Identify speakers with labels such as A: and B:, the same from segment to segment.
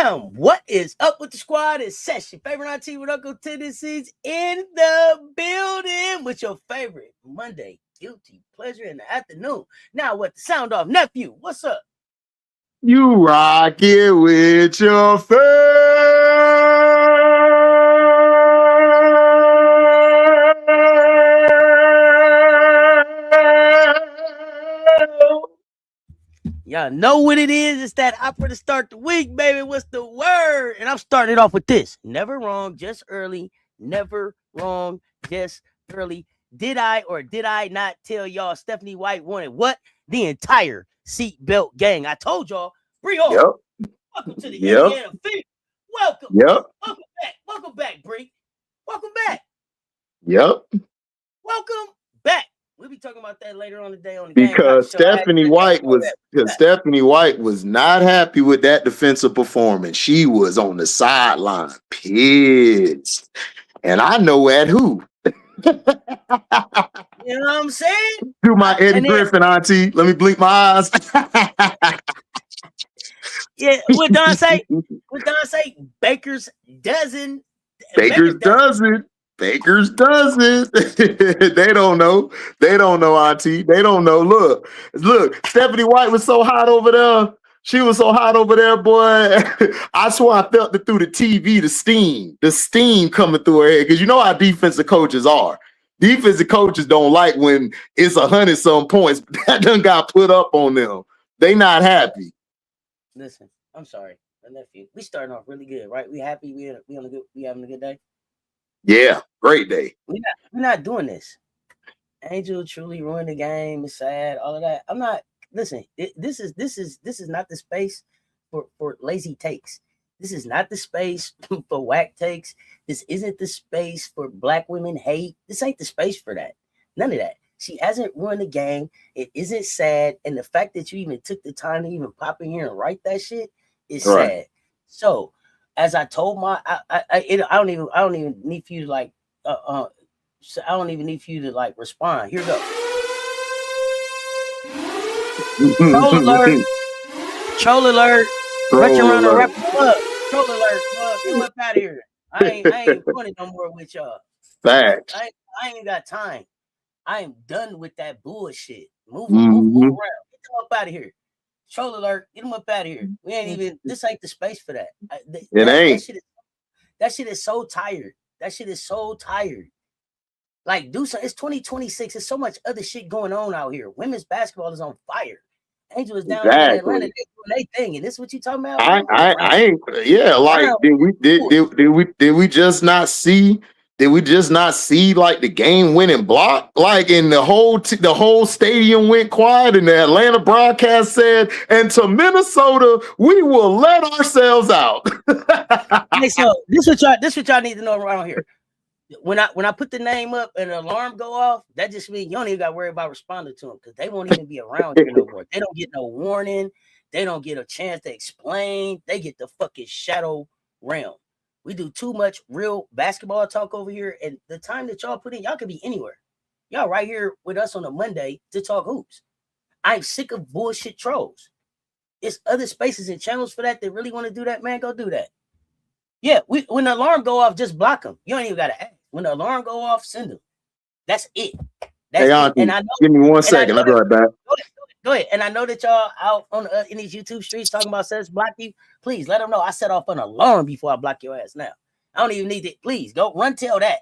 A: Bam! What is up with the squad? It's Cess, your favorite auntie with Uncle Tendencies in the building with your favorite Monday guilty pleasure in the afternoon. Now, what the sound off nephew? What's up?
B: You rock it with your
A: Y'all know what it is. It's that opera to start the week, baby. What's the word? And I'm starting it off with this. Never wrong, just early. Never wrong, just early. Did I or did I not tell y'all Stephanie White wanted what? The entire seatbelt gang. I told y'all. Bree Hall.
B: Yep.
A: Welcome to the Indiana Fever. Welcome.
B: Yep.
A: Welcome back. Welcome back, Bree. Welcome back.
B: Yep.
A: Welcome back. We'll be talking about that later on today on the
B: because Stephanie White was not happy with that defensive performance. She was on the sideline, pissed. And I know at who.
A: You know what I'm saying?
B: Do my Eddie Griffin, auntie. Let me blink my eyes.
A: Yeah, what Don say? What Don say? Baker's dozen.
B: Baker's dozen. Bakers does it. They don't know. They don't know, auntie. They don't know. Look. Stephanie White was so hot over there. She was so hot over there, boy. I swear I felt it through the TV, the steam coming through her head. Because you know how defensive coaches are. Defensive coaches don't like when it's 100-some points. That done got put up on them. They not happy.
A: Listen, I'm sorry, my nephew. We starting off really good, right? We happy. We having a good day.
B: Yeah, great day.
A: We're not doing this. Angel truly ruined the game. It's sad. All of that. I'm not. Listen. This is not the space for lazy takes. This is not the space for whack takes. This isn't the space for black women hate. This ain't the space for that. None of that. She hasn't ruined the game. It isn't sad, and the fact that you even took the time to even pop in here and write that shit is sad. So. As I told my, I don't even need for you to like, so I don't even need for you to like respond. Here we go. Troll alert! Troll alert! Retro runner, wrap up. Troll alert! Get him up out of here. I ain't funny no more with y'all.
B: Facts.
A: I ain't got time. I am done with that bullshit. Move around. Get him up out of here. Troll alert, get him up out of here. We ain't even, this ain't the space for that.
B: It ain't.
A: That shit is so tired. That shit is so tired. Like, do something. It's 2026. There's so much other shit going on out here. Women's basketball is on fire. Angel is down in Atlanta. They're doing their thing. And this is what you talking about?
B: I ain't, yeah, like, did we just not see? Did we just not see like the game winning block? Like, in the whole stadium went quiet, and the Atlanta broadcast said, "And to Minnesota, we will let ourselves out."
A: Hey, so this what y'all need to know around here. When I put the name up and the alarm go off, that just means you don't even got to worry about responding to them because they won't even be around here no more. They don't get no warning. They don't get a chance to explain. They get the fucking shadow realm. We do too much real basketball talk over here, and the time that y'all put in, y'all could be anywhere. Y'all right here with us on a Monday to talk hoops. I'm sick of bullshit trolls. It's other spaces and channels for that really want to do that, man. Go do that. Yeah, when the alarm go off, just block them. You don't even got to ask. When the alarm go off, send them. That's it. That's
B: it. And I know, give me 1 second. I'll be right back.
A: Go ahead. And I know that y'all out on in these YouTube streets talking about Cess block you. Please let them know I set off an alarm before I block your ass now. I don't even need it. Please go run tell that.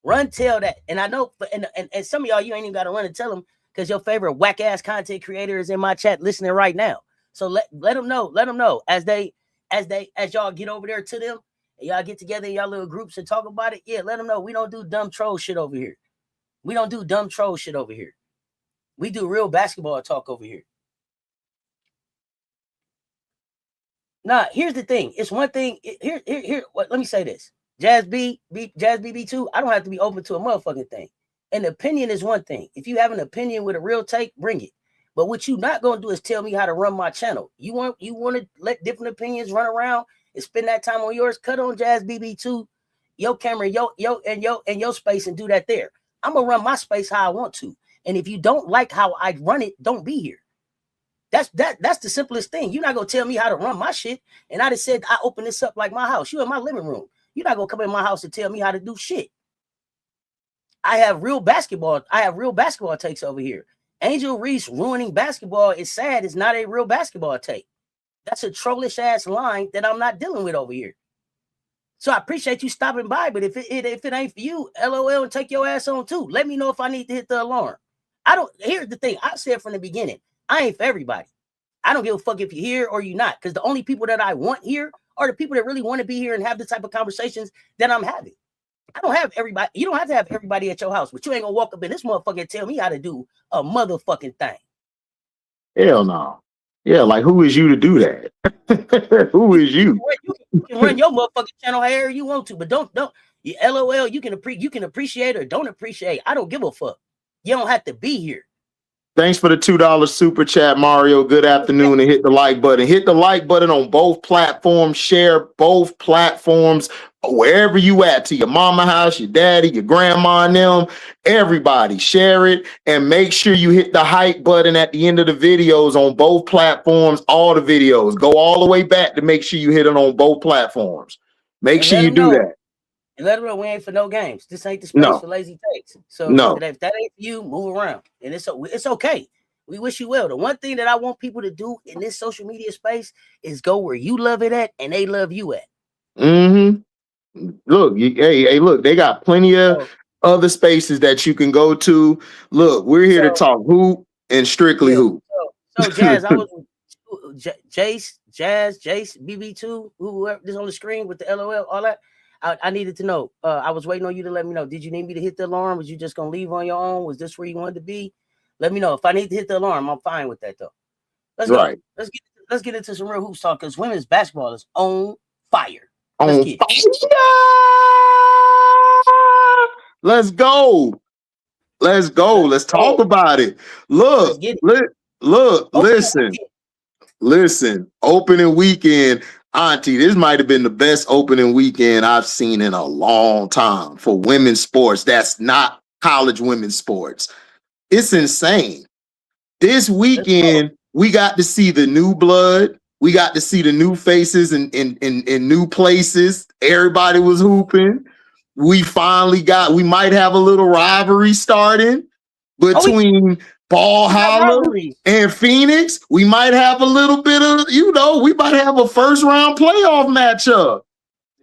A: Run tell that. And I know, and some of y'all, you ain't even got to run and tell them because your favorite whack ass content creator is in my chat listening right now. So let them know. Let them know as y'all get over there to them and y'all get together in y'all little groups and talk about it. Yeah, let them know we don't do dumb troll shit over here. We don't do dumb troll shit over here. We do real basketball talk over here. Nah, here's the thing. It's one thing. Here. Let me say this. Jazz BB2, I don't have to be open to a motherfucking thing. An opinion is one thing. If you have an opinion with a real take, bring it. But what you not gonna do is tell me how to run my channel. You want to let different opinions run around and spend that time on yours? Cut on Jazz BB2, your camera, your space, and do that there. I'm gonna run my space how I want to. And if you don't like how I run it, don't be here. That's the simplest thing. You're not gonna tell me how to run my shit. And I just said I open this up like my house. You in my living room. You're not gonna come in my house and tell me how to do shit. I have real basketball takes over here. Angel Reese ruining basketball is sad. It's not a real basketball take. That's a trollish ass line that I'm not dealing with over here. So I appreciate you stopping by, but if it ain't for you, LOL and take your ass on too. Let me know if I need to hit the alarm. Here's the thing. I said from the beginning, I ain't for everybody. I don't give a fuck if you're here or you're not, because the only people that I want here are the people that really want to be here and have the type of conversations that I'm having. I don't have everybody. You don't have to have everybody at your house, but you ain't gonna walk up in this motherfucker and tell me how to do a motherfucking thing.
B: Hell no. Yeah, like who is you to do that? Who is you?
A: You can run your motherfucking channel however you want to, but don't you LOL. You can appreciate or don't appreciate. I don't give a fuck. You don't have to be here.
B: Thanks for the $2 super chat, Mario. Good afternoon, and hit the like button. Hit the like button on both platforms. Share both platforms wherever you at, to your mama house, your daddy, your grandma, and them. Everybody share it, and make sure you hit the hype button at the end of the videos on both platforms. All the videos, go all the way back to make sure you hit it on both platforms. Make sure you do that.
A: And let them know we ain't for no games. This ain't the space for lazy takes. So if that ain't for you, move around. And it's okay. We wish you well. The one thing that I want people to do in this social media space is go where you love it at and they love you at.
B: Mm-hmm. Look, look, they got plenty of other spaces that you can go to. Look, we're here to talk hoop and strictly hoop.
A: So Jazz, I was Jace, BB2, whoever this on the screen with the LOL, all that. I needed to know. I was waiting on you to let me know. Did you need me to hit the alarm? Was you just gonna leave on your own? Was this where you wanted to be? Let me know. If I need to hit the alarm, I'm fine with that though. Let's go. Let's get into some real hoops talk, because women's basketball is on fire.
B: Let's go. Let's talk about it. Look, listen. Opening weekend. Auntie, this might have been the best opening weekend I've seen in a long time for women's sports. That's not college women's sports. It's insane. This weekend, we got to see the new blood. We got to see the new faces in new places. Everybody was hooping. We might have a little rivalry starting between Ball Holler and Phoenix. We might have a little bit of, we might have a first round playoff matchup.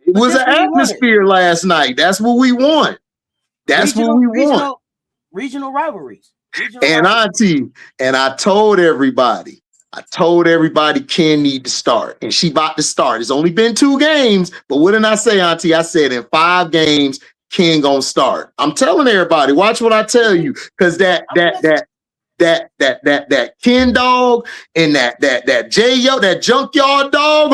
B: It was an atmosphere last night. That's what we want.
A: Regional rivalries.
B: Auntie, and I told everybody Ken need to start, and she about to start. It's only been 2 games, but what did I say, Auntie? I said in 5 games, Ken gonna start. I'm telling everybody, watch what I tell you, because that Ken dog and that J-Yo, that junkyard dog.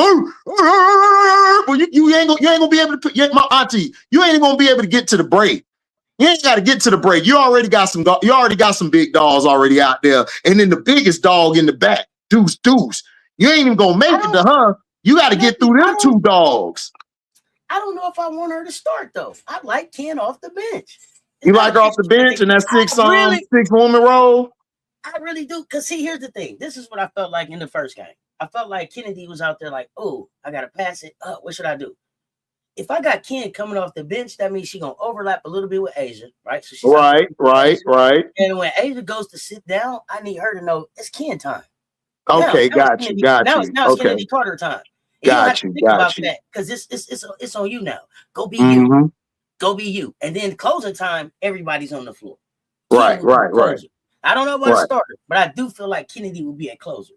B: Well, you ain't gonna be able to my Auntie. You ain't gonna be able to get to the break. You ain't got to get to the break. You already got some big dogs already out there, and then the biggest dog in the back, Deuce. You ain't even gonna make it to her. You got to get through them 2 dogs.
A: I don't know if I want her to start though. I like Ken off the bench.
B: You like her off the bench and that 6-woman role?
A: I really do. Because here's the thing. This is what I felt like in the first game. I felt like Kennedy was out there like, oh, I got to pass it. What should I do? If I got Ken coming off the bench, that means she's going to overlap a little bit with Asia, right? So she's
B: right.
A: And when Asia goes to sit down, I need her to know it's Ken time.
B: Okay, got you.
A: Now it's Kennedy Carter time.
B: Got you.
A: That, because it's on you now. Go be you. Go be you. And then closing time, everybody's on the floor.
B: Right.
A: I don't know about a starter, but I do feel like Kennedy will be a closer.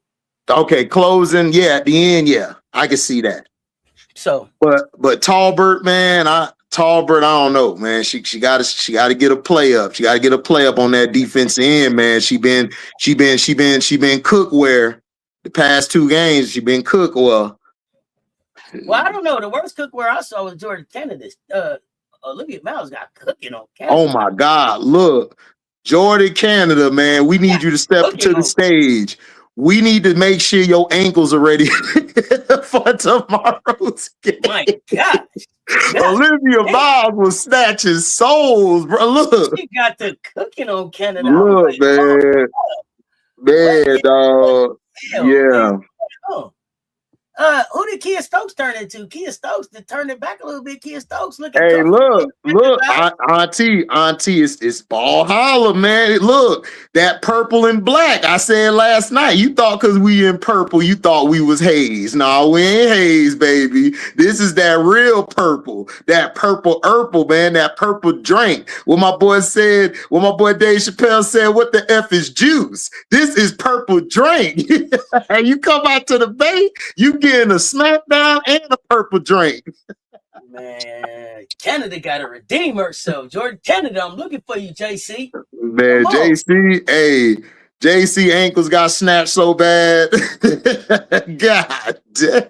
B: Okay, closing. Yeah, at the end, yeah. I can see that.
A: So,
B: but Talbert, man, I don't know, man. She got to get a play up. She got to get a play up on that defensive end, man. She been cookware the past 2 games. She been cookware.
A: Well, I don't know. The worst cookware I saw was Jordan Canada. Olivia Miles got cooking on Canada.
B: Oh my God! Look, Jordan Canada, man. We need you to step to the stage. We need to make sure your ankles are ready for tomorrow's game.
A: My gosh.
B: Olivia Miles was snatching souls, bro. Look.
A: She got the cooking on Canada.
B: Look, man. Man, dog. Yeah.
A: Who did Kia Stokes turn into? Kia Stokes to turn it back a little bit. Kia Stokes looking.
B: Hey, look, Auntie, it's ball holler, man. Look, that purple and black. I said last night, you thought because we in purple, you thought we was haze. No, we ain't haze, baby. This is that real purple, that purple, man, that purple drink. What my boy Dave Chappelle said, what the F is juice? This is purple drink. And you come out to the Bay, you getting a smackdown and a purple drink.
A: Man, Canada got to redeem herself. Jordan Canada, I'm looking for you, JC.
B: Man, JC ankles got snatched so bad. God damn.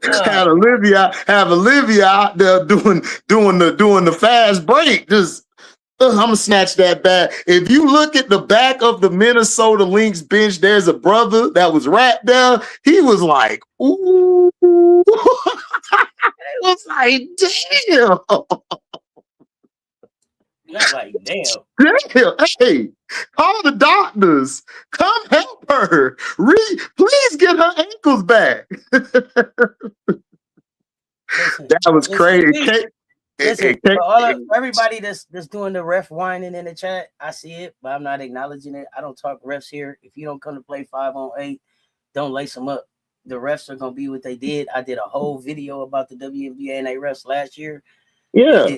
B: Have Olivia out there doing the fast break. Just I'm gonna snatch that back. If you look at the back of the Minnesota Lynx bench, there's a brother that was right there. He was like, ooh. It was like, damn.
A: Not like, damn.
B: Damn. Hey, call the doctors. Come help her. Please get her ankles back. That was crazy.
A: Listen, for everybody that's doing the ref whining in the chat, I see it, but I'm not acknowledging it. I don't talk refs here. If you don't come to play 5-on-8, don't lace them up. The refs are gonna be what they did. I did a whole video about the WNBA and they refs last year.
B: Yeah,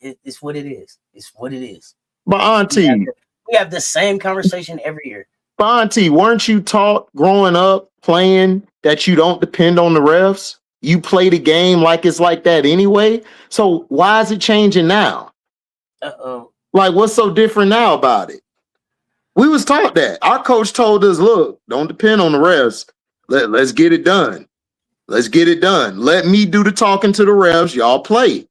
A: it's what it is. It's what it is.
B: But Auntie,
A: we have the same conversation every year.
B: But Auntie, weren't you taught growing up playing that you don't depend on the refs? You play the game like it's like that anyway. So why is it changing now? Like, what's so different now about it? We was taught that. Our coach told us, look, don't depend on the refs. Let's get it done. Let's get it done. Let me do the talking to the refs. Y'all play.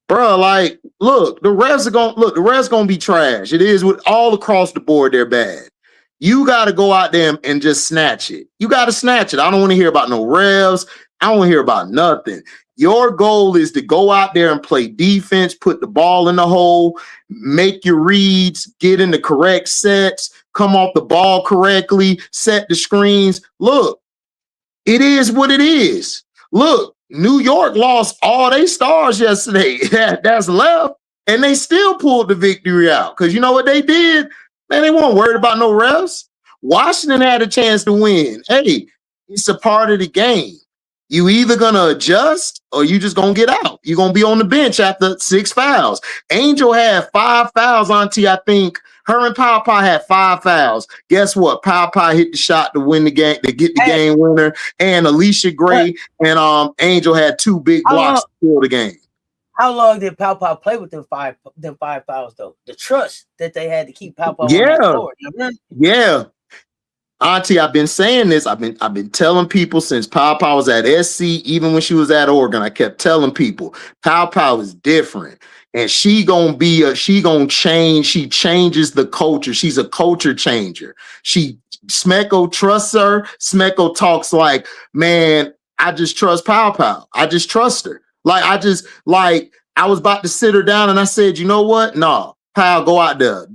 B: Bro, like, look, the refs gonna be trash. It is with all across the board, they're bad. You got to go out there and just snatch it. You got to snatch it. I don't want to hear about no refs. I don't want to hear about nothing. Your goal is to go out there and play defense, put the ball in the hole, make your reads, get in the correct sets, come off the ball correctly, set the screens. Look, it is what it is. Look, New York lost all their stars yesterday. That's left, and they still pulled the victory out. Because you know what they did? Man, they weren't worried about no refs. Washington had a chance to win. Hey, it's a part of the game. You either gonna adjust or you just gonna get out. You're gonna be on the bench after 6 fouls. Angel had 5 fouls, Auntie. I think her and Pow Pow had 5 fouls. Guess what? Pow Pow hit the shot to win the game, to get the game winner. And Alicia Gray and Angel had 2 big blocks to kill the game.
A: How long did Pow Pow play with them five fouls though? The trust that they had to keep Pow Pow on the floor.
B: Yeah. Auntie, I've been saying this. I've been telling people since Pow Pow was at SC, even when she was at Oregon. I kept telling people Pow Pow is different, and she gonna change. She changes the culture. She's a culture changer. Smecko trusts her. Smecko talks like, man, I just trust Pow Pow. I just trust her. I was about to sit her down, and I said, you know what? No, Pow, go out there.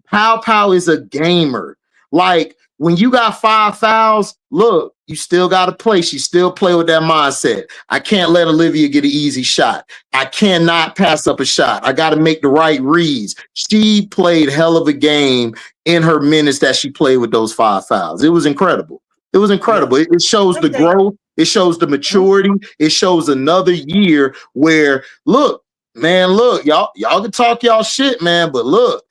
B: Pow Pow is a gamer. Like, when you got 5 fouls, look, you still got to play. She still play with that mindset. I can't let Olivia get an easy shot. I cannot pass up a shot. I got to make the right reads. She played hell of a game in her minutes that she played with those 5 fouls. It was incredible. It was incredible. It shows the growth. It shows the maturity. It shows another year where, look, y'all can talk y'all shit, man, but look,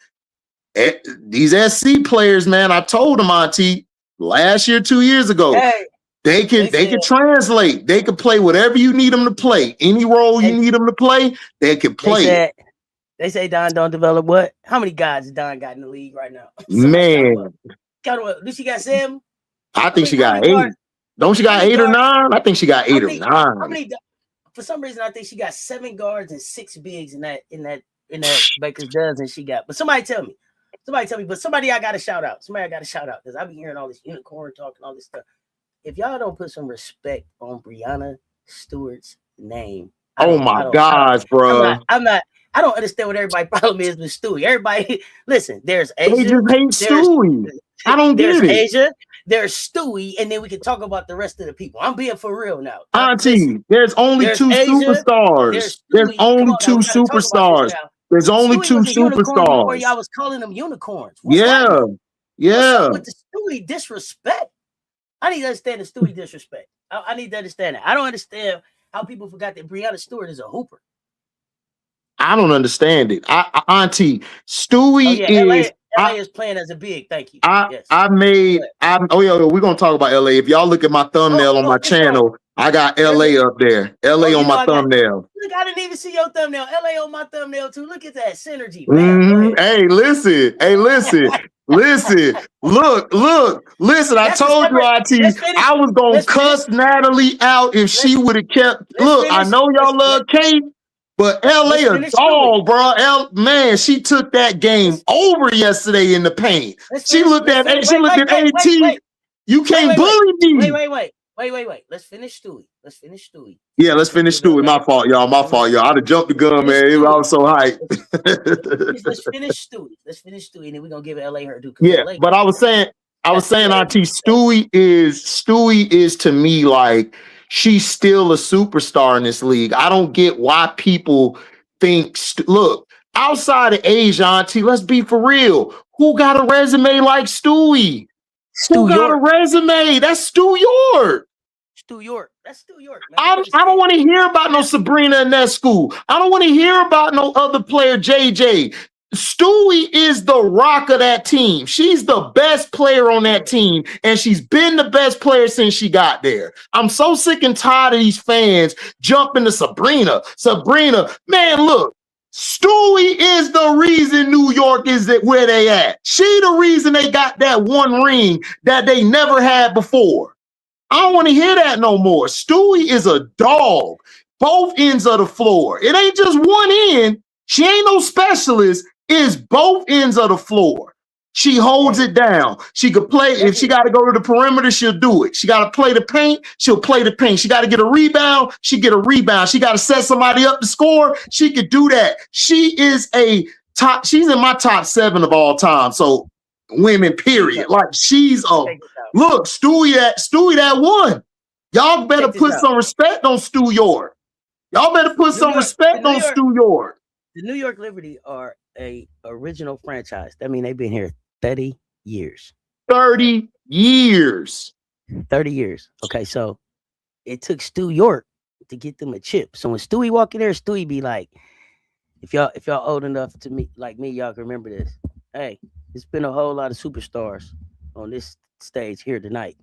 B: these SC players, man, I told them, Auntie, last year, 2 years ago, they can translate. They can play whatever you need them to play. Any role you need them to play, they can play.
A: They say Don don't develop what? How many guys Don got in the league right now?
B: Man.
A: Does she got 7?
B: I think she got 8. Don't she got 8 or 9? I think she got 8 or 9.
A: How many? For some reason, I think she got 7 guards and 6 bigs in that Baker's dozen she got. But somebody tell me. But somebody I got to shout out. Because I be hearing all this unicorn talk and all this stuff. If y'all don't put some respect on Breanna Stewart's name.
B: Oh my gosh, bro.
A: I don't understand what everybody's problem is with Stewie. Everybody, listen, there's Asia.
B: They just hate Stewie. I don't
A: There's
B: get it.
A: Asia, there's Stewie, and then we can talk about the rest of the people. I'm being for real now.
B: Auntie,
A: Listen,
B: there's only
A: there's
B: two
A: Asia,
B: superstars. There's
A: Stewie. Come
B: only
A: on now,
B: two
A: we gotta talk about this
B: superstars.
A: now.
B: There's only
A: Stewie
B: two
A: was a unicorn before
B: superstars.
A: y'all was calling them unicorns. What's
B: Yeah.
A: wrong?
B: Yeah.
A: What's up with the Stewie disrespect? I need to understand the Stewie disrespect. I need to understand it. I don't understand how people forgot that Breanna Stewart is a hooper.
B: I don't understand it. Auntie, Stewie is
A: LA is playing as a big. Thank you.
B: We're gonna talk about LA. If y'all look at my thumbnail on my channel, I got LA up there. LA on my thumbnail.
A: Look, I didn't even see your thumbnail. LA on my thumbnail too. Look at that synergy.
B: Man, hey, listen. Listen. Look. Listen, I told you, Auntie, I was gonna cuss Natalie out if she would have kept. Look, I know y'all love Kate. But LA a dog, bro. Man, she took that game over yesterday in the paint. She looked at AT. You can't bully me.
A: Wait. Let's finish Stewie.
B: Yeah, let's finish Stewie. My fault, y'all. I'd have jumped the gun, man. I was so hyped.
A: Let's finish Stewie, and then we're gonna give LA her due.
B: Yeah, but I was saying, Auntie, Stewie is to me like she's still a superstar in this league. I don't get why people think. Look, outside of Asia, Auntie, let's be for real. Who got a resume like Stewie? Who got a resume? That's Stu York. That's Stu York, man. I don't want to hear about no Sabrina Ionescu. I don't want to hear about no other player, JJ. Stewie is the rock of that team. She's the best player on that team, and she's been the best player since she got there. I'm so sick and tired of these fans jumping to Sabrina. Man, look, Stewie is the reason New York is where they at. She the reason they got that one ring that they never had before. I don't want to hear that no more. Stewie is a dog. Both ends of the floor. It ain't just one end. She ain't no specialist. It's both ends of the floor. She holds it down. She could play. If she got to go to the perimeter, she'll do it. She got to play the paint. She'll play the paint. She got to get a rebound. She get a rebound. She got to set somebody up to score. She could do that. She is she's in my top 7 of all time. So women, period. Like she's look, Stewie that one. Y'all better put some respect on Stu York. Y'all better put some respect on Stu York.
A: The New York Liberty are a original franchise. That means they've been here 30 years.
B: 30 years.
A: 30 years. Okay, so it took Stu York to get them a chip. So when Stewie walk in there, Stewie be like, if y'all old enough to me, like me, y'all can remember this. Hey, it's been a whole lot of superstars on this stage here tonight.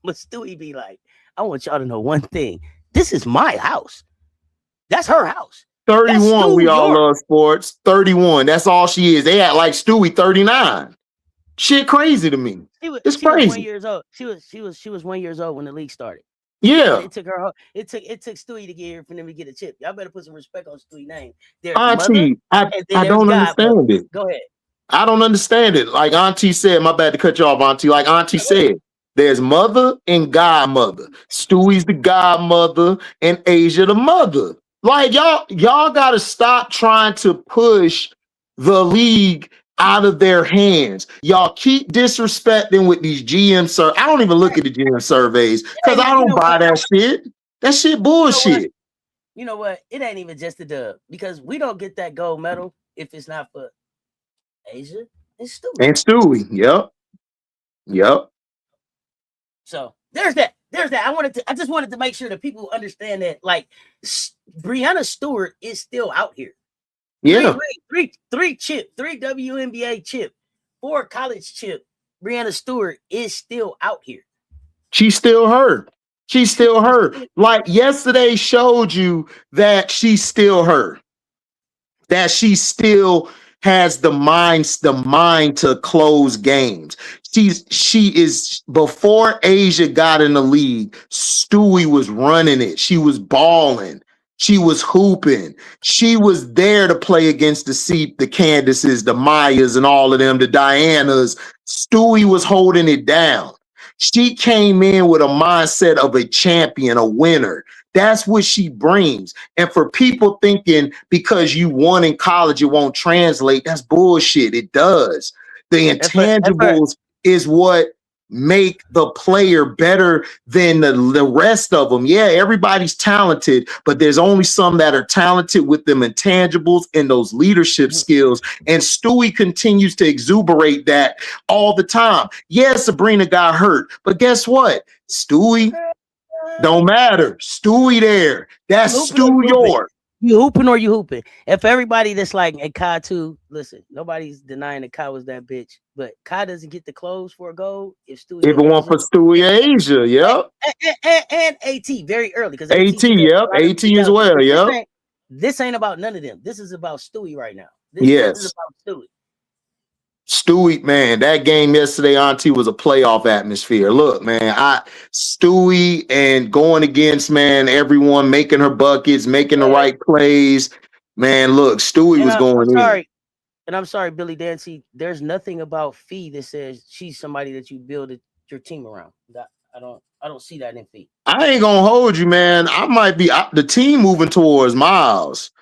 A: But Stewie be like, I want y'all to know one thing. This is my house. That's her house.
B: 31, we all love sports. 31, that's all she is. They act like Stewie 39. Shit crazy to me. It's crazy.
A: Was 1 year old. She was 1 year old when the league started.
B: Yeah.
A: It took Stewie to get here for them to get a chip. Y'all better put some respect on Stewie's name.
B: Auntie, I don't understand it.
A: Go ahead.
B: I don't understand it. Like Auntie said, my bad to cut you off, Auntie. Like Auntie said, there's mother and godmother. Stewie's the godmother and Asia the mother. Like y'all gotta stop trying to push the league out of their hands. Y'all keep disrespecting with these GM surveys. I don't even look at the GM surveys because I don't buy that shit. That shit bullshit.
A: You know what? It ain't even just the dub because we don't get that gold medal if it's not for Asia and Stewie.
B: And Stewie, yep.
A: So there's that. I just wanted to make sure that people understand that, like, Breanna Stewart is still out here.
B: Yeah,
A: three WNBA chip, 4 college chip. Breanna Stewart is still out here.
B: She's still her. Like yesterday showed you that she's still her. That she still has the mind to close games. She is before Asia got in the league, Stewie was running it. She was balling. She was hooping. She was there to play against the Candaces, the Mayas, and all of them, the Dianas. Stewie was holding it down. She came in with a mindset of a champion, a winner. That's what she brings. And for people thinking because you won in college, it won't translate. That's bullshit. It does. The intangibles is what make the player better than the rest of them. Yeah, everybody's talented, but there's only some that are talented with them intangibles and those leadership skills. And Stewie continues to exuberate that all the time. Yeah, Sabrina got hurt, but guess what? Stewie don't matter. Stewie there. That's Stu York.
A: You hooping or you hooping? If everybody that's like, hey, Kai too, listen, nobody's denying that Kai was that bitch, but Kai doesn't get the clothes for a goal. If Stewie,
B: if it weren't for Stewie Asia, yep.
A: And AT very early because
B: AT, yep, AT as well, yep.
A: This ain't about none of them. This is about Stewie right now.
B: This is
A: about Stewie.
B: Stewie, man, that game yesterday, Auntie, was a playoff atmosphere. Look, man, Stewie and going against, man, everyone making her buckets, making the right plays. Man, look, Stewie was going in.
A: And I'm sorry, Billy Dancy, there's nothing about Fee that says she's somebody that you build your team around. I don't see that in Fee.
B: I ain't gonna hold you, man. I might be the team moving towards Miles.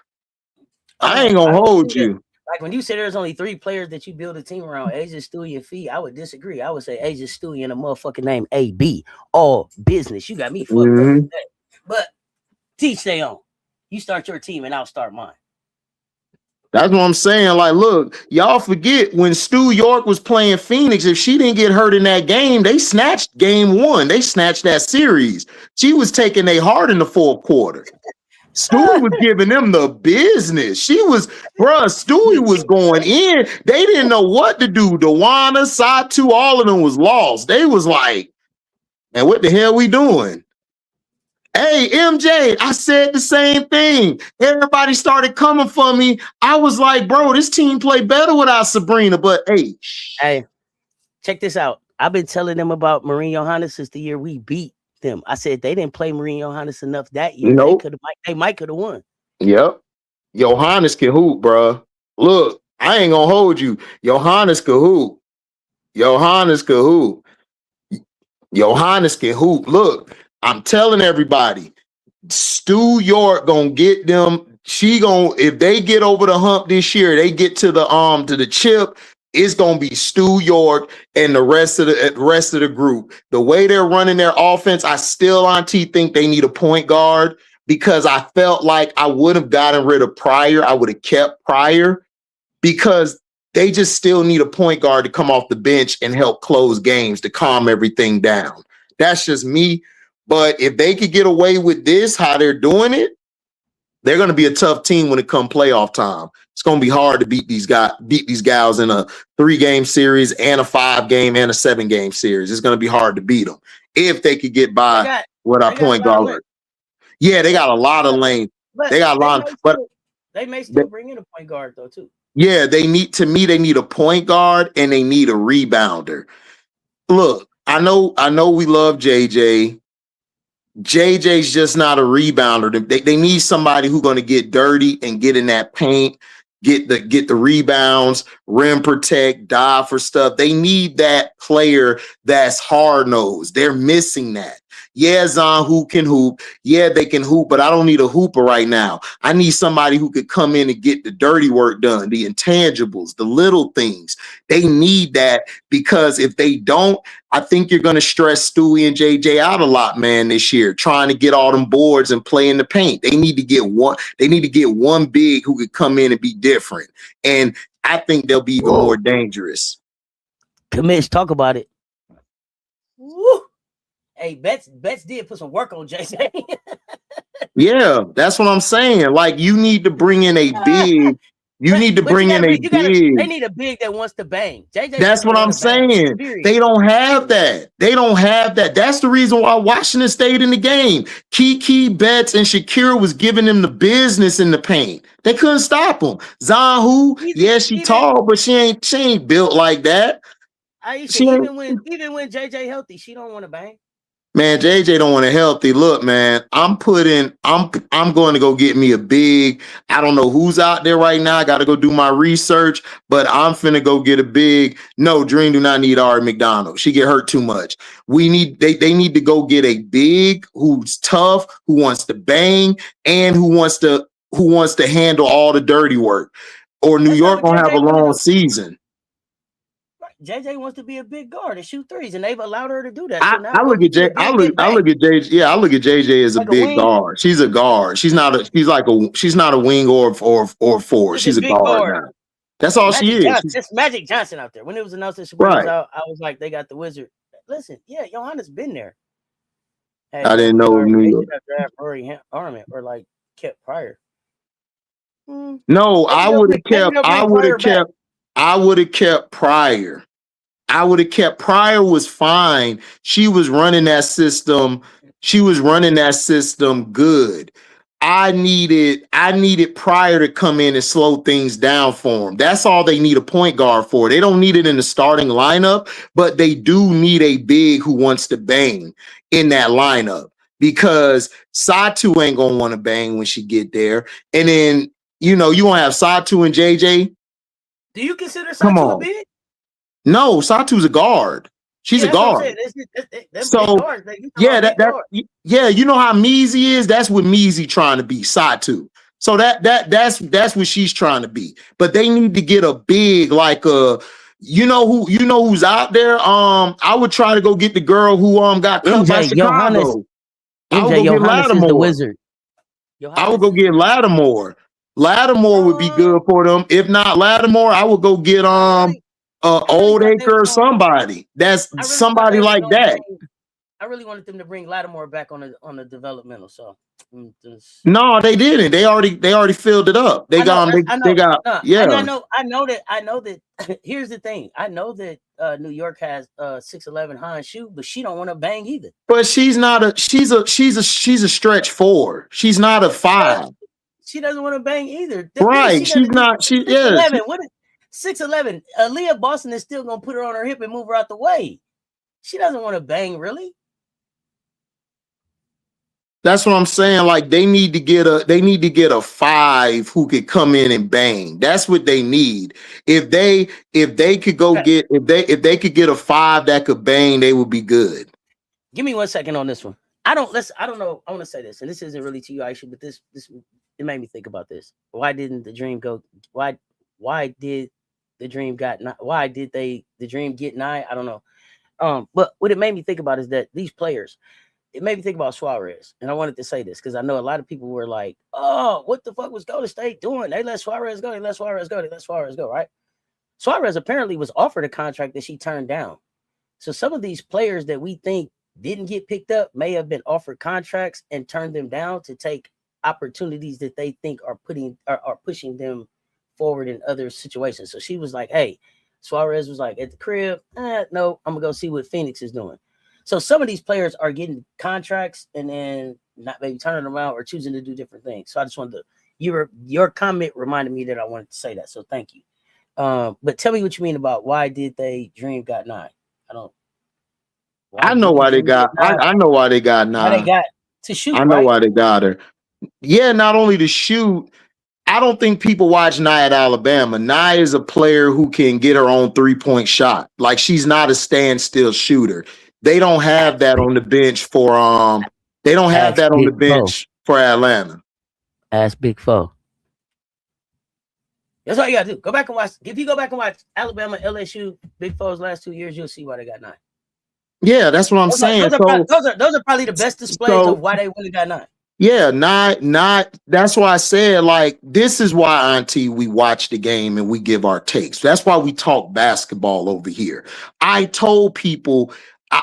B: I ain't gonna hold you.
A: Like when you say there's only 3 players that you build a team around, Asia, Stewie, and Fee, I would disagree. I would say Asia, Stewie, and a motherfucking name AB. All business. You got me fucked up with that. But teach stay on. You start your team and I'll start mine.
B: That's what I'm saying. Like, look, y'all forget when Stu York was playing Phoenix, if she didn't get hurt in that game, they snatched game 1. They snatched that series. She was taking their heart in the 4th quarter. Stewie was giving them the business. Stewie was going in. They didn't know what to do. Dewana, Satu, all of them was lost. They was like, man, what the hell we doing? Hey, MJ, I said the same thing. Everybody started coming for me. I was like, bro, this team played better without Sabrina, but
A: hey, check this out. I've been telling them about Marine Johannes since the year we beat them. I said they didn't play Marine Johannes enough that year.
B: Nope.
A: They might could have won.
B: Yep. Johannes can hoop, bro. Look, I ain't gonna hold you. Johannes can hoop. Johannes can hoop. Johannes can hoop. Look, I'm telling everybody, Stu York gonna get them. If they get over the hump this year, they get to the chip. It's gonna be Stu York and the rest of the group. The way they're running their offense, I still, Auntie, think they need a point guard because I felt like I would have gotten rid of Pryor. I would have kept Pryor because they just still need a point guard to come off the bench and help close games to calm everything down. That's just me. But if they could get away with this, how they're doing it, they're going to be a tough team when it comes playoff time. It's going to be hard to beat these guys in a 3-game series and a 5-game and a 7-game series. It's going to be hard to beat them if they could get by with our point guard. Yeah, they got a lot of length. They got a lot, but
A: they may still bring in a point guard though too.
B: Yeah, they need a point guard and they need a rebounder. Look, I know we love JJ. JJ's just not a rebounder. They need somebody who's going to get dirty and get in that paint, get the rebounds, rim protect, dive for stuff. They need that player that's hard-nosed. They're missing that. Yeah, Zon who can hoop. Yeah, they can hoop, but I don't need a hooper right now. I need somebody who could come in and get the dirty work done, the intangibles, the little things. They need that because if they don't, I think you're going to stress Stewie and JJ out a lot, man, this year, trying to get all them boards and play in the paint. They need to get one big who could come in and be different. And I think they'll be even more dangerous.
A: Commish, talk about it. Woo. Hey, Betts did put some work on JJ.
B: Yeah, that's what I'm saying. Like, you need to bring in a big. You need to bring in a big.
A: They need a big that wants to bang. JJ,
B: that's what I'm saying. They don't have that. They don't have that. That's the reason why Washington stayed in the game. Kiki, Betts, and Shakira was giving them the business in the paint. They couldn't stop them. Zahu, she tall, but she ain't built like that.
A: Even when JJ healthy, she don't want to bang.
B: Man, JJ don't want a healthy look, man. I'm going to go get me a big. I don't know who's out there right now. I got to go do my research, but I'm finna go get a big. No, Dream do not need Ari McDonald. She get hurt too much. They need to go get a big who's tough, who wants to bang, and who wants to handle all the dirty work. Or New York gonna have a long season.
A: JJ wants to be a big guard and shoot threes, and they've allowed her to do that.
B: I,
A: So now
B: I look at J. I look at JJ. Yeah, I look at JJ as a
A: like
B: big guard. She's a guard. She's not a. She's not a wing or forward. She's a guard now. That's all she is.
A: It's Magic Johnson out there. When it was announced that Sabrina was out, I was like, they got the Wizard. Listen, yeah, Johanna's been there.
B: I didn't know New York.
A: Rory Armament or like kept Pryor.
B: No, I would have kept. I would have kept. I would have kept Pryor. I would have kept Pryor was fine. She was running that system. She was running that system good. I needed Pryor to come in and slow things down for them. That's all they need a point guard for. They don't need it in the starting lineup, but they do need a big who wants to bang in that lineup because Satu ain't gonna want to bang when she get there. And then you won't have Satu and JJ.
A: Do you consider Satu a big?
B: No, Satu's a guard. She's a guard. So yeah, you know how Measy is. That's what Measy trying to be. Satu. So that's what she's trying to be. But they need to get a big like a. Who's out there. I would try to go get the girl who got cut by Chicago. I would go get Lattimore. The Wizard. I would go get Lattimore. Lattimore would be good for them. If not Lattimore, I would go get Oldacre or somebody. That's somebody like that.
A: I really wanted them to bring Lattimore back on the developmental. So
B: no, they didn't. They already filled it up. I know
A: that. Here's the thing. I know that New York has 6'11" Han Shu, but she don't want to bang either.
B: But she's a stretch 4. She's not a 5.
A: She doesn't want to bang either.
B: Right. She's not. She is.
A: 6'11". Aaliyah Boston is still gonna put her on her hip and move her out the way. She doesn't want to bang, really.
B: That's what I'm saying. Like they need to get a 5 who could come in and bang. That's what they need. If they could get a 5 that could bang, they would be good.
A: Give me 1 second on this one. I don't know. I want to say this, and this isn't really to you, Aisha, but this it made me think about this. Why didn't the dream go? Why did the dream the dream get 9? I don't know. But what it made me think about is that these players, it made me think about Suarez. And I wanted to say this because I know a lot of people were like, oh, what the fuck was Golden State doing? They let Suarez go, right? Suarez apparently was offered a contract that she turned down. So some of these players that we think didn't get picked up may have been offered contracts and turned them down to take opportunities that they think are pushing them forward in other situations. So she was like, hey, Suarez was like at the crib, no, I'm gonna go see what Phoenix is doing. So some of these players are getting contracts and then not maybe turning around or choosing to do different things. So I just wanted to, your comment reminded me that I wanted to say that. So thank you. But tell me what you mean about why did they dream got 9?
B: I know why they got 9. Why they got
A: to shoot.
B: I know why they got her. Yeah, not only to shoot. I don't think people watch Nia at Alabama. Nia is a player who can get her own 3-point shot. Like she's not a standstill shooter. They don't have that on the bench for for Atlanta.
A: Ask Big Foe. That's all you gotta do. Go back and watch. If you go back and watch Alabama, LSU, Big Foe's last 2 years, you'll see why they got 9.
B: Yeah, that's what I'm saying.
A: Those are probably the best displays of why they really got 9.
B: Yeah, not. That's why I said, like, this is why, Auntie, we watch the game and we give our takes. That's why we talk basketball over here. I told people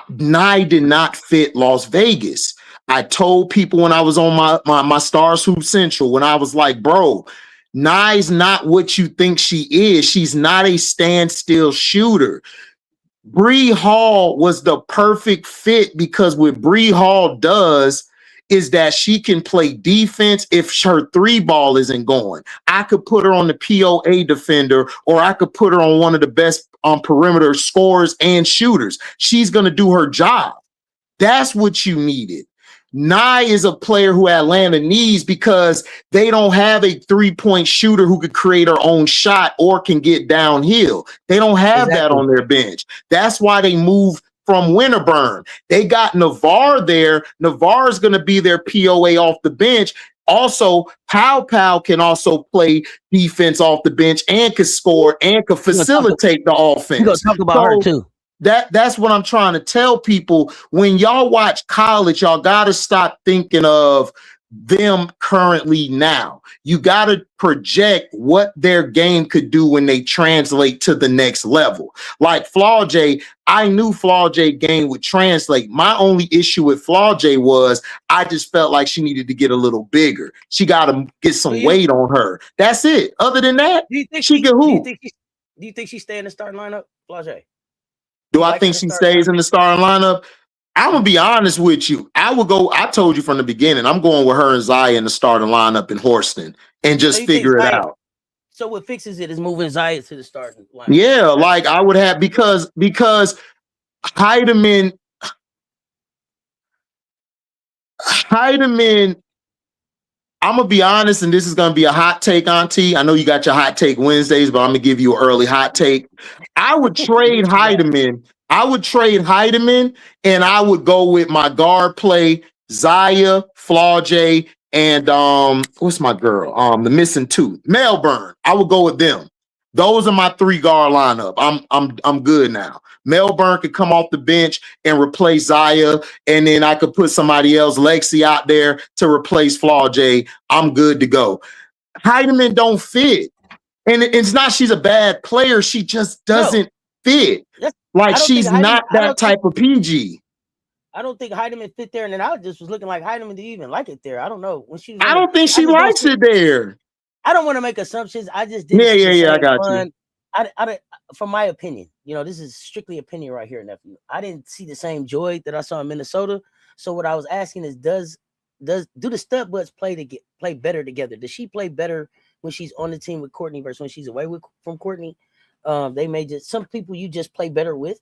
B: Nye did not fit Las Vegas. I told people when I was on my Stars Hoop Central, when I was like, bro, Nye's not what you think she is. She's not a standstill shooter. Bree Hall was the perfect fit because what Bree Hall does is that she can play defense if her 3 ball isn't going. I could put her on the POA defender, or I could put her on one of the best perimeter scorers and shooters. She's going to do her job. That's what you needed. Nye is a player who Atlanta needs because they don't have a 3-point shooter who could create her own shot or can get downhill. They don't have that on their bench. That's why they move from Winterburn. They got Navarre there. Navarre is going to be their POA off the bench. Also, Pow can also play defense off the bench and can score and can facilitate the offense.
A: We're going to talk about her too.
B: That's what I'm trying to tell people. When y'all watch college, y'all got to stop thinking of them currently now. You got to project what their game could do when they translate to the next level. Like Flau'jae, I knew Flau'jae game would translate. My only issue with Flau'jae was I just felt like she needed to get a little bigger. She got to get some weight on her. That's it. Other than that, she can hoop.
A: Do you think she stay in the starting lineup, Flau'jae?
B: Do I think she stays in the starting lineup? I'm gonna be honest with you. I told you from the beginning, I'm going with her and Zaya in the starting lineup in Houston and just figure it out.
A: So what fixes it is moving Zaya to the starting lineup.
B: Yeah, like I would have because Heidemann, I'm gonna be honest, and this is gonna be a hot take, Auntie. I know you got your hot take Wednesdays, but I'm gonna give you an early hot take. I would trade Heidemann. And I would go with my guard play, Zaya, Flau'jae, and what's my girl? The missing tooth, Melbourne. I would go with them. Those are my 3 guard lineup. I'm good now. Melbourne could come off the bench and replace Zaya, and then I could put somebody else, Lexi, out there to replace Flau'jae. I'm good to go. Heidemann don't fit, and it's not she's a bad player. She just doesn't fit. Like she's not that type of PG.
A: I don't think Heidemann fit there, and then I just was looking like Heidemann didn't even like it there. I don't know when she.
B: I don't think she likes it there.
A: I don't want to make assumptions. I just didn't.
B: Yeah. I got you.
A: I, from my opinion, this is strictly opinion right here, nephew. I didn't see the same joy that I saw in Minnesota. So what I was asking is, do the stud butts play better together? Does she play better when she's on the team with Courtney versus when she's away from Courtney? They may just some people you just play better with.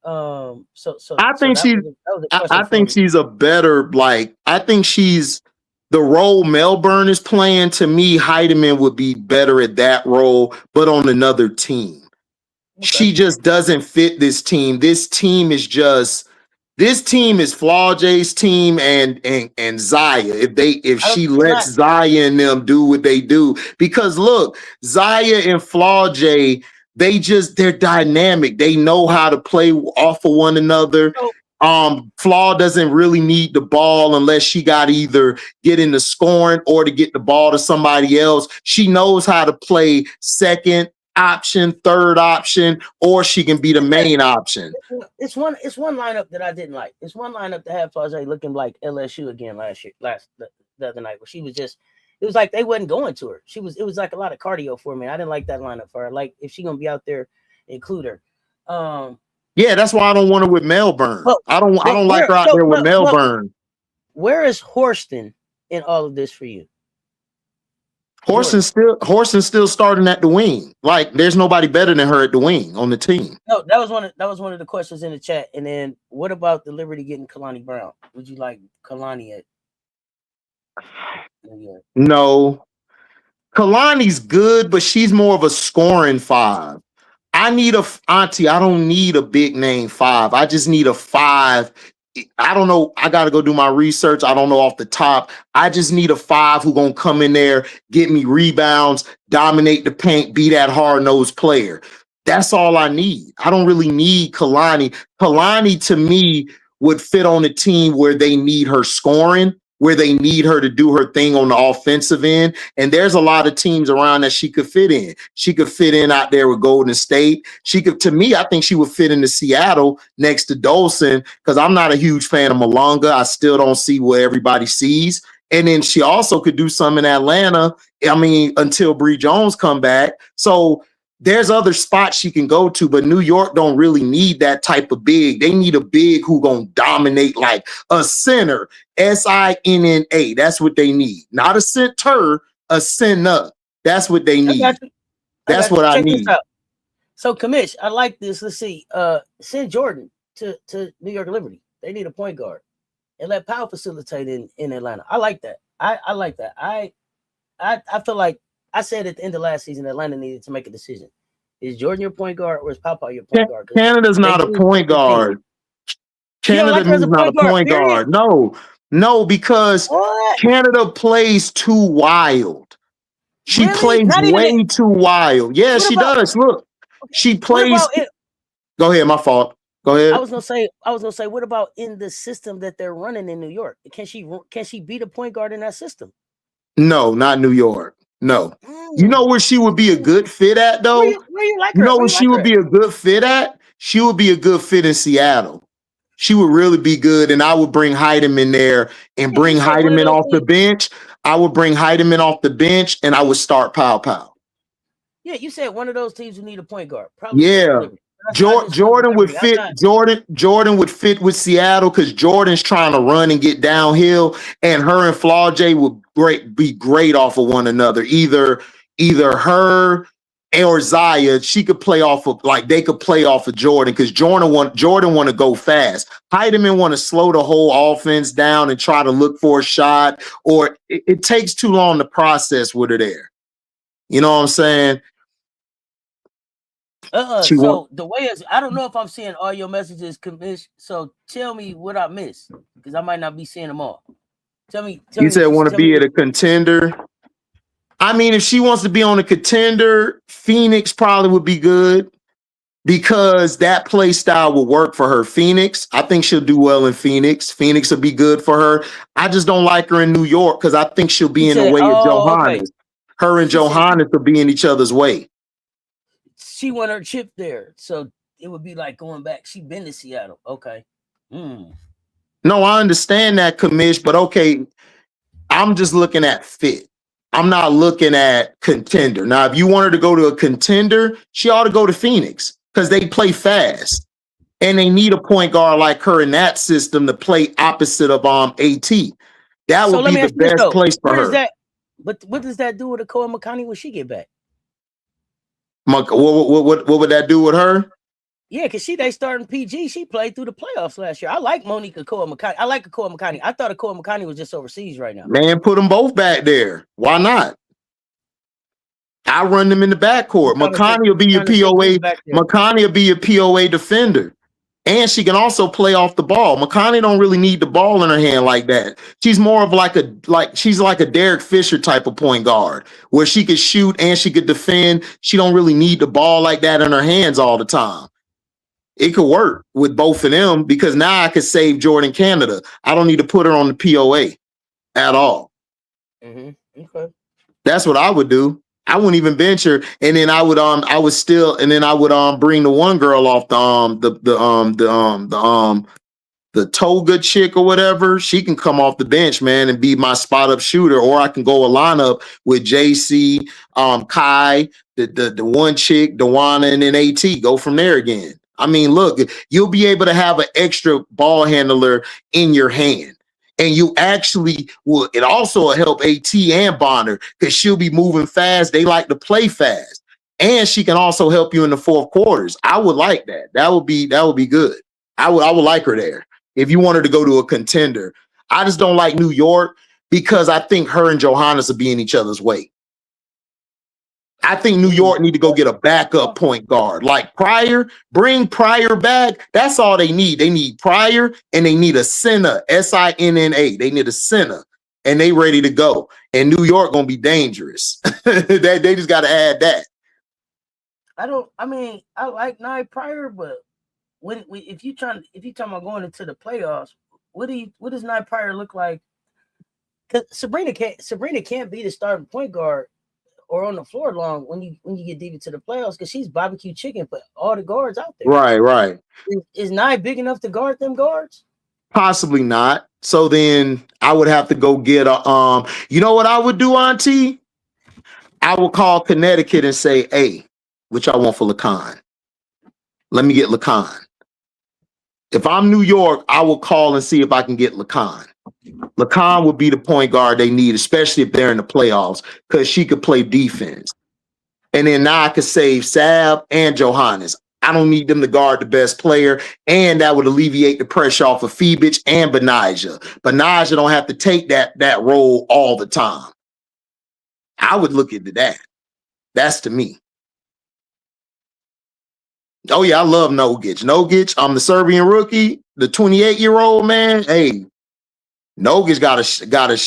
A: I think she's a better, like, I think she's the role Melbourne is playing. To me, Heidemann would be better at that role, but on another team. Okay. She just doesn't fit this team. This team is Flau'jae's team and Zaya. If she lets Zaya and them do what they do, because look, Zaya and Flau'jae, they're dynamic. They know how to play off of one another. Flaw doesn't really need the ball unless she got to either get into scoring or to get the ball to somebody else. She knows how to play second option, third option, or she can be the main option. It's one lineup that I didn't like. It's one lineup that had Flau'jae looking like LSU again the other night, where she was just. It was like they wasn't going to her. It was like a lot of cardio for me. I didn't like that lineup for her. Like if she gonna be out there, include her.
B: Yeah, that's why I don't want her with Melbourne. I don't like her out there with Melbourne.
A: Where is Houston in all of this for you?
B: Houston's still starting at the wing. Like there's nobody better than her at the wing on the team.
A: No, that was one of the questions in the chat. And then what about the Liberty getting Kalani Brown? Would you like Kalani at?
B: No, Kalani's good, but she's more of a scoring 5. I need Auntie. I don't need a big name 5. I just need a 5. I don't know. I got to go do my research. I don't know off the top. I just need a 5 who gonna come in there, get me rebounds, dominate the paint, be that hard-nosed player. That's all I need. I don't really need Kalani. Kalani, to me, would fit on a team where they need her scoring, where they need her to do her thing on the offensive end. And there's a lot of teams around that she could fit in. She could fit in out there with Golden State. To me, I think she would fit into Seattle next to Dolson, because I'm not a huge fan of Malonga. I still don't see what everybody sees. And then she also could do some in Atlanta, until Bree Jones come back. So there's other spots she can go to, but New York don't really need that type of big. They need a big who gonna dominate, like a center, SINNA. That's what they need. Not a center, a center. That's what they need. That's what I need.
A: So, Kamish, I like this. Let's see. Send Jordan to New York Liberty. They need a point guard, and let Powell facilitate in Atlanta. I like that. I like that. I feel like I said at the end of last season, Atlanta needed to make a decision. Is Jordan your point guard or is Papa your point guard?
B: Canada's not a point guard. Canada
A: like her as
B: is
A: a
B: not a point guard. No, because
A: What?
B: Canada plays too wild. She
A: Really?
B: plays
A: Not even
B: way too wild. Yeah,
A: what
B: she
A: about
B: does. Look, she
A: what
B: plays.
A: about it?
B: Go ahead, my fault. Go ahead.
A: I was gonna say, what about in the system that they're running in New York? Can she beat a point guard in that system?
B: No, not New York. No. You know where she would be a good fit at, though?
A: Where you like
B: You
A: her?
B: know
A: Where
B: where
A: you
B: she
A: like her
B: would
A: at?
B: be a good fit at? She would be a good fit in Seattle. She would really be good, and I would bring Heidemann there and
A: Yeah, you
B: bring
A: said one of
B: Heidemann
A: those
B: off the
A: teams.
B: bench. I would bring Heidemann off the bench, and I would start Pow Pow.
A: Yeah, you said one of those teams who need a point guard. Probably Seth
B: Yeah.
A: Liberty. I just went with
B: Jordan would
A: Liberty. I'm
B: fit.
A: not.
B: Jordan would fit with Seattle because Jordan's trying to run and get downhill, and her and Flau'jae would be great off of one another. Either her or Zaya, she could play off of they could play off of Jordan because Jordan want to go fast. Heidemann want to slow the whole offense down and try to look for a shot, or it takes too long to process with her there. You know what I'm saying?
A: So the way is, I don't know if I'm seeing all your messages, commish. So tell me what I missed because I might not be seeing them all. Tell me.
B: You said want to be at a contender. I mean, if she wants to be on a contender, Phoenix probably would be good because that play style will work for her. Phoenix, I think she'll do well in Phoenix. Phoenix will be good for her. I just don't like her in New York because I think she'll be in the way of Johannes. Okay. Her and Johannes will be in each other's way.
A: She won her chip there, so it would be like going back. She been to Seattle. Okay.
B: No, I understand that, commish, but okay, I'm just looking at fit. I'm not looking at contender. Now, if you want her to go to a contender, she ought to go to Phoenix because they play fast. And they need a point guard like her in that system to play opposite of AT. That would be the best place for her.
A: But what does that do with Akoa Makani when she get back?
B: What would that do with her?
A: Yeah, because they starting PG. She played through the playoffs last year. I like Monique Akoa Makani. I like Akoa Makani. I thought Akoa Makani was just overseas right now.
B: Man, put them both back there. Why not? I run them in the backcourt. Makani will be your POA. Makani will be your POA defender. And she can also play off the ball. Makani don't really need the ball in her hand like that. She's more of she's like a Derek Fisher type of point guard where she could shoot and she could defend. She don't really need the ball like that in her hands all the time. It could work with both of them because now I could save Jordan Canada. I don't need to put her on the POA at all.
A: Okay.
B: That's what I would do. I wouldn't even bench her, and then I would bring the one girl off the Toga chick or whatever. She can come off the bench, man, and be my spot up shooter, or I can go a lineup with JC, Kai, the one chick, Dewana, and then AT. Go from there again. I mean, look, you'll be able to have an extra ball handler in your hand. And you actually will. It also will help AT and Bonner because she'll be moving fast. They like to play fast, and she can also help you in the fourth quarters. I would like that. That would be good. I would like her there if you wanted to go to a contender. I just don't like New York because I think her and Johannes will be in each other's way. I think New York need to go get a backup point guard. Like Pryor, bring Pryor back. That's all they need. They need Pryor and they need a center, SINNA. They need a center and they ready to go. And New York gonna be dangerous. they just got to add that.
A: I like Nye Pryor, but if you talking about going into the playoffs, what does Nye Pryor look like? Because Sabrina can't be the starting point guard or on the floor long when you get deep into the playoffs because she's barbecue chicken for all the guards out there.
B: Right.
A: Is Nye big enough to guard them guards?
B: Possibly not. So then I would have to go get a you know what I would do, Auntie? I would call Connecticut and say, hey, which I want for Lacan. Let me get Lacan. If I'm New York, I will call and see if I can get Lacan. Lacan would be the point guard they need, especially if they're in the playoffs, because she could play defense. And then now I could save Sab and Johannes. I don't need them to guard the best player, and that would alleviate the pressure off of Phoebich and Benijah. Benijah don't have to take that role all the time. I would look into that. That's to me. Oh yeah, I love Nogic. Nogic, I'm the Serbian rookie, the 28-year-old man. Hey, Nogic got a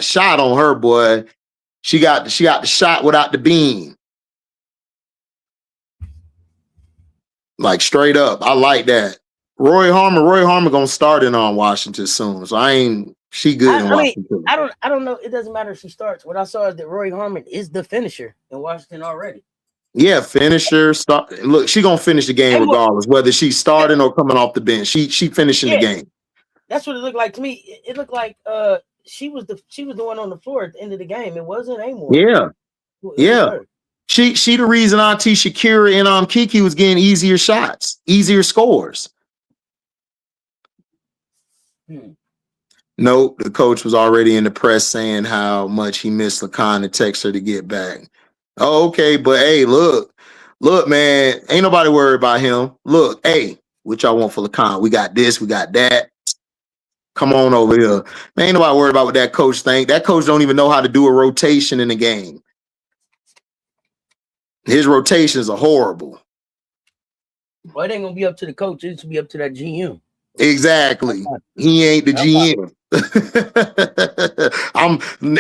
B: shot on her, boy. She got the shot without the beam. Like straight up. I like that. Roy Harmer gonna start in on Washington soon. So she good in Washington.
A: I don't know. It doesn't matter if she starts. What I saw is that Roy Harmon is the finisher in Washington already.
B: Yeah, finisher. Look, she gonna finish the game regardless, whether she's starting or coming off the bench. She finishing the game. That's
A: what it looked like to me. It looked like she was the one on the floor at the end of the game. It wasn't Amor.
B: Yeah. Yeah. She the reason Auntie Shakira and Kiki was getting easier shots, easier scores. Nope, the coach was already in the press saying how much he missed Lacan and text her to get back. Oh, okay, but hey, look, man, ain't nobody worried about him. Look, hey, what y'all want for Lacan? We got this, we got that. Come on over here. Man, ain't nobody worried about what that coach think. That coach don't even know how to do a rotation in the game. His rotations are horrible.
A: Well, it ain't gonna be up to the coach. It's gonna be up to that GM.
B: Exactly. He ain't the GM.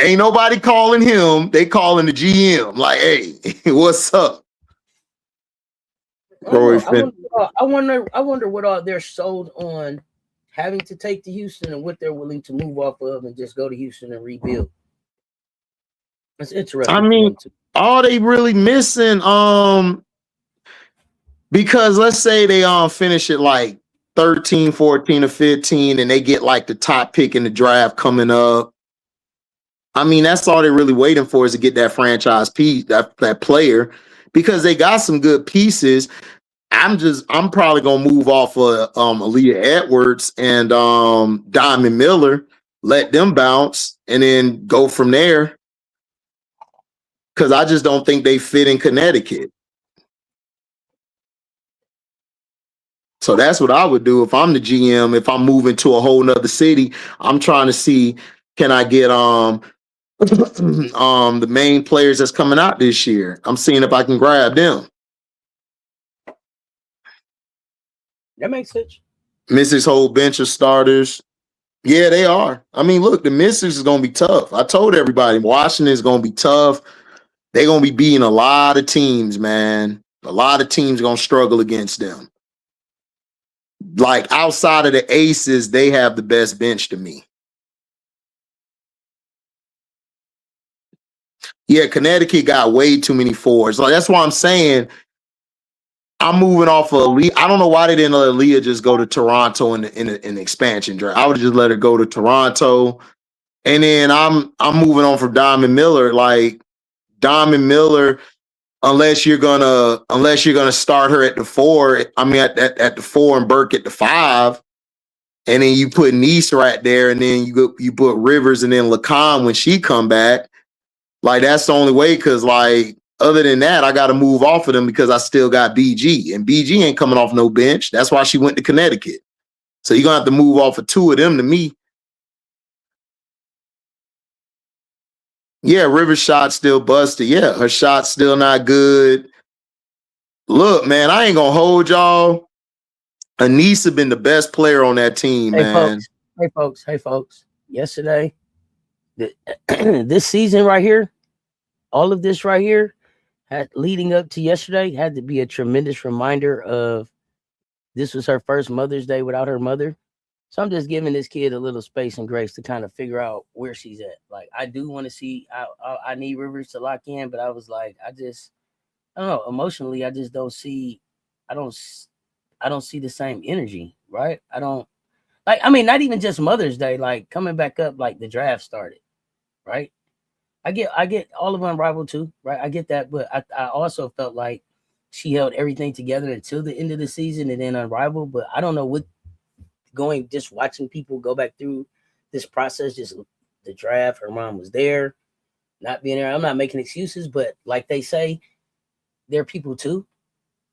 B: Ain't nobody calling him. They calling the GM. Like, hey, what's up?
A: I wonder what all they're sold on having to take to Houston and what they're willing to move off of and just go to Houston and rebuild. That's interesting.
B: I mean, are they really missing? Because let's say they finish it like 13, 14, or 15, and they get like the top pick in the draft coming up. I mean, that's all they're really waiting for is to get that franchise piece, that player, because they got some good pieces. I'm probably gonna move off of Aaliyah Edwards and Diamond Miller, let them bounce, and then go from there. Because I just don't think they fit in Connecticut. So that's what I would do if I'm the GM. If I'm moving to a whole nother city, I'm trying to see, can I get the main players that's coming out this year? I'm seeing if I can grab them.
A: That makes sense.
B: Miss his whole bench of starters. Yeah, they are. I mean, look, the Mystics is going to be tough. I told everybody, Washington is going to be tough. They're going to be beating a lot of teams, man. A lot of teams are going to struggle against them. Like, outside of the Aces, they have the best bench to me. Yeah, Connecticut got way too many fours. Like, that's why I'm saying I'm moving off of Aaliyah. I don't know why they didn't let Aaliyah just go to Toronto in the expansion draft. I would just let her go to Toronto. And then I'm moving on from Diamond Miller. Like, Diamond Miller, unless you're gonna start her at the 4. I mean, at the 4 and Burke at the 5, and then you put Nice right there, and then you put Rivers and then Lacan when she come back. Like, that's the only way. Because like, other than that, I got to move off of them because I still got BG, and BG ain't coming off no bench. That's why she went to Connecticut. So you're gonna have to move off of 2 of them to me. Yeah, Rivers' shot still busted. Yeah, her shot's still not good. Look, man, I ain't gonna hold y'all. Anissa been the best player on that team, man.
A: Hey, folks. Yesterday, this season right here, all of this right here, leading up to yesterday, had to be a tremendous reminder of this was her first Mother's Day without her mother. So I'm just giving this kid a little space and grace to kind of figure out where she's at. Like, I do want to see, I need Rivers to lock in, but I was like, I don't know, emotionally, I just don't see, I don't see the same energy, right? I don't, like, I mean, not even just Mother's Day, like coming back up, like the draft started, right? I get all of Unrivaled too, right? I get that, but I also felt like she held everything together until the end of the season and then Unrivaled, but I don't know what, just watching people go back through this process, just the draft, her mom was there, not being there. I'm not making excuses, but like they say, they're people too,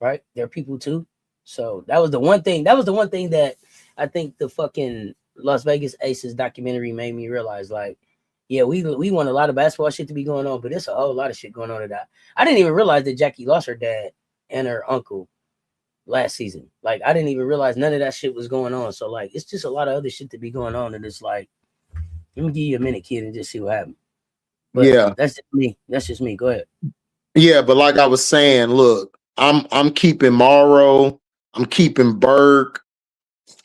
A: right? They're people too. So that was the one thing that I think the fucking Las Vegas Aces documentary made me realize, like, yeah, we want a lot of basketball shit to be going on, but there's a whole lot of shit going on today. I didn't even realize that Jackie lost her dad and her uncle last season. Like, I didn't even realize none of that shit was going on. So, like, it's just a lot of other shit to be going on. And it's like, let me give you a minute, kid, and just see what happens. But
B: yeah,
A: that's just me. That's just me. Go ahead.
B: yeah. But like I was saying, look, I'm keeping Morrow. I'm keeping Burke.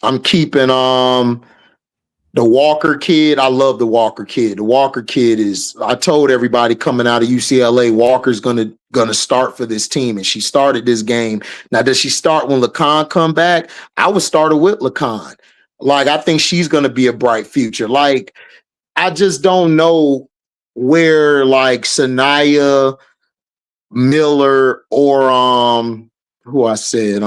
B: I'm keeping the Walker kid. I love the Walker kid. The Walker kid is, I told everybody coming out of UCLA, Walker's gonna start for this team. And she started this game. Now, does she start when Lacan come back? I would start her with Lacan. Like, I think she's gonna be a bright future. Like, I just don't know where like Sanaya Miller or who I said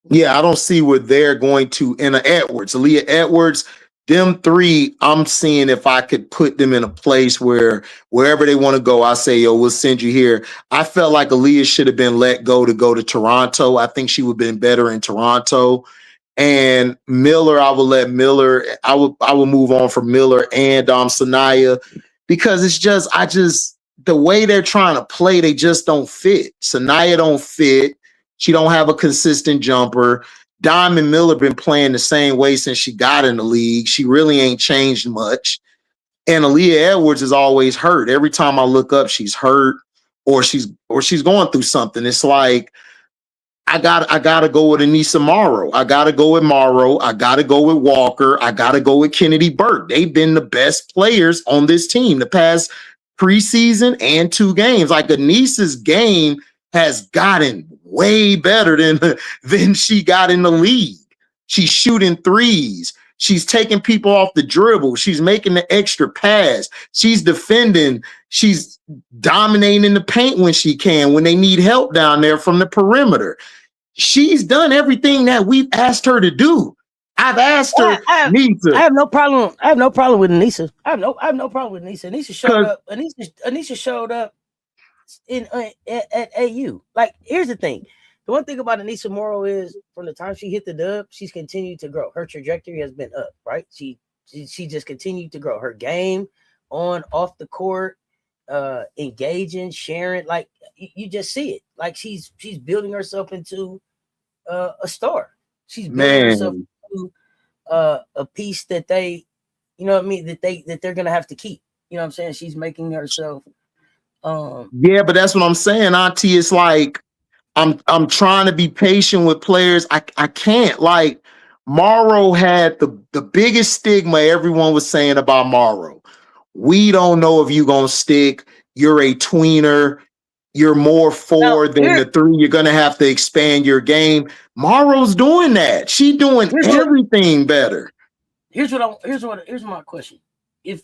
B: yeah, I don't see where they're going to enter Edwards, Aaliyah Edwards, them three. I'm seeing if I could put them in a place where wherever they want to go, I say, yo, we'll send you here. I felt like Aaliyah should have been let go to Toronto. I think she would have been better in Toronto. And Miller, I would let Miller, I would move on from Miller and Sanaya, because the way they're trying to play, they just don't fit. Sanaya don't fit. She don't have a consistent jumper. Diamond Miller been playing the same way since she got in the league. She really ain't changed much. And Aaliyah Edwards is always hurt. Every time I look up, she's hurt or she's going through something. It's like, I gotta go with Anissa Morrow. I gotta go with Morrow. I gotta go with Walker. I gotta go with Kennedy Burke. They've been the best players on this team the past preseason and 2 games. Like, Anissa's game has gotten way better than she got in the league. She's shooting threes. She's taking people off the dribble. She's making the extra pass. She's defending. She's dominating in the paint when she can, when they need help down there from the perimeter. She's done everything that we've asked her to do. I've asked her.
A: I have no problem. I have no problem with Anissa. I have no problem with Anissa. Anissa showed up. Anissa showed up at AU. Like, here's the thing. The one thing about Anissa Morrow is, from the time she hit the dub, she's continued to grow. Her trajectory has been up, right? She just continued to grow. Her game on, off the court, engaging, sharing, like, you just see it. Like, she's building herself into a star. She's building herself into a piece that they, you know what I mean, that they're gonna have to keep. You know what I'm saying? She's making herself.
B: Yeah, but that's what I'm saying, Auntie. It's like, I'm trying to be patient with players. I can't. Like, Morrow had the biggest stigma everyone was saying about Morrow. We don't know if you're gonna stick. You're a tweener. You're more 4 than the 3. You're gonna have to expand your game. Morrow's doing that. She's doing everything better.
A: Here's my question. If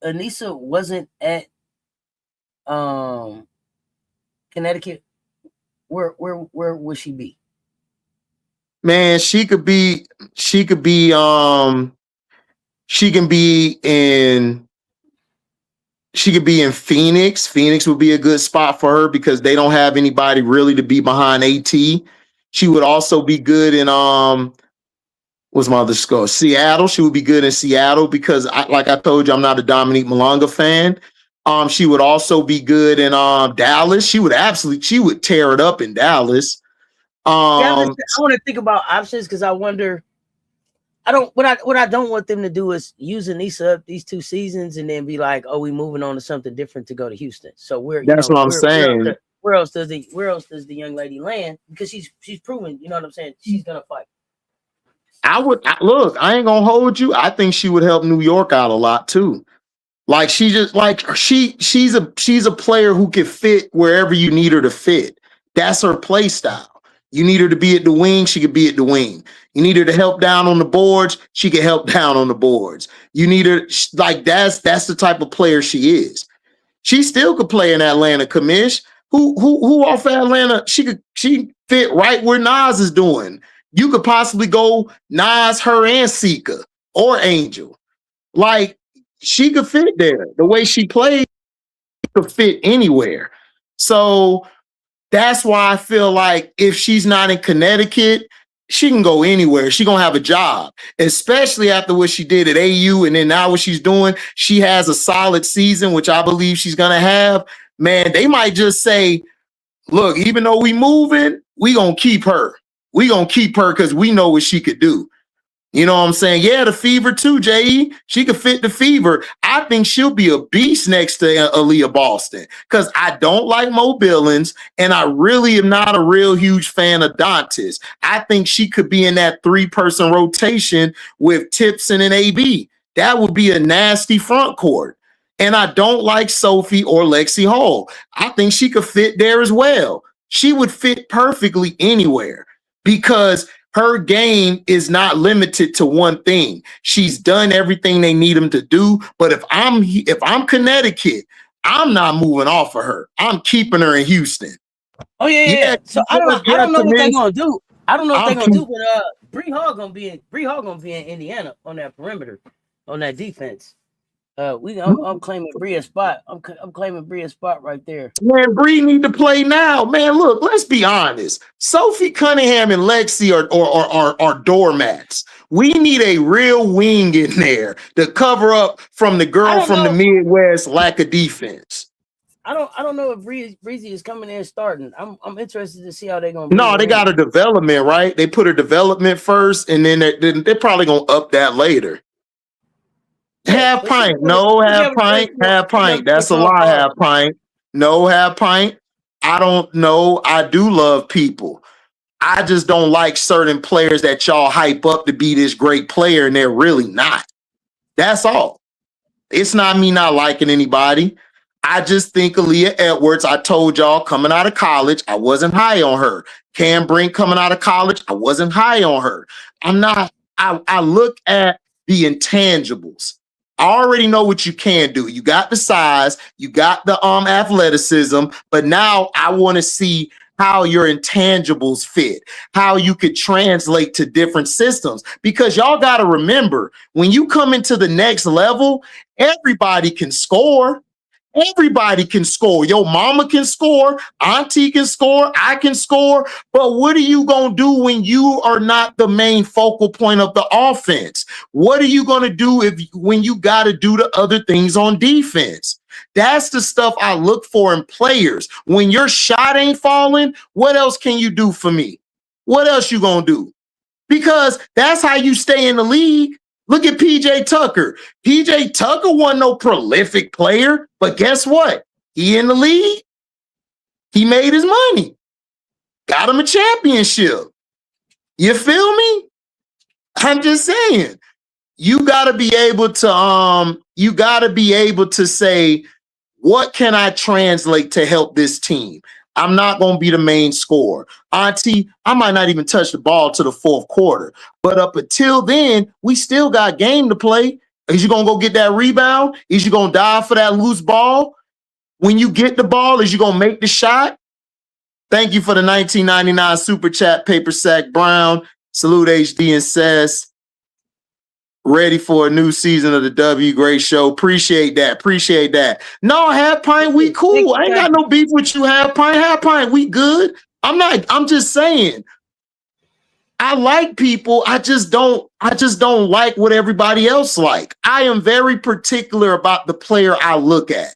A: Anissa wasn't at Connecticut, where would she be?
B: Man, she can be in Phoenix. Phoenix would be a good spot for her because they don't have anybody really to be behind AT. She would also be good in what's my other school? Seattle. She would be good in Seattle because, like I told you, I'm not a Dominique Malonga fan. She would also be good in Dallas. She would tear it up in Dallas.
A: I want to think about options because I wonder. What I don't want them to do is use Anissa up these 2 seasons and then be like, oh, we moving on to something different to go to Houston. So
B: that's what I'm saying.
A: Where else does the young lady land? Because she's proven, you know what I'm saying, she's gonna fight.
B: Look, I ain't gonna hold you. I think she would help New York out a lot too. Like, she's a player who can fit wherever you need her to fit. That's her play style. You need her to be at the wing, she could be at the wing. You need her to help down on the boards, she can help down on the boards. You need her, like, that's the type of player she is. She still could play in Atlanta, Kamish. Who off Atlanta? She fit right where Nas is doing. You could possibly go Nas, her, and Sika or Angel. Like, she could fit there. The way she plays, could fit anywhere. So that's why I feel like if she's not in Connecticut, she can go anywhere. She gonna have a job, especially after what she did at AU, and then now what she's doing. She has a solid season, which I believe she's gonna have. Man, they might just say, "Look, even though we moving, we gonna keep her. We gonna keep her because we know what she could do." You know what I'm saying? Yeah, the Fever too, J.E. She could fit the Fever. I think she'll be a beast next to Aaliyah Boston because I don't like Mo Billings, and I really am not a real huge fan of Dantes. I think she could be in that 3-person rotation with Tipson and AB. That would be a nasty front court. And I don't like Sophie or Lexi Hall. I think she could fit there as well. She would fit perfectly anywhere because her game is not limited to one thing. She's done everything they need them to do. But if I'm Connecticut, I'm not moving off of her. I'm keeping her in Houston.
A: Oh yeah. So I don't know what they're gonna do. I don't know what they're gonna do, but Bree Hall gonna be in Indiana on that perimeter, on that defense. I'm claiming Bria's spot. I'm claiming Bria's spot right there.
B: Man, Bree need to play now. Man, look, let's be honest. Sophie Cunningham and Lexi are doormats. We need a real wing in there to cover up from the girl from the Midwest lack of defense.
A: I don't know if Breezy is coming in starting. I'm interested to see how they're gonna.
B: No, they got a development, right? They put a development first, and then they're probably gonna up that later. Half pint. No, half pint. Half pint. That's a lie. Half pint. No, half pint. I don't know. I do love people. I just don't like certain players that y'all hype up to be this great player, and they're really not. That's all. It's not me not liking anybody. I just think Aaliyah Edwards, I told y'all, coming out of college, I wasn't high on her. Cam Brink coming out of college, I wasn't high on her. I look at the intangibles. I already know what you can do. You got the size, you got the athleticism, but now I want to see how your intangibles fit, how you could translate to different systems. Because y'all got to remember, when you come into the next level, everybody can score. Everybody can score. Your mama can score, auntie can score, I can score. But what are you going to do when you are not the main focal point of the offense? What are you going to do when you got to do the other things on defense? That's the stuff I look for in players. When your shot ain't falling, what else can you do for me? What else you going to do? Because that's how you stay in the league. Look at PJ Tucker. PJ Tucker wasn't no prolific player, but guess what? He in the league. He made his money. Got him a championship. You feel me? I'm just saying. You got to be able to say, what can I translate to help this team? I'm not going to be the main scorer. Auntie, I might not even touch the ball to the fourth quarter. But up until then, we still got game to play. Is you going to go get that rebound? Is you going to dive for that loose ball? When you get the ball, is you going to make the shot? Thank you for the 1999 Super Chat, Paper Sack Brown. Salute HD and Cess. Ready for a new season of the W. Great show. Appreciate that. Appreciate that. No, half pint, we cool. I ain't got no beef with you, half pint. Half pint, we good. I'm just saying. I like people. I just don't like what everybody else like. I am very particular about the player I look at.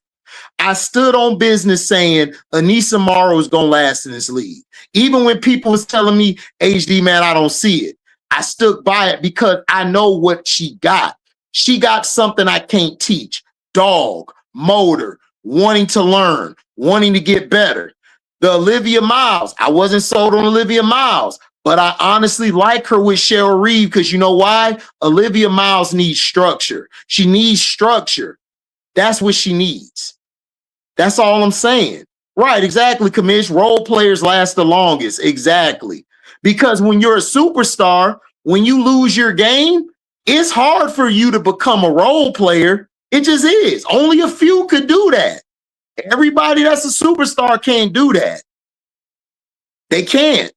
B: I stood on business saying Anissa Morrow is gonna last in this league. Even when people was telling me, HD man, I don't see it. I stood by it because I know what she got. She got something I can't teach. Dog, motor, wanting to learn, wanting to get better. The Olivia Miles, I wasn't sold on Olivia Miles, but I honestly like her with Cheryl Reeve because you know why? Olivia Miles needs structure. She needs structure. That's what she needs. That's all I'm saying. Right, exactly, Commish. Role players last the longest. Exactly. Because when you're a superstar, when you lose your game, it's hard for you to become a role player. It just is. Only a few could do that. Everybody that's a superstar can't do that. They can't.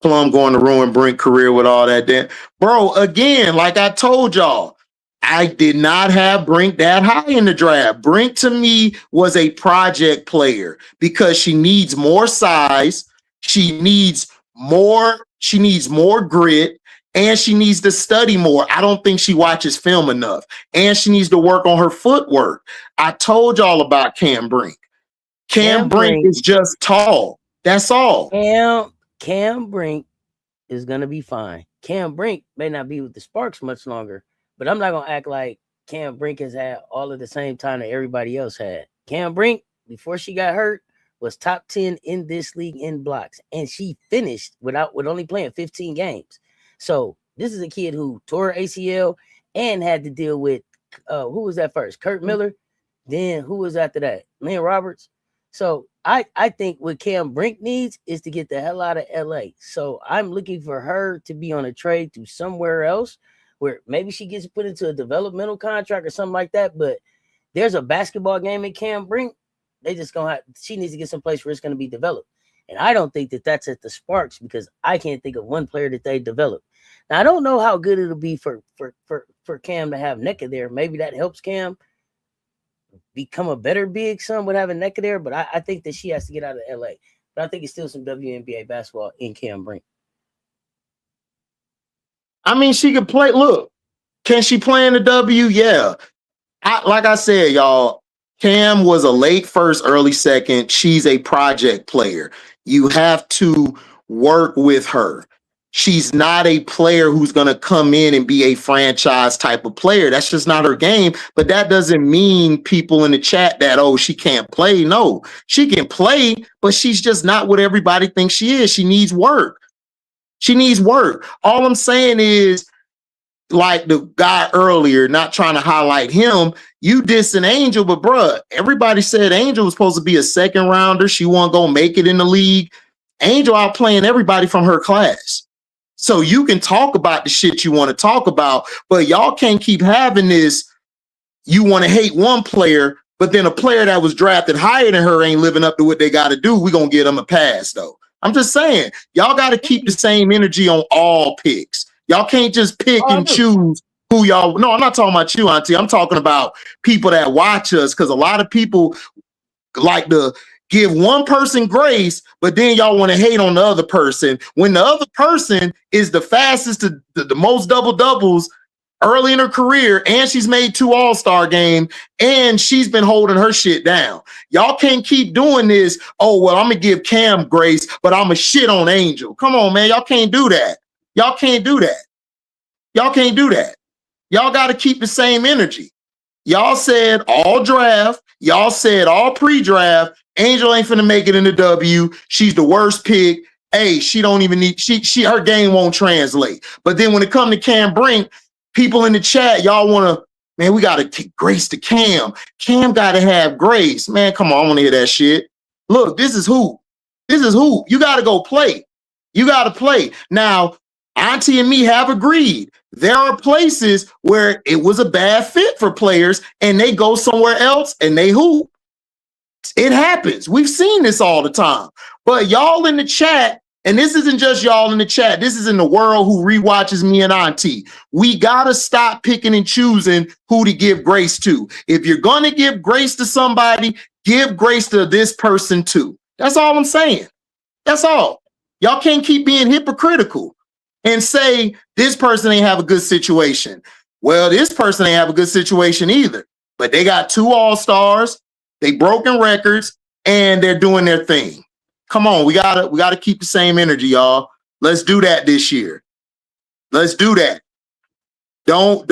B: Plum going to ruin Brink career with all that. Bro, again, like I told y'all, I did not have Brink that high in the draft. Brink to me was a project player because she needs more size. She needs more. She needs more grit, and she needs to study more. I don't think she watches film enough, and she needs to work on her footwork. I told y'all about Cam Brink. Cam Brink is just tall. That's all.
A: Cam Brink is gonna be fine. Cam Brink may not be with the Sparks much longer, but I'm not gonna act like Cam Brink has had all of the same time that everybody else had. Cam Brink, before she got hurt, was top 10 in this league in blocks, and she finished with only playing 15 games. So this is a kid who tore her ACL and had to deal with who was that first? Kurt Miller. Then who was after that? Lynn Roberts. So I think what Cam Brink needs is to get the hell out of LA. So I'm looking for her to be on a trade to somewhere else where maybe she gets put into a developmental contract or something like that. But there's a basketball game in Cam Brink. She needs to get someplace where it's going to be developed. And I don't think that that's at the Sparks because I can't think of one player that they developed. Now, I don't know how good it'll be for Cam to have Nneka there. Maybe that helps Cam become a better big son with having Nneka there, but I think that she has to get out of LA. But I think it's still some WNBA basketball in Cam Brink.
B: I mean, she could play. Look, can she play in the W? Yeah. Like I said, y'all, Cam was a late first, early second. She's a project player. You have to work with her. She's not a player who's going to come in and be a franchise type of player. That's just not her game. But that doesn't mean people in the chat that, oh, she can't play. No, she can play, but she's just not what everybody thinks she is. She needs work. She needs work. All I'm saying is, like the guy earlier, not trying to highlight him, you dissing Angel, but bruh, everybody said Angel was supposed to be a second rounder. She wasn't going to make it in the league. Angel outplaying everybody from her class. So you can talk about the shit you want to talk about, but y'all can't keep having this. You want to hate one player, but then a player that was drafted higher than her ain't living up to what they got to do. We're going to get them a pass, though. I'm just saying, y'all got to keep the same energy on all picks. Y'all can't just pick and choose who y'all. No, I'm not talking about you, Auntie. I'm talking about people that watch us, because a lot of people like to give one person grace, but then y'all want to hate on the other person when the other person is the fastest to the most double-doubles early in her career, and she's made 2 All-Star games, and she's been holding her shit down. Y'all can't keep doing this. Oh, well, I'm going to give Cam grace, but I'm going to shit on Angel. Come on, man. Y'all can't do that. Y'all can't do that. Y'all can't do that. Y'all got to keep the same energy. Y'all said all draft. Y'all said all pre-draft. Angel ain't finna make it in the W. She's the worst pick. Hey, she don't even need, her game won't translate. But then when it comes to Cam Brink, people in the chat, y'all want to, man, we got to take grace to Cam. Cam got to have grace. Man, come on, I want to hear that shit. Look, this is who. This is who. You got to go play. You got to play. Now, Auntie and me have agreed. There are places where it was a bad fit for players and they go somewhere else and they hoop. It happens. We've seen this all the time. But y'all in the chat, and this isn't just y'all in the chat, this is in the world who rewatches me and Auntie. We got to stop picking and choosing who to give grace to. If you're going to give grace to somebody, give grace to this person too. That's all I'm saying. That's all. Y'all can't keep being hypocritical and say this person ain't have a good situation. Well, this person ain't have a good situation either. But they got 2 All-Stars, they broken records, and they're doing their thing. Come on, we gotta keep the same energy, y'all. Let's do that this year. Let's do that. Don't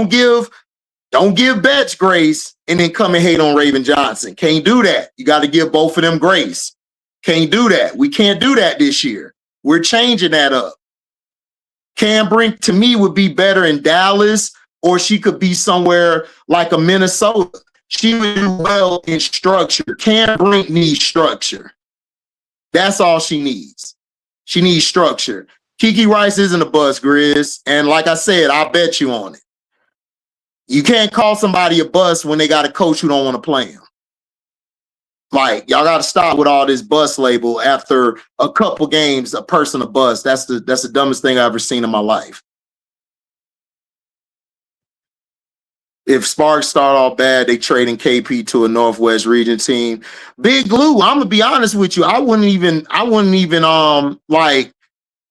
B: give Betts grace and then come and hate on Raven Johnson. Can't do that. You got to give both of them grace. Can't do that. We can't do that this year. We're changing that up. Cam Brink, to me, would be better in Dallas, or she could be somewhere like a Minnesota. She would do well in structure. Cam Brink needs structure. That's all she needs. She needs structure. Kiki Rice isn't a bust, Grizz. And like I said, I'll bet you on it. You can't call somebody a bust when they got a coach who don't want to play him. Like, y'all got to stop with all this bust label after a couple games, a person a bust. That's the dumbest thing I've ever seen in my life. If Sparks start off bad, they trading KP to a Northwest region team. Big Lou, I'm gonna be honest with you. I wouldn't even like,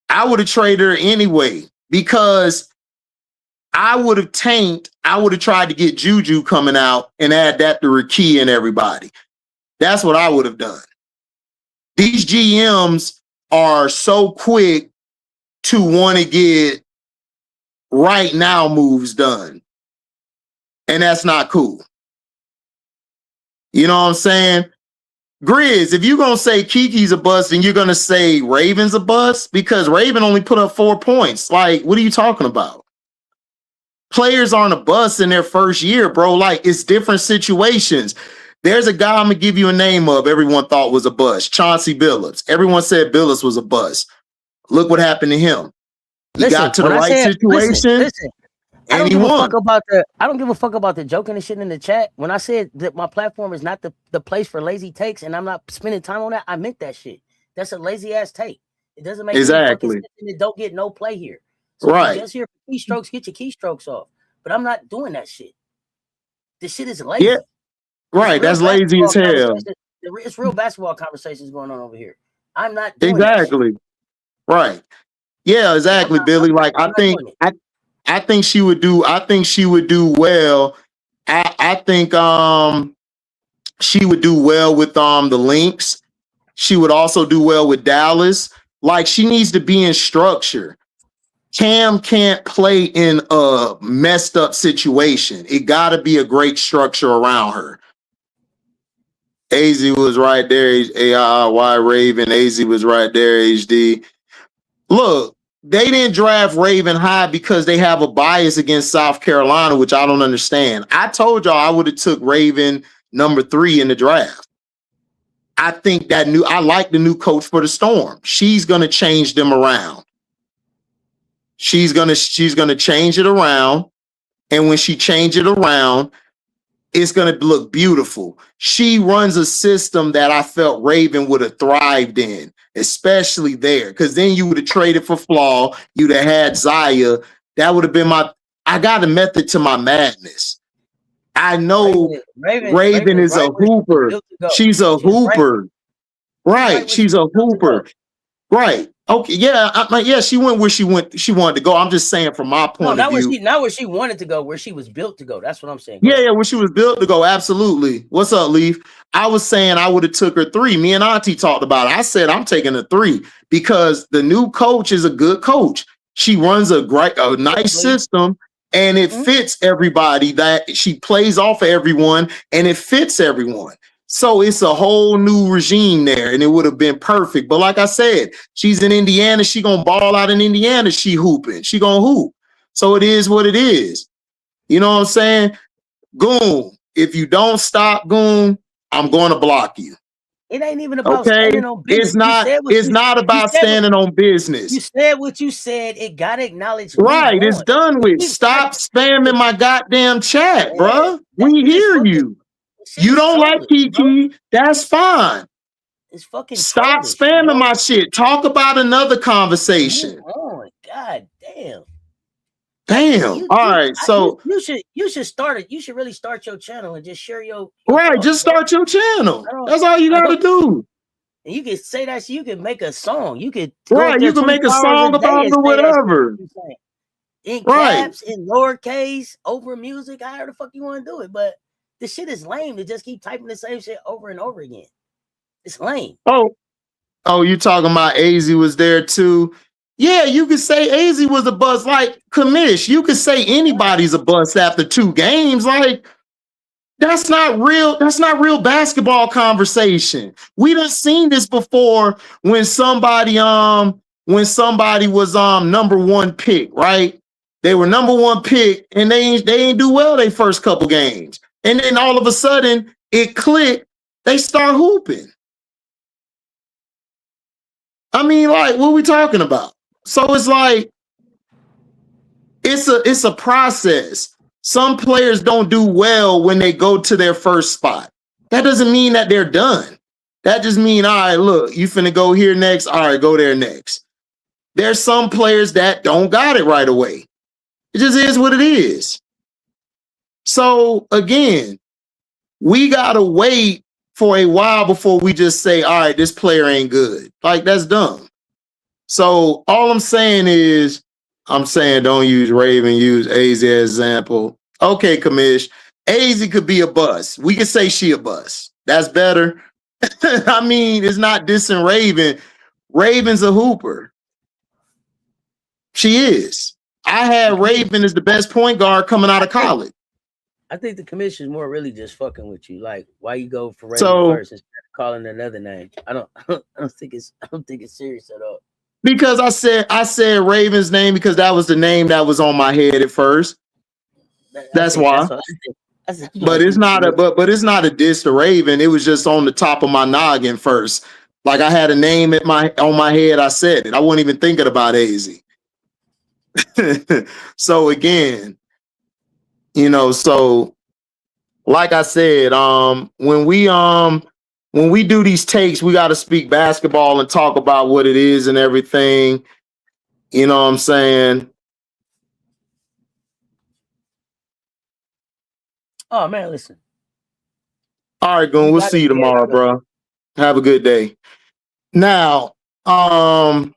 B: I would have traded her anyway, because I would have tried to get Juju coming out and add that to Rakia and everybody. That's what I would have done. These GMs are so quick to want to get right now moves done. And that's not cool. You know what I'm saying? Grizz, if you're going to say Kiki's a bust, then you're going to say Raven's a bust, because Raven only put up 4 points. Like, what are you talking about? Players aren't a bust in their first year, bro. Like, it's different situations. There's a guy I'm going to give you a name of everyone thought was a bust, Chauncey Billups. Everyone said Billups was a bust. Look what happened to him. He got to the right situation.
A: Listen. I don't give a fuck about the joking and shit in the chat. When I said that my platform is not the place for lazy takes and I'm not spending time on that, I meant that shit. That's a lazy ass take. It doesn't make any fucking sense, and it don't get no play here. So if you're just here for keystrokes, get your keystrokes off. But I'm not doing that shit. This shit is lazy.
B: Yeah. Right. That's lazy as hell.
A: It's real basketball conversations going on over here. I'm not doing
B: exactly. Right. Yeah, exactly, Billy. Like, I think she would do well. I think she would do well with the Lynx. She would also do well with Dallas. Like, she needs to be in structure. Cam can't play in a messed up situation. It got to be a great structure around her. AZ was right there. AIY Raven. AZ was right there. HD. Look, they didn't draft Raven high because they have a bias against South Carolina, which I don't understand. I told y'all I would have took Raven number 3 in the draft. I think I like the new coach for the Storm. She's going to change them around. She's going to change it around. And when she changes it around, it's going to look beautiful. She runs a system that I felt Raven would have thrived in, especially there. Because then you would have traded for Flaw. You'd have had Zaya. That would have been I got a method to my madness. I know Raven is a hooper. She's a hooper. Right. She's a hooper. Right. Okay. Yeah. She went where she wanted to go. I'm just saying from my point of view.
A: Not where she wanted to go, where she was built to go. That's what I'm saying.
B: Yeah, where she was built to go. Absolutely. What's up, Leaf? I was saying I would have took her 3. Me and Auntie talked about it. I said I'm taking a 3 because the new coach is a good coach. She runs a nice system, and it fits everybody. That she plays off of everyone, and it fits everyone. So it's a whole new regime there, and it would have been perfect. But like I said, she's in Indiana. She gonna ball out in Indiana. She hooping. She gonna hoop. So it is what it is. You know what I'm saying? Goon, if you don't stop, Goon, I'm going to block you.
A: It ain't even about standing on business.
B: It's not about standing on business.
A: You said what you said. It got to acknowledge.
B: Right, it's done with. Stop spamming my goddamn chat, bro. We hear you. You don't like Kiki, that's fine.
A: It's fucking
B: stop spamming my shit. Talk about another conversation.
A: Oh my god, damn.
B: All right, so
A: you should start it. You should really start your channel and just share your
B: right. Just start your channel. That's all you gotta do.
A: And you can say that. So you can make a song. You could
B: you can make a song about it or whatever.
A: In caps, in lowercase, over music. However the fuck you want to do it, but the shit is lame to just keep typing the same shit over and over again. It's lame.
B: Oh, you talking about AZ was there too? Yeah, you could say AZ was a bust. Like Kamish, you could say anybody's a bust after 2 games. Like that's not real. That's not real basketball conversation. We done seen this before when somebody was number 1 pick, right? They were number 1 pick and they ain't do well their first couple games. And then all of a sudden it clicked, they start hooping. I mean, like, what are we talking about? So it's like, it's a process. Some players don't do well when they go to their first spot. That doesn't mean that they're done. That just means, all right, look, you finna go here next. All right, go there next. There's some players that don't got it right away. It just is what it is. So again, we gotta wait for a while before we just say, all right, this player ain't good. Like, that's dumb. So all I'm saying is, I'm saying don't use Raven, use AZ as example. Okay, Kamish, AZ could be a bust. We could say she a bust. That's better. I mean, it's not dissing Raven. Raven's a hooper. She is. I had Raven as the best point guard coming out of college.
A: I think the commission is more really just fucking with you. Like, why you go for Raven first instead of calling another name? I don't think it's serious at all.
B: Because I said Raven's name because that was the name that was on my head at first. That's why. But it's not but it's not a diss to Raven. It was just on the top of my noggin first. Like, I had a name on my head. I said it. I wasn't even thinking about AZ. So again, so like I said, when we do these takes, we got to speak basketball and talk about what it is and everything. You know what I'm saying?
A: Oh man, listen.
B: All right, Goon, we'll see you tomorrow, bro. Have a good day. Now, have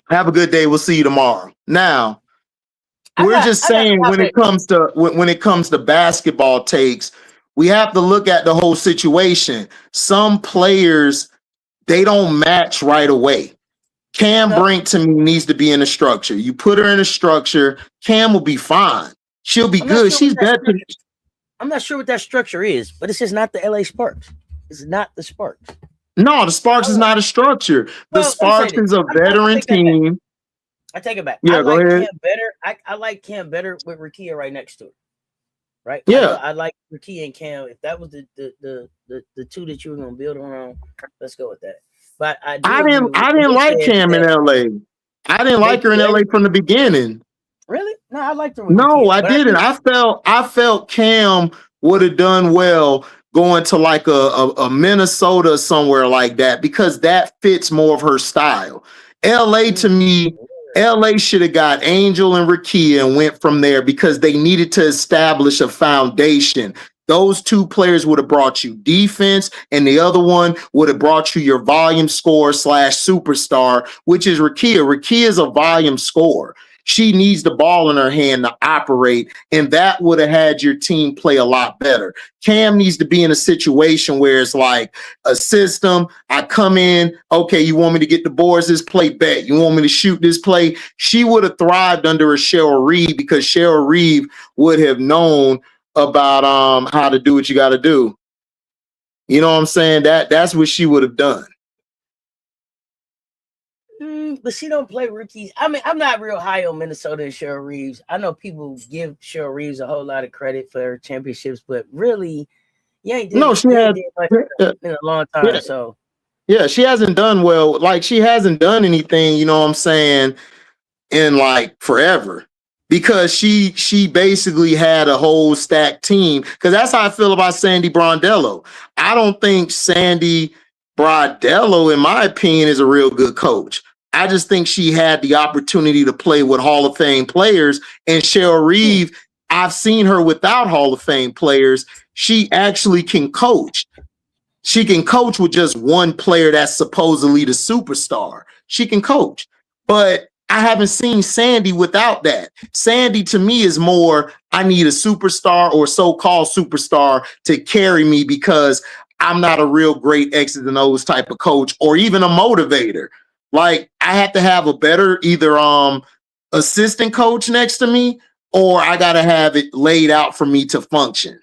B: a good day. We'll see you tomorrow. Now, we're just saying when it comes to basketball takes, we have to look at the whole situation. Some players, they don't match right away. Cam Brink to me needs to be in a structure. You put her in a structure, Cam will be fine. She'll be good. She's better.
A: I'm not sure what that structure is, but it's just not the LA Sparks. It's not the Sparks.
B: No, the Sparks is not a structure. The Sparks is a veteran team.
A: I take it back.
B: Yeah,
A: I like
B: go ahead.
A: Cam better. I like Cam better with Rakia right next to it. Right?
B: Yeah.
A: I like Rakia and Cam. If that was the two that you were gonna build around, let's go with that. But I didn't
B: like Cam in LA. I didn't like her in LA from the beginning.
A: Really? No, I liked her.
B: No, I didn't. I felt Cam would have done well going to like a Minnesota somewhere like that because that fits more of her style. LA to me, LA should have got Angel and Rakia and went from there because they needed to establish a foundation. Those two players would have brought you defense, and the other one would have brought you your volume scorer / superstar, which is Rakia. Rakia is a volume scorer. She needs the ball in her hand to operate, and that would have had your team play a lot better. Cam needs to be in a situation where it's like a system. I come in, okay, you want me to get the boards this play? Bet. You want me to shoot this play? She would have thrived under a Cheryl Reeve because Cheryl Reeve would have known about how to do what you got to do. You know what I'm saying? That's what she would have done.
A: But she don't play rookies. I mean, I'm not real high on Minnesota and Cheryl Reeves. I know people give Cheryl Reeves a whole lot of credit for her championships, but really, she ain't did much in a long time.
B: Yeah.
A: So
B: yeah, she hasn't done well. Like, she hasn't done anything, you know what I'm saying, in like forever. Because she basically had a whole stacked team. Because that's how I feel about Sandy Brondello. I don't think Sandy Brondello, in my opinion, is a real good coach. I just think she had the opportunity to play with Hall of Fame players. And Cheryl Reeve, I've seen her without Hall of Fame players. She actually can coach. She can coach with just one player that's supposedly the superstar. She can coach. But I haven't seen Sandy without that. Sandy, to me, is more, I need a superstar or so-called superstar to carry me because I'm not a real great X's and O's type of coach or even a motivator. Like, I have to have a better either assistant coach next to me, or I got to have it laid out for me to function.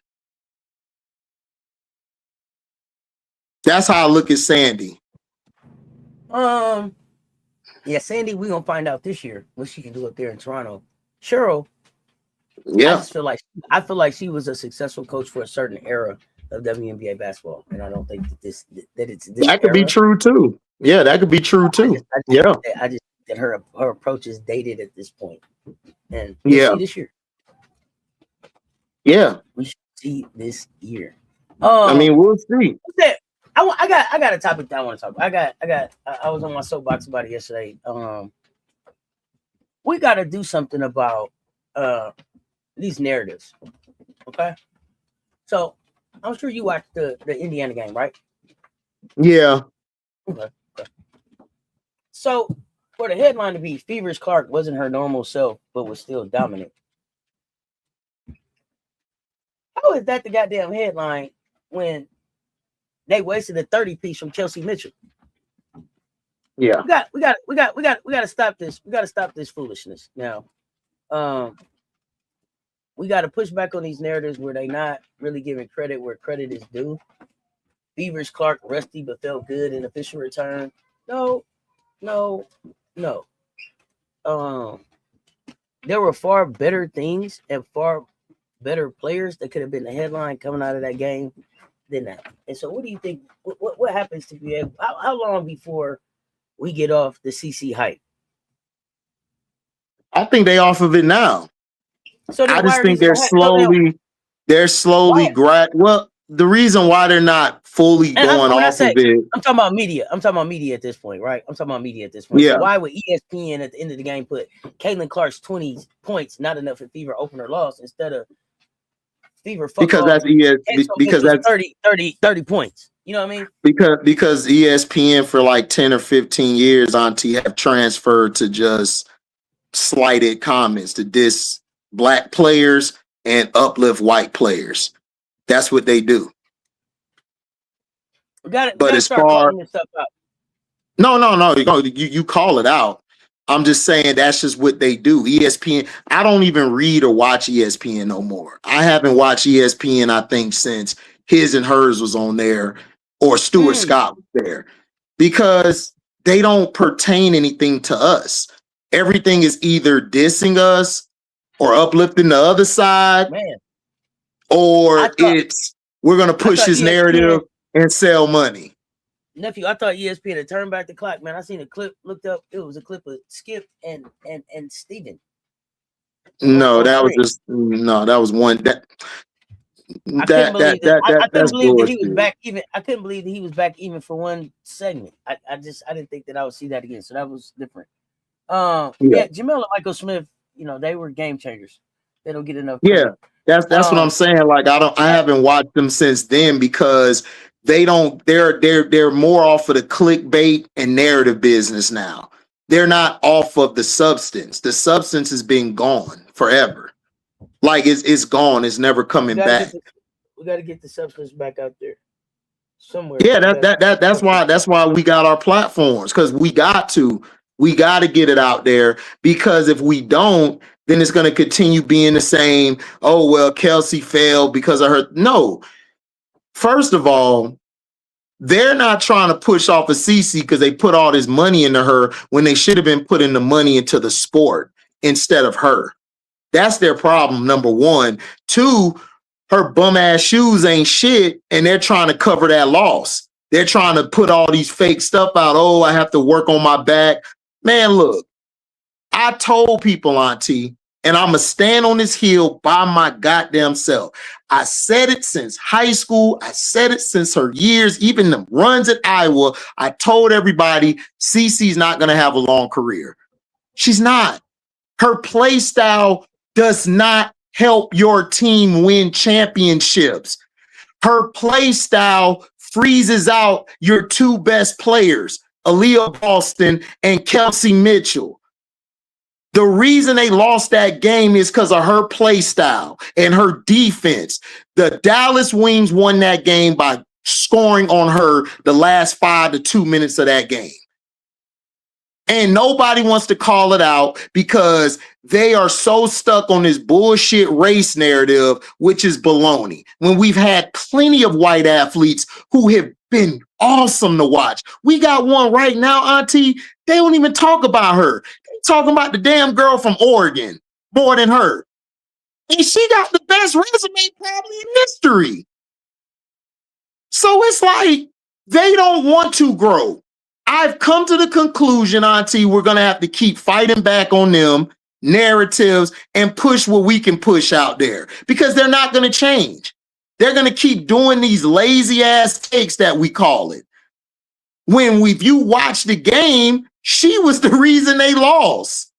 B: That's how I look at Sandy.
A: Yeah, Sandy, we're gonna find out this year what she can do up there in Toronto. Cheryl,
B: yeah,
A: I feel like she was a successful coach for a certain era of WNBA basketball, and I don't think that it's this
B: that could be true too. Yeah, that could be true too.
A: I just think that her approach is dated at this point, and we'll see this year.
B: Yeah,
A: we should see this year.
B: I mean, we'll see.
A: I got a topic that I want to talk about. I was on my soapbox about it yesterday. We got to do something about these narratives Okay. So I'm sure you watched the Indiana game, right?
B: Yeah.
A: Okay. So for the headline to be Feverish Clark wasn't her normal self, but was still dominant. How is that the goddamn headline when they wasted a 30 piece from Chelsea Mitchell?
B: Yeah.
A: We got to stop this. We got to stop this foolishness now. We got to push back on these narratives where they not really giving credit where credit is due. Feverish Clark, rusty but felt good in official return. No. There were far better things and far better players that could have been the headline coming out of that game than that. And so, what do you think? What happens to be able? How long before we get off the CC hype?
B: I think they off of it now.
A: So
B: I just think they're slowly well, the reason why they're not fully going off of it.
A: I'm talking about media. I'm talking about media at this point, right? I'm talking about media at this point.
B: Yeah.
A: So why would ESPN at the end of the game put Caitlin Clark's 20 points not enough for Fever opener loss instead of Fever
B: because that's because that's
A: 30 points. You know what I mean?
B: Because ESPN for like 10 or 15 years, Auntie, have transferred to just slighted comments to diss black players and uplift white players. That's what they do.
A: But as far
B: no, you call it out. I'm just saying that's just what they do. ESPN. I don't even read or watch ESPN no more. I haven't watched ESPN, I think, since His and Hers was on there or Stuart Scott was there, because they don't pertain anything to us. Everything is either dissing us or uplifting the other side, or it's we're going to push this narrative and sell money.
A: Nephew, I thought ESPN had turned back the clock, man. I seen a clip, looked up, it was a clip of Skip and Steven.
B: No, that was one that
A: I couldn't believe that he was back even. I couldn't believe that he was back even for one segment. I didn't think that I would see that again. So that was different. Yeah, Jamel and Michael Smith, they were game changers. They don't get enough credit.
B: Yeah, that's what I'm saying. Like I haven't watched them since then because they're more off of the clickbait and narrative business now. They're not off of the substance. The substance has been gone forever. Like it's gone. It's never coming back.
A: We got to get the substance back out there somewhere.
B: Yeah, that's why we got our platforms, because we got to get it out there, because if we don't, then it's going to continue being the same. Oh, well, Kelsey failed because of her. No. First of all, they're not trying to push off of Cece because they put all this money into her when they should have been putting the money into the sport instead of her. That's their problem, number one. Two, her bum ass shoes ain't shit, and they're trying to cover that loss. They're trying to put all these fake stuff out. Oh, I have to work on my back. Man, look, I told people, Auntie, and I'm going to stand on this hill by my goddamn self. I said it since high school. I said it since her years, even the runs at Iowa. I told everybody Cece's not going to have a long career. She's not. Her play style does not help your team win championships. Her play style freezes out your two best players, Aaliyah Boston and Kelsey Mitchell. The reason they lost that game is because of her play style and her defense. The Dallas Wings won that game by scoring on her the last 5 to 2 minutes of that game. And nobody wants to call it out because they are so stuck on this bullshit race narrative, which is baloney. When we've had plenty of white athletes who have been awesome to watch. We got one right now, Auntie. They don't even talk about her. They're talking about the damn girl from Oregon more than her. And she got the best resume probably in history. So it's like they don't want to grow. I've come to the conclusion, Auntie, we're going to have to keep fighting back on them narratives and push what we can push out there, because they're not going to change. They're going to keep doing these lazy ass takes that we call it. When if you watch the game, she was the reason they lost.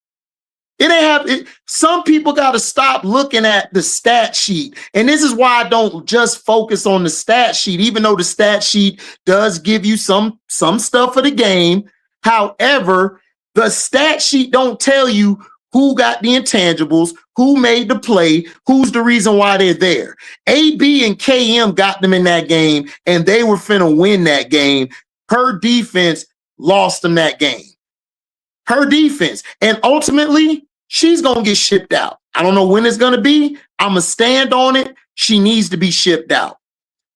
B: It ain't have it. Some people got to stop looking at the stat sheet. And this is why I don't just focus on the stat sheet, even though the stat sheet does give you some stuff for the game. However, the stat sheet don't tell you who got the intangibles, who made the play, who's the reason why they're there. AB and KM got them in that game, and they were finna win that game. Her defense lost them that game. Her defense. And ultimately, she's going to get shipped out. I don't know when it's going to be. I'm going to stand on it. She needs to be shipped out.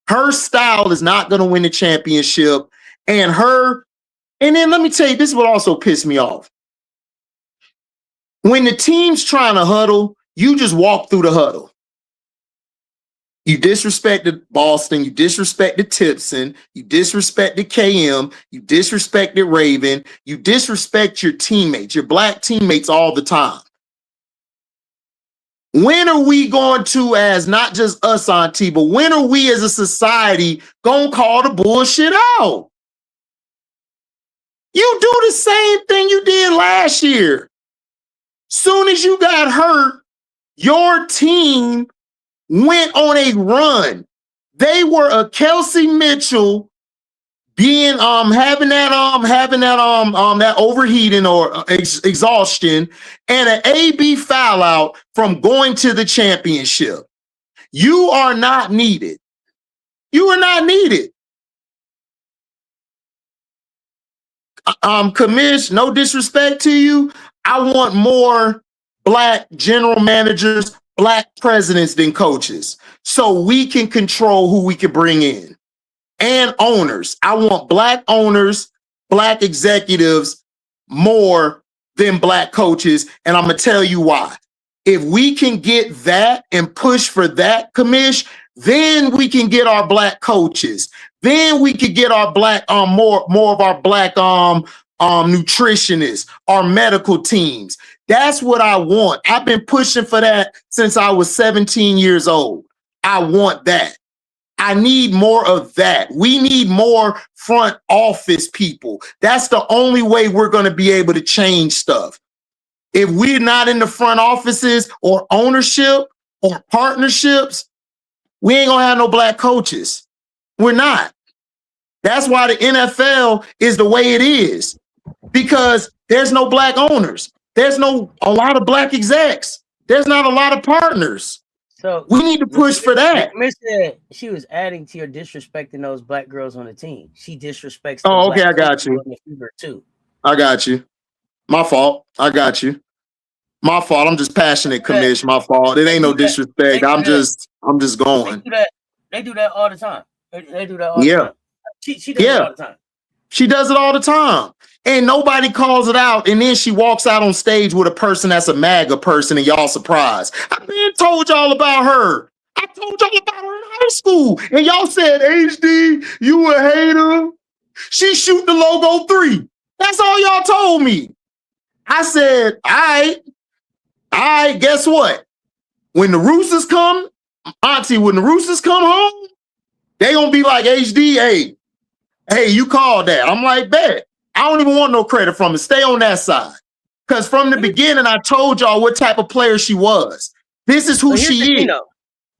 B: Her style is not going to win the championship. And then let me tell you, this is what also pissed me off. When the team's trying to huddle, you just walk through the huddle. You disrespected Boston, you disrespected Tipson, you disrespected KM, you disrespected Raven, you disrespect your teammates, your black teammates all the time. When are we going to, as not just us, Auntie, but when are we as a society going to call the bullshit out? You do the same thing you did last year. Soon as you got hurt, your team went on a run. They were a Kelsey Mitchell being having that overheating or exhaustion and an AB foul out from going to the championship. You are not needed. You are not needed. Commish, no disrespect to you. I want more black general managers, black presidents than coaches, so we can control who we can bring in. And owners. I want black owners, black executives more than black coaches. And I'm going to tell you why. If we can get that and push for that, Commish, then we can get our black coaches. Then we could get our black, more of our black nutritionists, our medical teams. That's what I want. I've been pushing for that since I was 17 years old. I want that. I need more of that. We need more front office people. That's the only way we're going to be able to change stuff. If we're not in the front offices or ownership or partnerships, we ain't going to have no black coaches. We're not. That's why the NFL is the way it is, because there's no black owners. There's a lot of black execs. There's not a lot of partners. So we need to push for that.
A: Miss said she was adding to your disrespecting those black girls on the team. She disrespects.
B: Oh, okay, I got you.
A: Too.
B: I got you. My fault. I got you. My fault. I'm just passionate, Commish. My fault. It ain't no disrespect. I'm just going.
A: They do that all the time. They do that all the time. She does it all the time.
B: She does it all the time. And nobody calls it out. And then she walks out on stage with a person that's a MAGA person and y'all surprised. I've been told y'all about her. I told y'all about her in high school. And y'all said, HD, you a hater. She shoot the logo 3. That's all y'all told me. I said, all right, guess what? When the Roosters come, Auntie, when the Roosters come home, they gonna be like, HD, hey, you called that. I'm like, bet. I don't even want no credit from it. Stay on that side. Because from the beginning, I told y'all what type of player she was. This is who she is.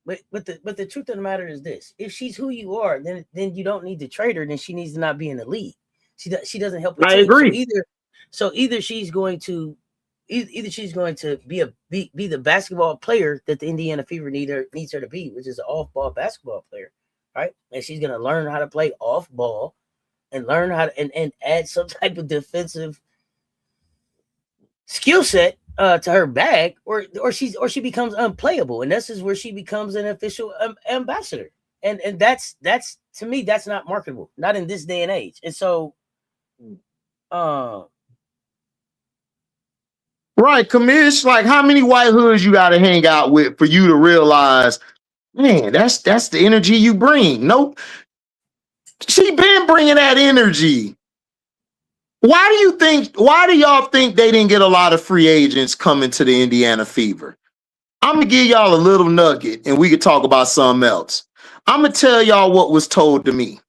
A: But the truth of the matter is this: if she's who you are, then you don't need to trade her. Then she needs to not be in the league. She doesn't help.
B: I agree.
A: So either she's going to be the basketball player that the Indiana Fever needs her to be, which is an off-ball basketball player, right? And she's going to learn how to play off-ball and learn how to and add some type of defensive skill set to her bag, or she becomes unplayable, and this is where she becomes an official ambassador, and that's to me, that's not marketable, not in this day and age. And so
B: right, Commish, like how many white hoods you got to hang out with for you to realize, man, that's the energy you bring. Nope. She been bringing that energy. Why do y'all think they didn't get a lot of free agents coming to the Indiana Fever? I'm going to give y'all a little nugget and we could talk about something else. I'm going to tell y'all what was told to me.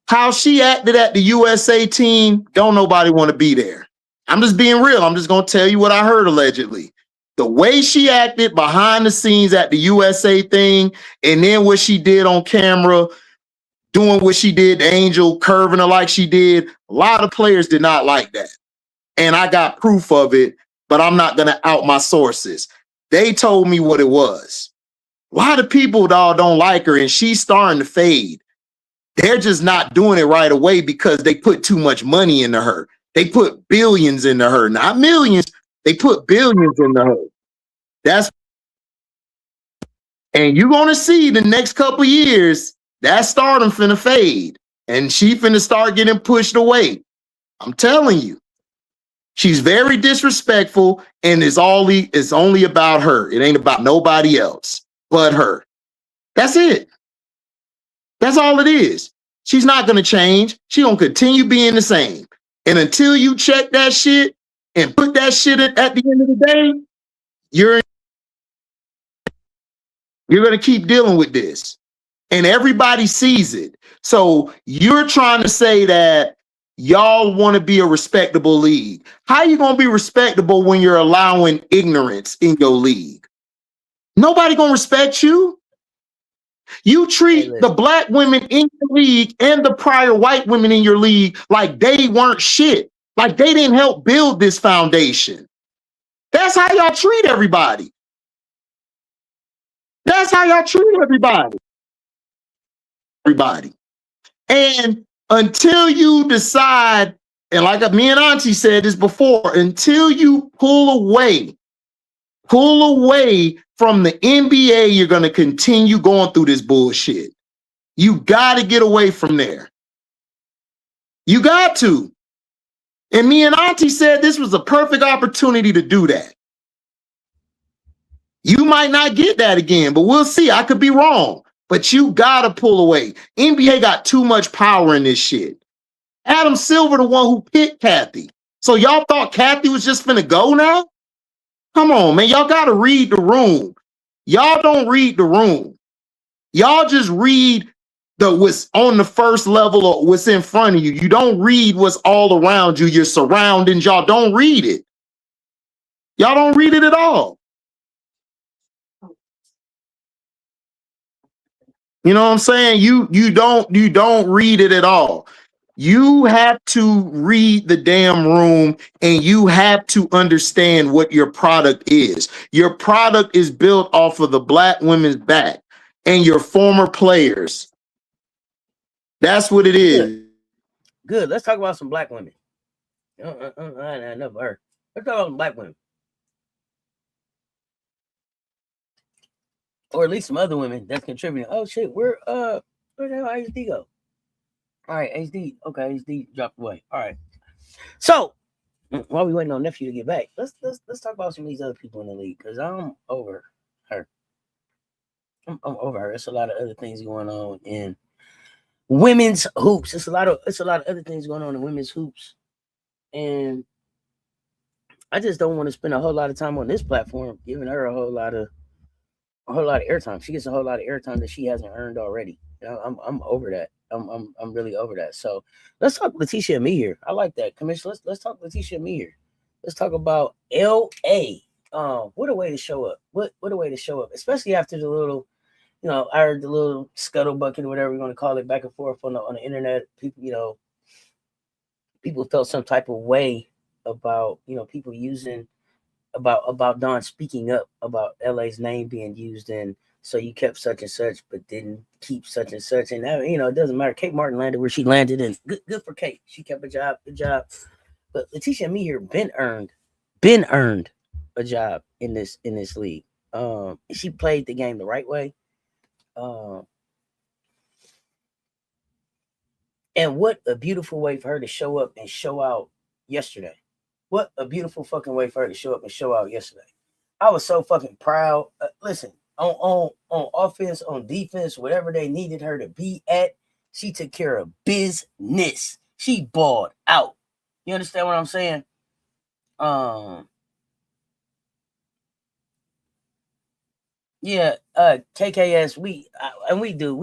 B: How she acted at the USA team, don't nobody want to be there. I'm just being real. I'm just going to tell you what I heard allegedly. The way she acted behind the scenes at the USA thing, and then what she did on camera, doing what she did, the Angel curving her like she did, a lot of players did not like that. And I got proof of it, but I'm not going to out my sources. They told me what it was. A lot of people, dog, don't like her, and she's starting to fade. They're just not doing it right away because they put too much money into her. They put billions into her, not millions. They put billions into her. And you're going to see the next couple years, that stardom finna fade. And she finna start getting pushed away. I'm telling you. She's very disrespectful, and it's only about her. It ain't about nobody else but her. That's it. That's all it is. She's not going to change. She's going to continue being the same. And until you check that shit and put that shit at the end of the day, you're going to keep dealing with this. And everybody sees it. So you're trying to say that y'all want to be a respectable league. How you going to be respectable when you're allowing ignorance in your league? Nobody going to respect you. You treat the black women in your league and the prior white women in your league like they weren't shit. Like they didn't help build this foundation. That's how y'all treat everybody. That's how y'all treat everybody. And until you decide, and like me and Auntie said this before, until you pull away from the NBA, you're going to continue going through this bullshit. You got to get away from there. You got to. And me and Auntie said this was a perfect opportunity to do that. You might not get that again, but we'll see. I could be wrong. But you got to pull away. NBA got too much power in this shit. Adam Silver, the one who picked Kathy. So y'all thought Kathy was just finna go now? Come on, man. Y'all got to read the room. Y'all don't read the room. Y'all just read what's on the first level or what's in front of you. You don't read what's all around you, your surroundings. Y'all don't read it. Y'all don't read it at all. You know what I'm saying? You don't read it at all. You have to read the damn room, and you have to understand what your product is. Your product is built off of the black women's back and your former players. That's what it is.
A: Good. Let's talk about some black women. I never heard. Let's talk about some black women. Or at least some other women that's contributing. Oh shit, where the hell HD go? All right, HD. Okay, HD dropped away. All right. So while we waiting on nephew to get back, let's talk about some of these other people in the league, because I'm over her. I'm over her. It's a lot of other things going on in women's hoops. It's a lot of other things going on in women's hoops, and I just don't want to spend a whole lot of time on this platform giving her a whole lot of airtime. She gets a whole lot of airtime that she hasn't earned already. You know, I'm over that. I'm really over that. So let's talk Letitia and me here. I like that, Commissioner. Let's talk Letitia and me here. Let's talk about LA. What a way to show up. What a way to show up, especially after the little, you know, I heard the little scuttlebucket or whatever you want to call it back and forth on the internet. People, you know, people felt some type of way about, you know, people using about Don speaking up about LA's name being used, and so you kept such and such but didn't keep such and such, and that, you know, it doesn't matter. Kate Martin landed where she landed, and good for Kate. She kept a job, good job. But Letitia and me here been earned a job in this league. She played the game the right way. And what a beautiful way for her to show up and show out yesterday. What a beautiful fucking way for her to show up and show out yesterday. I was so fucking proud. Listen, on offense, on defense, whatever they needed her to be at, she took care of business. She balled out. You understand what I'm saying? Yeah, KKS, we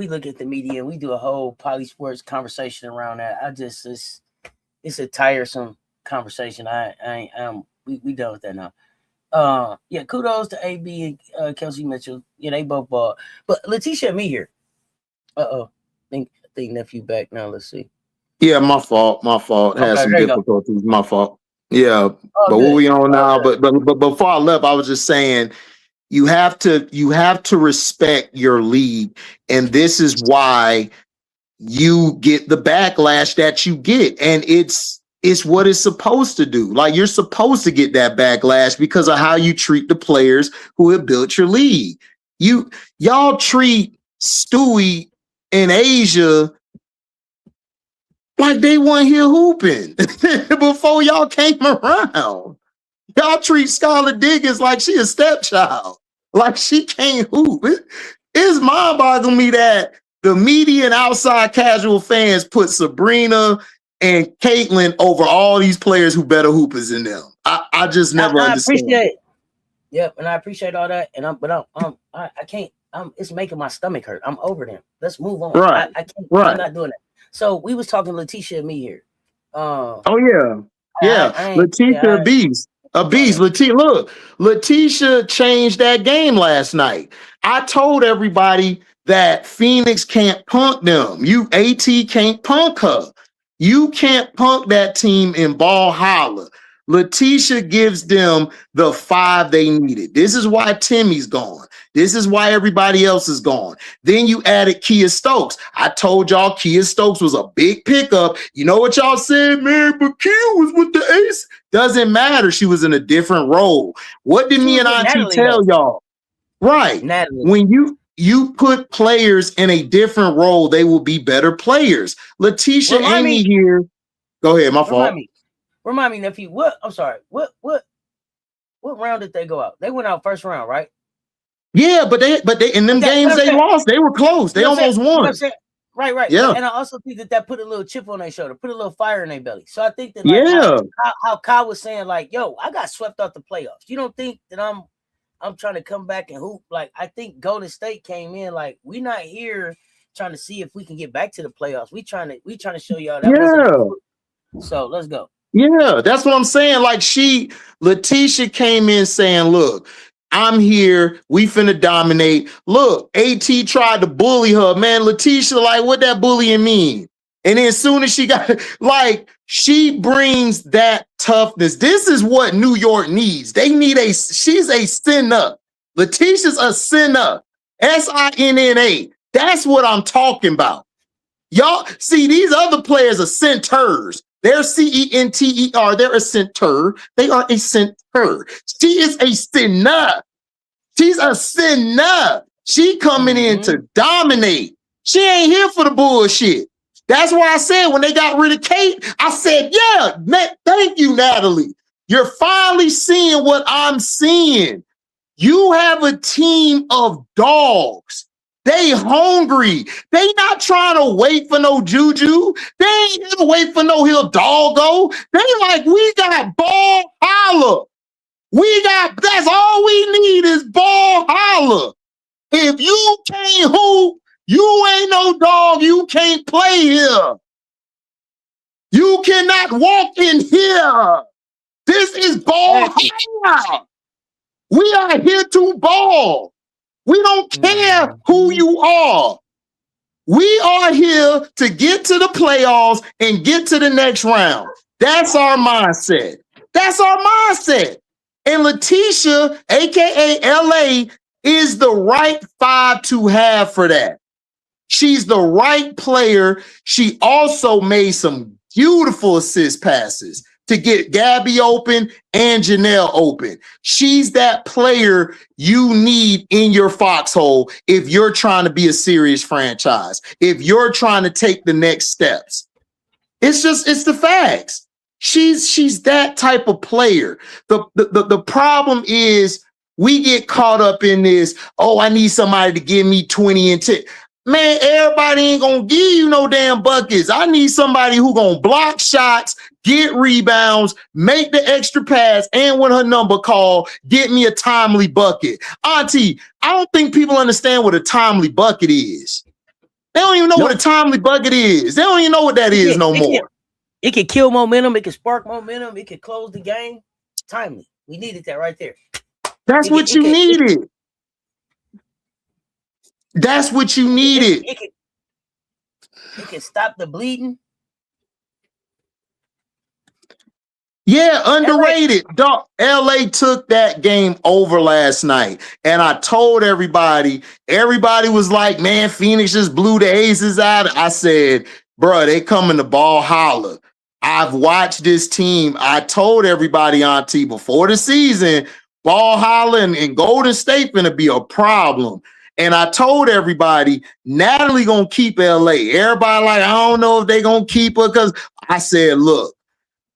A: look at the media and we do a whole poly sports conversation around that. It's a tiresome conversation. We done with that now. Yeah, kudos to AB and Kelsey Mitchell. Yeah, they both ball. But Letitia and me here. I think nephew back now. Let's see.
B: Yeah, my fault. Had some difficulties. My fault. Yeah, but what we on now? But before I left, I was just saying you have to respect your league, and this is why you get the backlash that you get, and it's what it's supposed to do. Like, you're supposed to get that backlash because of how you treat the players who have built your league. Y'all treat Stewie in Asia like they weren't here hooping before y'all came around. Y'all treat Skylar Diggins like she a stepchild, like she can't hoop. It's mind-boggling me that the media and outside casual fans put Sabrina and Caitlin over all these players who better hoopers than them. I just never understand.
A: Appreciate it. Yep, and I appreciate all that. And I can't. It's making my stomach hurt. I'm over them. Let's move on.
B: Right.
A: I can't.
B: Right.
A: I'm not doing that. So we was talking Letitia and me here.
B: Letitia a beast. Letitia changed that game last night. I told everybody that Phoenix can't punk them. AT can't punk her. You can't punk that team in ball holla. Letitia gives them the 5 they needed. This is why Timmy's gone. This is why everybody else is gone. Then you added Kia Stokes. I told y'all Kia Stokes was a big pickup. You know what y'all said, man? But Kia was with the Ace. Doesn't matter. She was in a different role. What did me and Auntie tell y'all? Right. Natalie. When you put players in a different role, they will be better players. Letitia Amy here. Go ahead, my fault.
A: Remind me, nephew. I'm sorry. What round did they go out? They went out first round, right?
B: Yeah, but they in them games they lost. They were close. They almost won.
A: Right.
B: Yeah.
A: And I also think that put a little chip on their shoulder, put a little fire in their belly. So I think that how Kyle was saying, like, yo, I got swept off the playoffs. You don't think that I'm trying to come back and hoop? Like, I think Golden State came in like, we not here trying to see if we can get back to the playoffs. We trying to show y'all that. So let's go.
B: Yeah, that's what I'm saying. Like, Letitia came in saying, look, I'm here. We finna dominate. Look, AT tried to bully her. Man, Letitia, like, what that bullying mean? And then as soon as she got, like, she brings that toughness. This is what New York needs. They need she's a sinner. Letitia's a sinner. SINNA. That's what I'm talking about. Y'all, see, these other players are centers. They're CENTER. They're a center. They are a center. She is a sinner. She's a sinner. She coming in to dominate. She ain't here for the bullshit. That's why I said when they got rid of Kate, I said, yeah, thank you, Natalie. You're finally seeing what I'm seeing. You have a team of dogs. They hungry. They not trying to wait for no Juju. They ain't gonna wait for no Hidalgo. They like, we got ball holla. That's all we need is ball holla. If you can't hoop, you ain't no dog. You can't play here. You cannot walk in here. This is ball holla. We are here to ball. We don't care who you are. We are here to get to the playoffs and get to the next round. That's our mindset. And Letitia, aka LA, is the right 5 to have for that. She's the right player. She also made some beautiful assist passes to get Gabby open and Janelle open. She's that player you need in your foxhole if you're trying to be a serious franchise, if you're trying to take the next steps. It's the facts. She's that type of player. The problem is we get caught up in this, I need somebody to give me 20 and 10. Man, everybody ain't gonna give you no damn buckets. I need somebody who gonna block shots, get rebounds, make the extra pass, and when her number call, get me a timely bucket. Auntie, I don't think people understand what a timely bucket is. They don't even know what a timely bucket is. They don't even know what that is no more.
A: It could kill momentum. It could spark momentum. It could close the game. Timely. We needed that right there.
B: That's what you needed. That's what you needed.
A: It can stop the bleeding.
B: Yeah, underrated. LA took that game over last night. And I told everybody was like, man, Phoenix just blew the Aces out. I said, bro, they coming to ball holler. I've watched this team. I told everybody, Auntie, before the season, ball holler and Golden State gonna be a problem. And I told everybody, Natalie gonna keep LA. Everybody like, I don't know if they gonna keep her, because I said, look,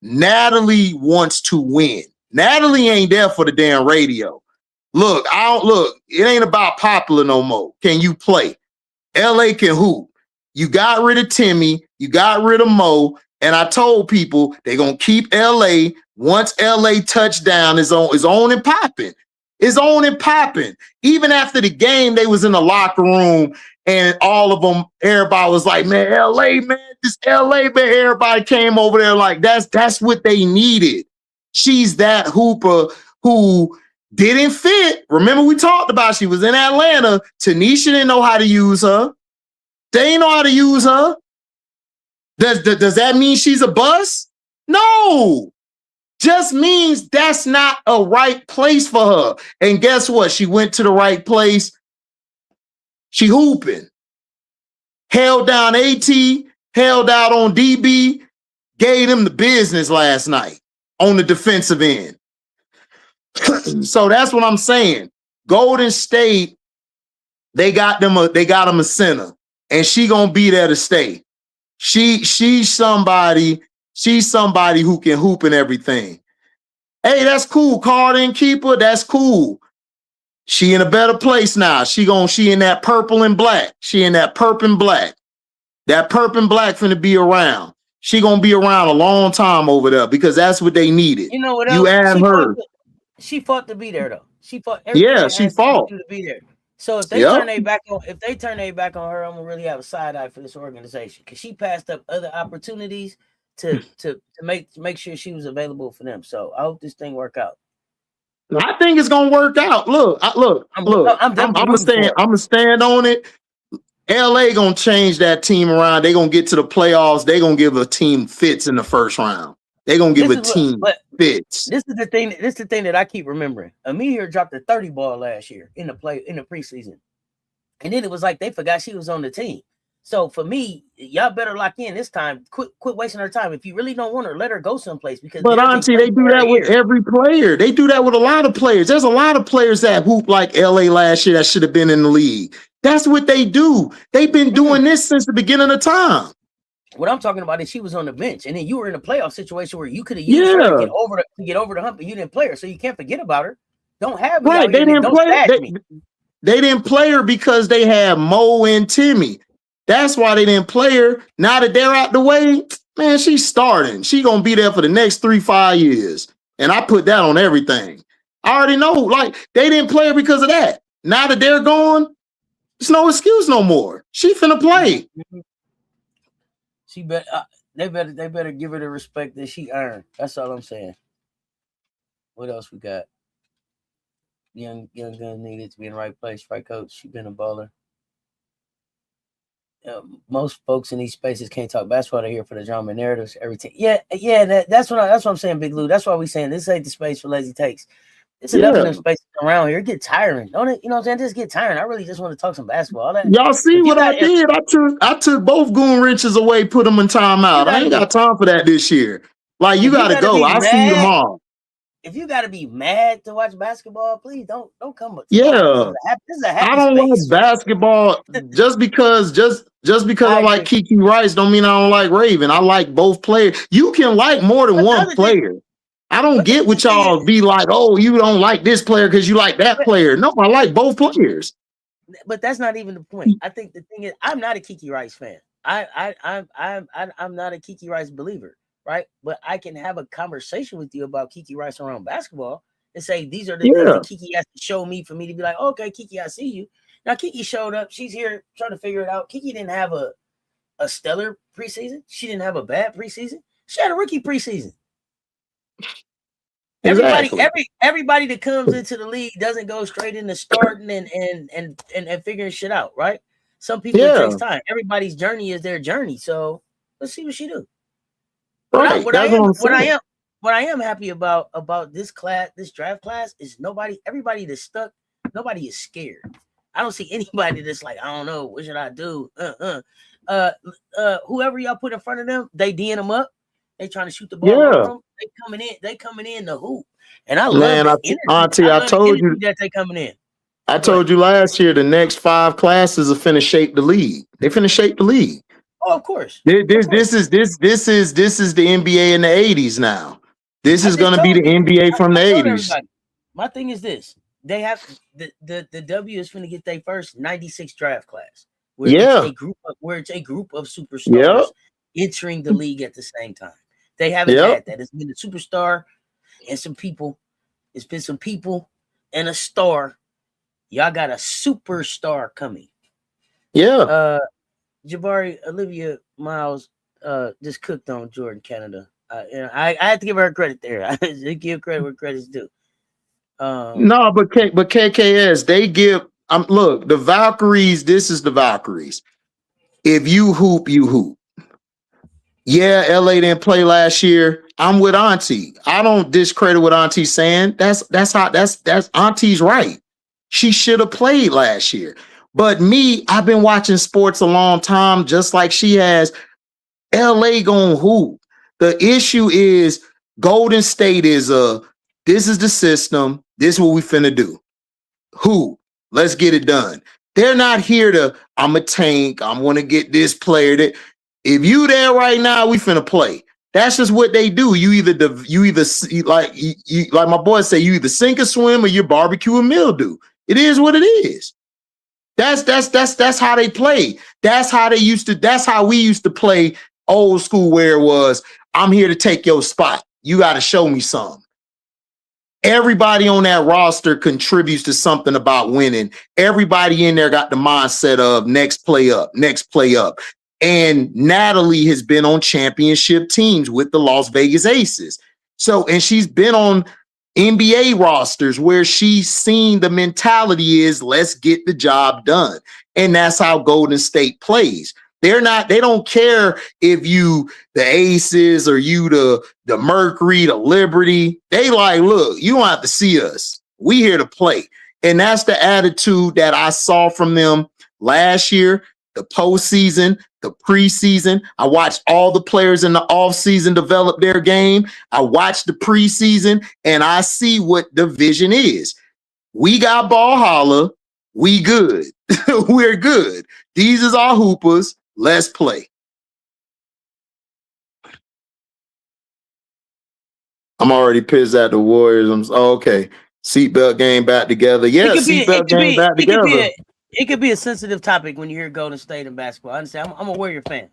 B: Natalie wants to win. Natalie ain't there for the damn radio. Look, it ain't about popular no more. Can you play? LA can hoop. You got rid of Timmy, you got rid of Mo, and I told people they're gonna keep LA once LA touchdown is on and popping. It's on and popping. Even after the game, they was in the locker room and all of them, everybody was like, man, LA, man, this LA, man. Everybody came over there like that's what they needed. She's that hooper who didn't fit. Remember, we talked about she was in Atlanta. Tanisha didn't know how to use her. They didn't know how to use her. Does that mean she's a bust? No. Just means that's not a right place for her. And guess what? She went to the right place. She hooping. Held down AT, held out on DB, gave him the business last night on the defensive end. So that's what I'm saying. Golden State, they got them a center, and she gonna be there to stay. She's somebody who can hoop and everything. Hey, that's cool. Carter and keeper, that's cool. She in a better place now. She in that purple and black. She in that purple and black. That purple and black finna be around. She gonna be around a long time over there because that's what they needed.
A: You know what?
B: You add her.
A: She fought to be there though. She fought.
B: Yeah, she fought
A: to be there. So if they turn their back on her, I'm gonna really have a side eye for this organization because she passed up other opportunities to make sure she was available for them. So I hope this thing work out.
B: I think it's gonna work out. Look. I'm gonna stand on it. LA gonna change that team around. They gonna get to the playoffs. They gonna give a team fits in the first round. They gonna give a team fits.
A: This is the thing. This is the thing that I keep remembering. Amir dropped a 30 ball last year in the preseason, and then it was like they forgot she was on the team. So for me, y'all better lock in this time. Quit wasting her time. If you really don't want her, let her go someplace. Because
B: but Auntie, they do that with every player. They do that with a lot of players. There's a lot of players that hoop like LA last year that should have been in the league. That's what they do. They've been doing this since the beginning of time.
A: What I'm talking about is she was on the bench, and then you were in a playoff situation where you could have used her to get over the hump, but you didn't play her, so you can't forget about her. Don't have me
B: right. They didn't play her because they had Mo and Timmy. That's why they didn't play her. Now that they're out the way, man, she's starting. She's gonna be there for the next 3-5 years, and I put that on everything. I already know. Like they didn't play her because of that. Now that they're gone, there's no excuse no more. She finna play.
A: They better give her the respect that she earned. That's all I'm saying. What else we got? Young gun needed to be in the right place, right coach. She been a baller. Most folks in these spaces can't talk basketball. They're here for the drama narratives. Everything. Yeah. That's what I'm saying, Big Lou. That's why we saying this ain't the space for lazy takes. It's enough of them spaces around here. It get tiring, don't it? You know what I'm saying? Just get tiring. I really just want to talk some basketball.
B: Y'all see what I did? I took both goon wrenches away, put them in timeout. I ain't got time for that this year. Like you gotta go. I'll see you tomorrow.
A: If you gotta be mad to watch basketball, please don't come.
B: Yeah,
A: this is a happy
B: I don't
A: space.
B: watch basketball just because I like Kiki Rice don't mean I don't like Raven. I like both players. You can like more than one player. I don't get what y'all be like, oh, you don't like this player because you like that player. No, I like both players.
A: But that's not even the point. I think the thing is, I'm not a Kiki Rice fan. I'm not a Kiki Rice believer, right? But I can have a conversation with you about Kiki Rice around basketball and say these are the things that Kiki has to show me for me to be like, okay, Kiki, I see you. Now Kiki showed up. She's here trying to figure it out. Kiki didn't have a stellar preseason. She didn't have a bad preseason. She had a rookie preseason.
B: Exactly.
A: Everybody that comes into the league doesn't go straight into starting and figuring shit out, right? Some people it takes time. Everybody's journey is their journey. So let's see what she do.
B: Right.
A: What I am happy about this draft class is everybody that's stuck, nobody is scared. I don't see anybody that's like, I don't know, what should I do? Whoever y'all put in front of them, they D'ing them up. They trying to shoot the ball over them. They coming in the hoop. And I love that energy.
B: Auntie, I told you
A: that they coming in.
B: I told you last year the next 5 classes are finna shape the league. They finna shape the league.
A: Oh, of course.
B: This is the NBA in the 80s now. This is gonna be the NBA from the 80s.
A: My thing is this: they have the W is finna get their first 96 draft class. Where it's a group of superstars entering the league at the same time. They haven't had that. It's been a superstar and some people. It's been some people and a star. Y'all got a superstar coming.
B: Yeah.
A: Jabari Olivia Miles just cooked on Jordan Canada. I had to give her credit there. I give credit where credit's due.
B: No, but KKS, they give look, the Valkyries, this is the Valkyries. If you hoop, you hoop. Yeah, LA didn't play last year. I'm with Auntie. I don't discredit what Auntie's saying. That's Auntie's right. She should have played last year. But me, I've been watching sports a long time, just like she has. LA gonna hoop. The issue is Golden State is this is the system. This is what we finna do. Hoop. Let's get it done. They're not here to, I'm a tank. I'm gonna get this player. That if you there right now, we finna play. That's just what they do. You either like my boy say, you either sink or swim or you barbecue or mildew. It is what it is. That's how they play. That's how we used to play old school, where it was, I'm here to take your spot. You got to show me something. Everybody on that roster contributes to something about winning. Everybody in there got the mindset of next play up. And Natalie has been on championship teams with the Las Vegas Aces. And she's been on NBA rosters where she's seen the mentality is let's get the job done. And that's how Golden State plays. They don't care if you the Aces or you the Mercury, the Liberty. They like, look, you don't have to see us. We here to play. And that's the attitude that I saw from them last year, the postseason, the preseason. I watched all the players in the offseason develop their game. I watched the preseason, and I see what the vision is. We got ball holla. We good. We're good. These is our hoopers. Let's play. I'm already pissed at the Warriors. Okay. Seatbelt game back together. Yeah, seatbelt game back together.
A: It could be a sensitive topic when you hear Golden State and basketball. I understand. I'm a Warrior fan.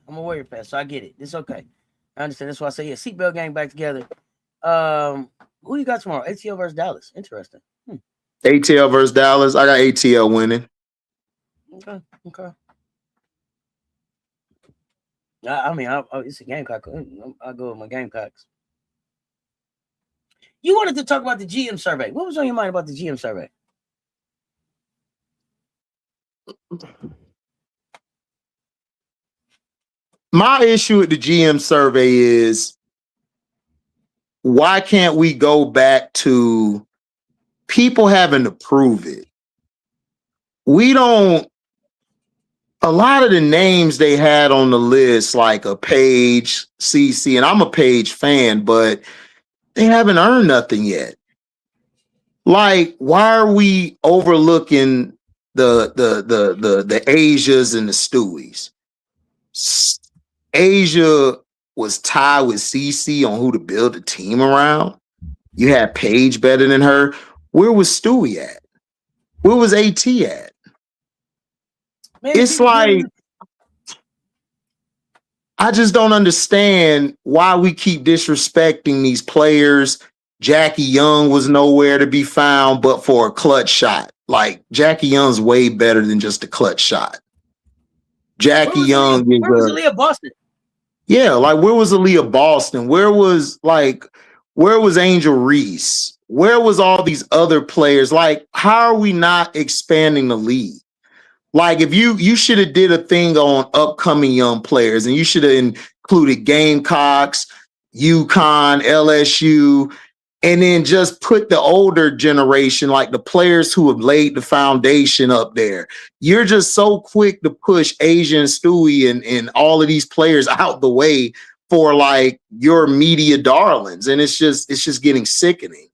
A: So I get it. It's okay. I understand. That's why I say, yeah, seatbelt game back together. Who you got tomorrow? ATL versus Dallas. Interesting.
B: ATL versus Dallas. I got ATL winning.
A: Okay. I mean, it's a Gamecock. I'll go with my Gamecocks. You wanted to talk about the GM survey. What was on your mind about the GM survey?
B: My issue with the GM survey is, why can't we go back to people having to prove it? A lot of the names they had on the list, like a Page, CC, and I'm a Page fan, but they haven't earned nothing yet. Like, why are we overlooking the Asias and the Stewies? Asia was tied with CC on who to build a team around. You had Paige better than her. Where was Stewie at? Where was AT at? Man, it's like, I just don't understand why we keep disrespecting these players. Jackie Young was nowhere to be found but for a clutch shot. Like, Jackie Young's way better than just a clutch shot. Jackie Young is
A: Aaliyah Boston.
B: Yeah, like where was Aaliyah Boston? Where was Angel Reese? Where was all these other players? Like, how are we not expanding the league? Like, if you should have did a thing on upcoming young players, and you should have included Gamecocks, UConn, LSU, and then just put the older generation, like the players who have laid the foundation up there. You're just so quick to push Asia and Stewie and all of these players out the way for like your media darlings. And it's just getting sickening.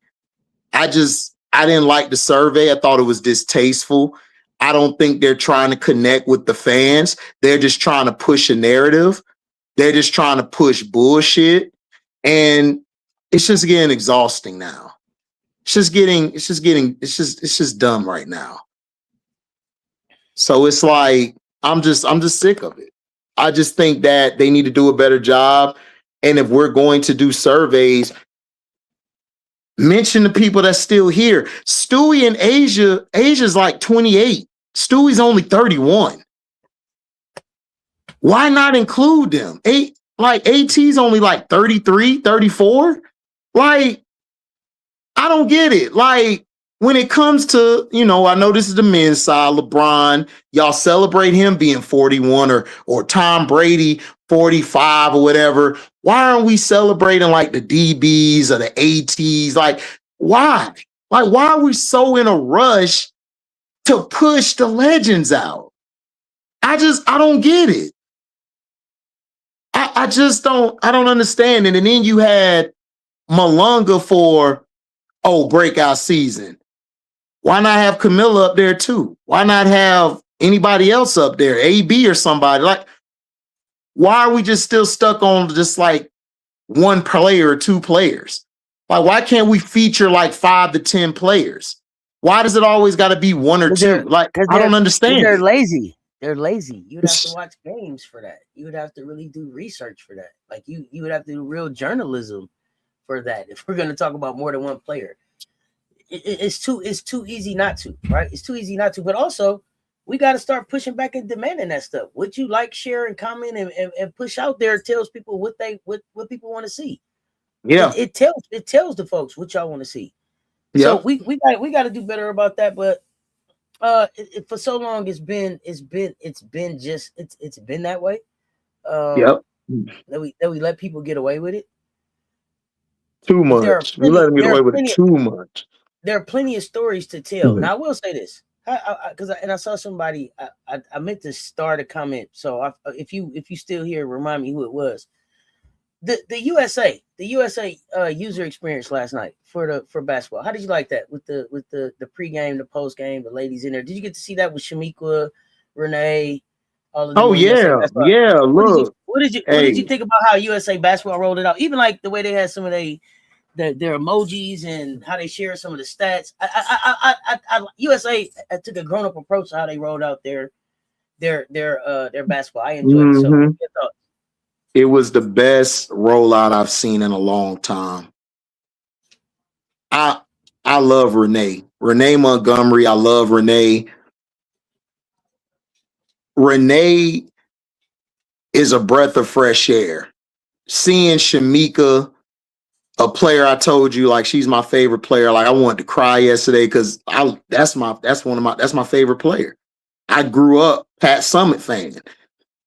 B: I didn't like the survey. I thought it was distasteful. I don't think they're trying to connect with the fans. They're just trying to push a narrative. They're just trying to push bullshit. And it's just getting exhausting now. It's just dumb right now. So it's like, I'm just sick of it. I just think that they need to do a better job. And if we're going to do surveys, mention the people that's still here. Stewie and Asia's like 28. Stewie's only 31. Why not include them? AT's only like 33, 34. Like, I don't get it. Like, when it comes to, I know this is the men's side, LeBron, y'all celebrate him being 41 or Tom Brady 45 or whatever. Why aren't we celebrating like the DBs or the ATs? Like, why? Like, why are we so in a rush to push the legends out? I don't get it. I don't understand it. And then you had Malunga for, breakout season. Why not have Camilla up there too? Why not have anybody else up there, AB or somebody? Like, why are we just still stuck on just like one player or two players? Like, why can't we feature like 5 to 10 players? Why does it always got to be one or two? Like, I don't understand.
A: They're lazy. They're lazy. You would have to watch games for that. You would have to really do research for that. Like, you would have to do real journalism for that. If we're going to talk about more than one player, it's too easy not to, right? It's too easy not to. But also, we got to start pushing back and demanding that stuff. What you like, share, and comment, and push out there tells people what people want to see.
B: Yeah,
A: it tells the folks what y'all want to see. Yeah. So we got to do better about that. But for so long it's been that way. That we let people get away with it.
B: Too much. We let them get away with it too much.
A: There are plenty of stories to tell. Now I will say this, because I saw somebody. I meant to start a comment. So if you still here, remind me who it was. The USA user experience last night for basketball. How did you like that with the pregame, the postgame, the ladies in there? Did you get to see that with Shamika, Renee? All of them?
B: Yeah. Look,
A: what did you think about how USA basketball rolled it out? Even like the way they had some of their emojis and how they share some of the stats. USA took a grown up approach to how they rolled out their basketball. I enjoyed it. So,
B: it was the best rollout I've seen in a long time. I love Renee Montgomery. I love Renee. Renee is a breath of fresh air. Seeing Shamika, a player I told you, like, she's my favorite player. Like, I wanted to cry yesterday because that's my favorite player. I grew up Pat Summitt fan.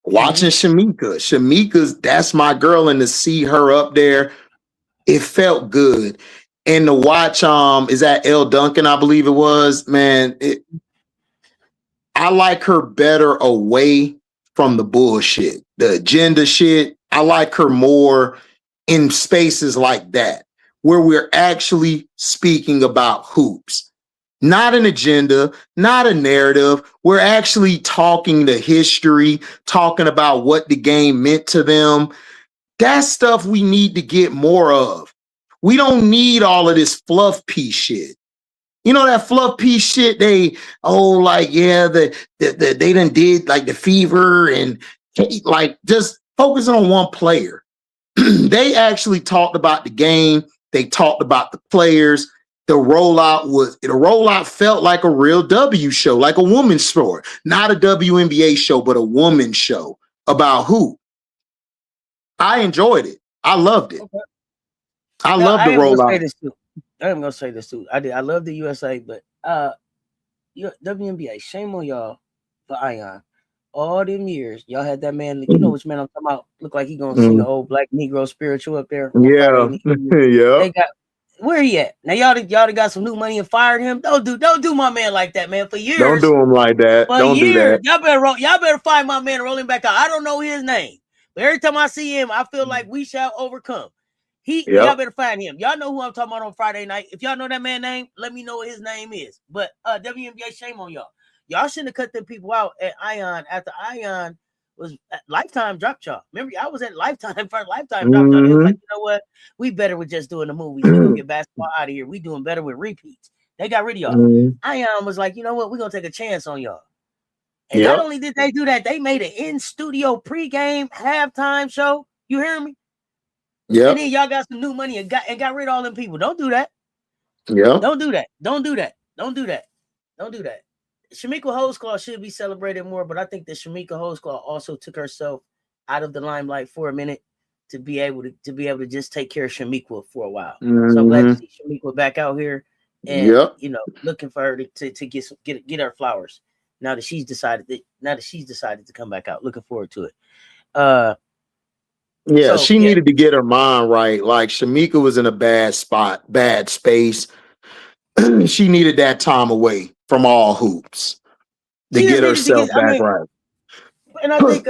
B: Watching Shamika's, that's my girl, and to see her up there, it felt good. And to watch, is that Elle Duncan, I believe it was, man, I like her better away from the bullshit, the agenda shit. I like her more in spaces like that, where we're actually speaking about hoops. Not an agenda, not a narrative. We're actually talking the history, talking about what the game meant to them. That's stuff we need to get more of. We don't need all of this fluff piece shit. You know that fluff piece shit, they done did like the fever and like just focusing on one player. They actually talked about the game. They talked about the players. The rollout felt like a real W show, like a woman's sport, not a WNBA show, but a woman's show about who. I enjoyed it. I loved it.
A: Okay.
B: I love the rollout.
A: I am gonna say this too. I love the USA, but WNBA, shame on y'all for Ion. All them years, y'all had that man. You know which man I'm talking about? Look like he gonna sing an old black Negro spiritual up there.
B: Yeah, yeah.
A: They got where he at now? Y'all got some new money and fired him. Don't do my man like that, man. For years,
B: don't do him like that. Don't do that.
A: Y'all better find my man rolling back out. I don't know his name, but every time I see him, I feel like we shall overcome. Y'all better find him. Y'all know who I'm talking about on Friday night. If y'all know that man's name, let me know what his name is. But WNBA, shame on y'all. Y'all shouldn't have cut them people out at Ion after Ion was at Lifetime dropped y'all. Remember, I was at Lifetime for Lifetime dropped y'all. They was like, you know what? We better with just doing the movies. We're gonna get basketball out of here. We doing better with repeats. They got rid of y'all. Ion was like, you know what? We're gonna take a chance on y'all. And not only did they do that, they made an in-studio pregame halftime show. You hear me? Yeah. And then y'all got some new money and got rid of all them people. Don't do that. Yeah. Don't do that. Shamika Holdsclaw should be celebrated more, but I think that Shamika Holdsclaw also took herself out of the limelight for a minute to be able to just take care of Shamika for a while. So I'm glad to see Shamika back out here and looking for her to get her flowers. Now that she's decided to come back out. Looking forward to it. She needed to get her mind right. Like Shamika was in a bad spot, bad space. She needed that time away from all hoops to get herself back right. And I think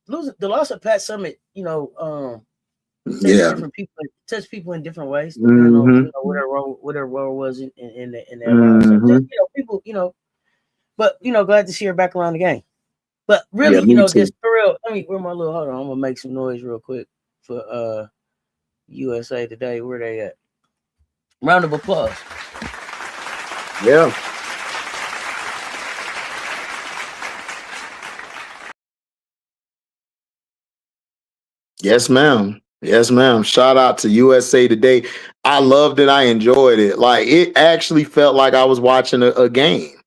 A: the loss of Pat Summitt, different people touch people in different ways, depending on what her role was in their lives. So just, people, but glad to see her back around the game. But really, just for real, where my little hold on, I'm gonna make some noise real quick for USA Today. Where they at? Round of applause. Yeah. Yes, ma'am. Yes, ma'am. Shout out to USA Today. I loved it. I enjoyed it. Like, it actually felt like I was watching a game.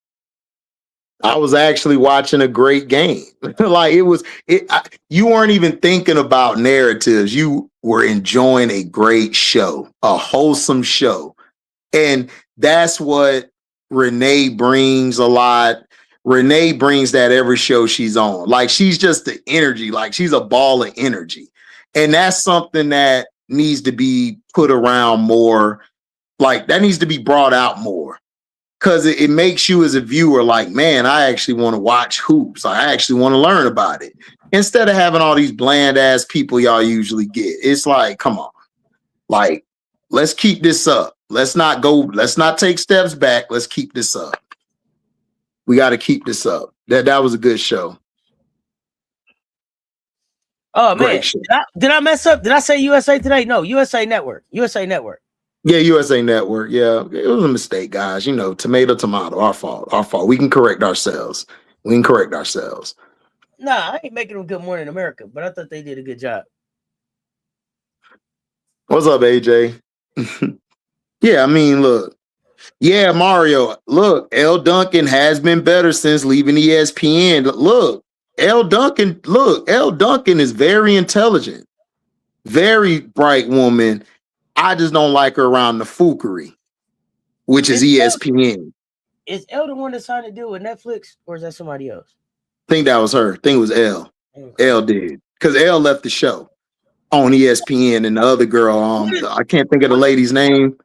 A: I was actually watching a great game. Like you weren't even thinking about narratives. You were enjoying a great show, a wholesome show. And that's what Renee brings a lot. Renee brings that every show she's on. Like, she's just the energy. Like, she's a ball of energy. And that's something that needs to be put around more. Like, that needs to be brought out more. Because it makes you as a viewer like, man, I actually want to watch hoops. I actually want to learn about it. Instead of having all these bland ass people y'all usually get. It's like, come on. Like, let's keep this up. Let's not take steps back. Let's keep this up. We got to keep this up. That was a good show. Oh, man. Did I mess up? Did I say USA Today? No, USA Network. USA Network. Yeah, USA Network. Yeah, it was a mistake, guys. Tomato. Our fault. We can correct ourselves. Nah, I ain't making them Good Morning America, but I thought they did a good job. What's up, AJ? Yeah, look. Yeah, Mario. Look, L. Duncan has been better since leaving ESPN. Look, L. Duncan is very intelligent, very bright woman. I just don't like her around the fookery, which is ESPN. Is L the one that signed a deal with Netflix, or is that somebody else? I think that was her. I think it was L. Okay. L did. Because L left the show on ESPN, and the other girl, I can't think of the lady's name.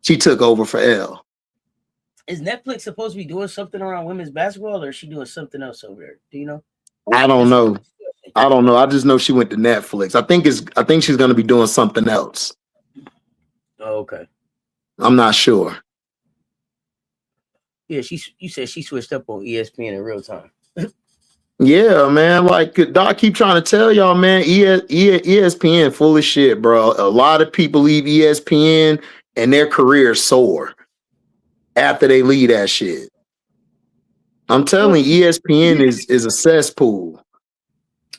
A: She took over for L. Is Netflix supposed to be doing something around women's basketball, or is she doing something else over there? Do you know? I don't know. I just know she went to Netflix. I think she's going to be doing something else. Oh, okay. I'm not sure. Yeah, you said she switched up on ESPN in real time. Yeah, man. Like, Doc keep trying to tell y'all, man, ESPN full of shit, bro. A lot of people leave ESPN and their careers soar after they leave that shit. I'm telling you, ESPN is a cesspool.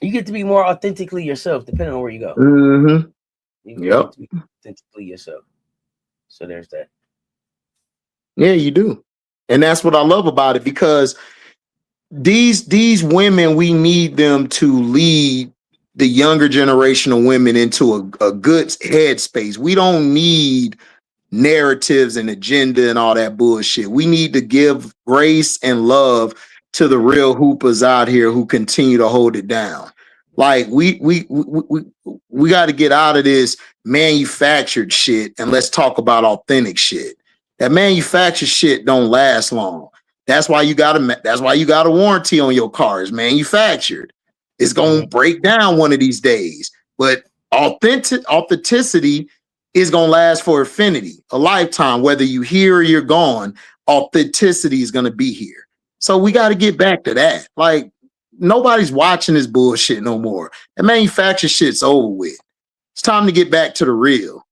A: You get to be more authentically yourself, depending on where you go. Mm-hmm. You get to be authentically yourself. So there's that. Yeah, you do. And that's what I love about it, because these women, we need them to lead
B: the younger generation of women into a good headspace. We don't need narratives and agenda and all that bullshit. We need to give grace and love to the real hoopers out here who continue to hold it down. Like we got to get out of this manufactured shit and let's talk about authentic shit. That manufactured shit don't last long. That's why you got a warranty on your car. It's manufactured. It's gonna break down one of these days. But authenticity is gonna last for infinity, a lifetime. Whether you here or you're gone, authenticity is gonna be here. So we got to get back to that. Like nobody's watching this bullshit no more. The manufactured shit's over with. It's time to get back to the real.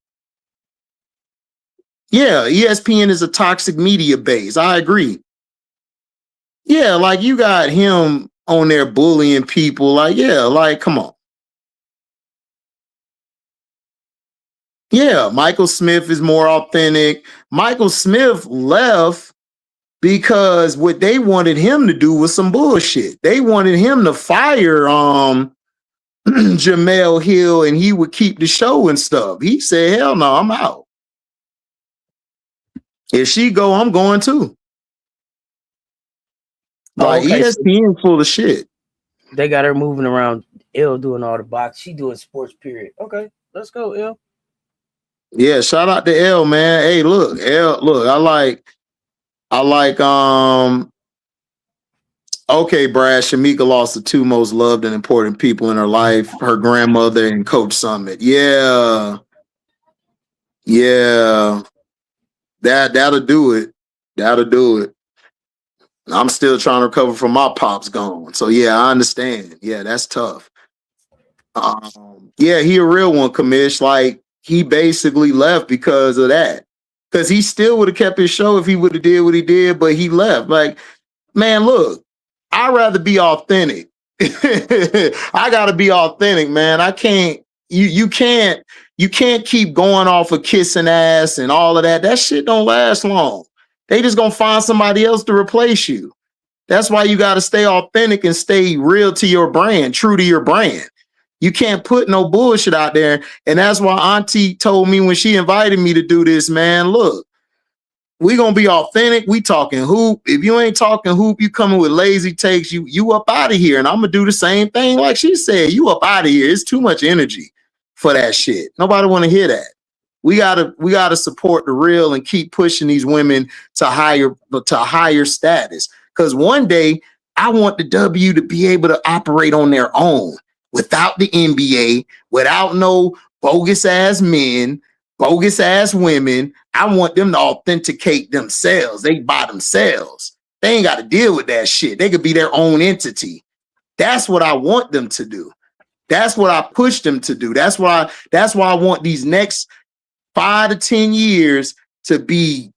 B: Yeah, ESPN is a toxic media base. I agree. Yeah, like you got him on there bullying people. Like, yeah, like, come on. Yeah, Michael Smith is more authentic. Michael Smith left because what they wanted him to do was some bullshit. They wanted him to fire Jamel Hill and he would keep the show and stuff. He said, hell no, I'm out. If she go, I'm going too. Like ESPN full of shit.
A: They got her moving around. L doing all the box. She doing sports, period. Okay, let's go, L.
B: Yeah, shout out to L, man. Hey, look, L, look, I like okay, Brad, Shamika lost the two most loved and important people in her life, her grandmother and Coach Summit. Yeah. Yeah. That'll do it. That'll do it. I'm still trying to recover from my pops gone. So yeah, I understand. Yeah, that's tough. Yeah, he a real one, Kamish. Like he basically left because of that. Because he still would have kept his show if he would have did what he did, but he left. Like, man, look, I'd rather be authentic. I gotta be authentic, man. I can't, you can't keep going off of kissing ass and all of that. That shit don't last long. They just gonna find somebody else to replace you. That's why you gotta stay authentic and stay real to your brand, true to your brand. You can't put no bullshit out there. And that's why Auntie told me when she invited me to do this, man, look, we gonna be authentic. We talking hoop. If you ain't talking hoop, you coming with lazy takes, you up out of here. And I'm gonna do the same thing like she said. You up out of here. It's too much energy for that shit. Nobody wanna hear that. We gotta support the real and keep pushing these women to higher status. Because one day I want the W to be able to operate on their own without the NBA, without no bogus ass men, bogus ass women. I want them to authenticate themselves. They by themselves. They ain't got to deal with that shit. They could be their own entity. That's what I want them to do. That's what I push them to do. That's why I want these next 5 to 10 years to be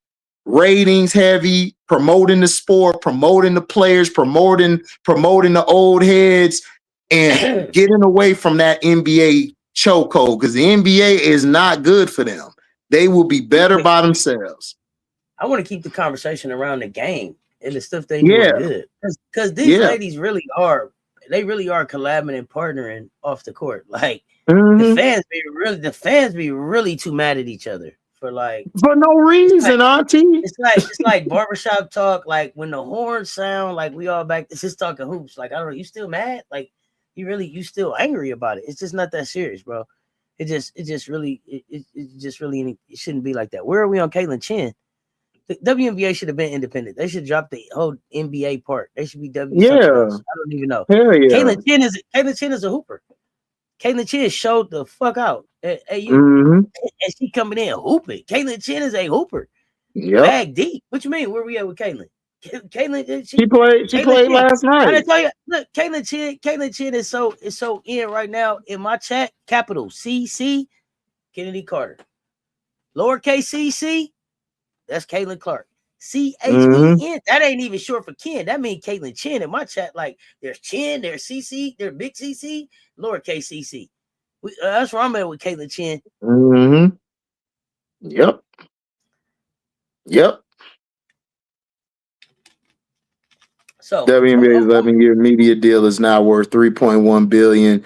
B: ratings heavy, promoting the sport, promoting the players, promoting the old heads, and getting away from that NBA chokehold, because the NBA is not good for them. They will be better by themselves.
A: I want to keep the conversation around the game and the stuff they do good, because these ladies really are collabing and partnering off the court. Like the fans be really too mad at each other for
B: no reason, Auntie.
A: It's like barbershop talk. Like when the horns sound, like we all back. It's just talking hoops. Like I don't know, you still mad? Like you still angry about it? It's just not that serious, bro. It just really it shouldn't be like that. Where are we on Caitlin Chen? The WNBA should have been independent. They should drop the whole NBA part. They should be W. Yeah, I don't even know.
B: Hell yeah.
A: Caitlin Chen is a hooper. Caitlin Chen showed the fuck out. And she coming in hooping. Caitlin Chen is a hooper.
B: Yeah.
A: Bag deep. What you mean? Where we at with Caitlin? Caitlin,
B: she played last night.
A: I tell you, look, Caitlin Chen is so in right now in my chat. Capital CC, Kennedy Carter. Lowercase CC, that's Caitlin Clark. CHEN, that ain't even short for Ken. That means Caitlin Chen in my chat. Like there's Chen, there's CC, there's big CC, lowercase CC. That's where I'm at with Caitlin Chen.
B: Yep.
A: So
B: WNBA's 11-year media deal is now worth $3.1 billion.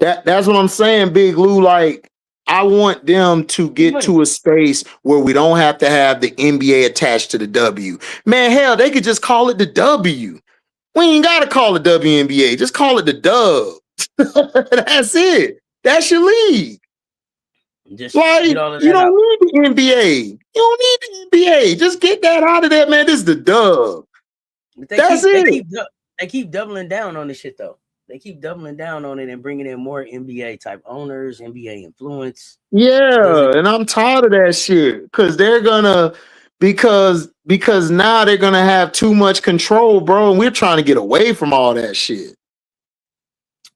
B: That's what I'm saying, Big Lou. Like, I want them to get to a space where we don't have to have the NBA attached to the W. Man, hell, they could just call it the W. We ain't gotta call it WNBA. Just call it the Dub. That's it. That's your league.
A: Just
B: like, you don't need the NBA. You don't need the NBA. Just get that out of there, man. This is the Dub. That's it.
A: They keep doubling down on this shit, though. They keep doubling down on it and bringing in more NBA type owners, NBA influence.
B: Yeah, and I'm tired of that shit because they're gonna because now they're gonna have too much control, bro. And we're trying to get away from all that shit.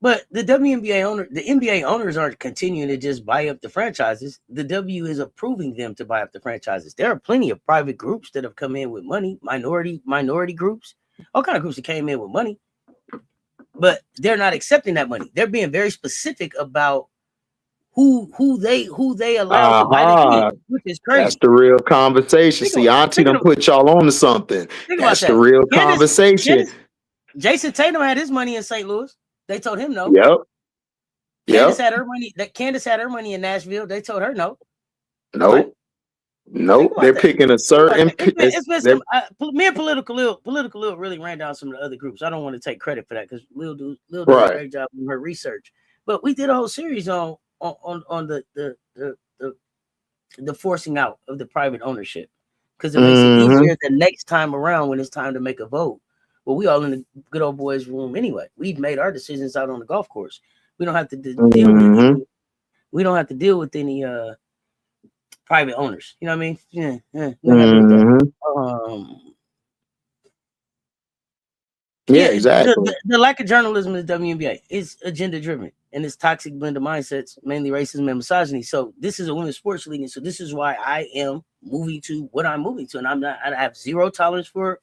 A: But the NBA owners aren't continuing to just buy up the franchises. The W is approving them to buy up the franchises. There are plenty of private groups that have come in with money, minority groups, all kind of groups that came in with money. But they're not accepting that money. They're being very specific about who they allow to buy the team, which is crazy.
B: That's the real conversation. See, Auntie done put y'all on to something. That's the real conversation.
A: Jason Tatum had his money in St. Louis. They told him no.
B: Yep.
A: Candace had her money. Candace had her money in Nashville. They told her no.
B: Nope. Nope, they're picking a certain.
A: It's been some, me and Political Lil really ran down some of the other groups. I don't want to take credit for that because Lil do a great job in her research. But we did a whole series on the forcing out of the private ownership because it makes it easier the next time around when it's time to make a vote. Well, we all in the good old boys room anyway. We've made our decisions out on the golf course. We don't have to deal with. We don't have to deal with any private owners, you know what I mean? Yeah, exactly. The lack of journalism in the WNBA is agenda driven, and it's toxic blend of mindsets, mainly racism and misogyny. So this is a women's sports league, and so this is why I am moving to what I'm moving to, and I have zero tolerance for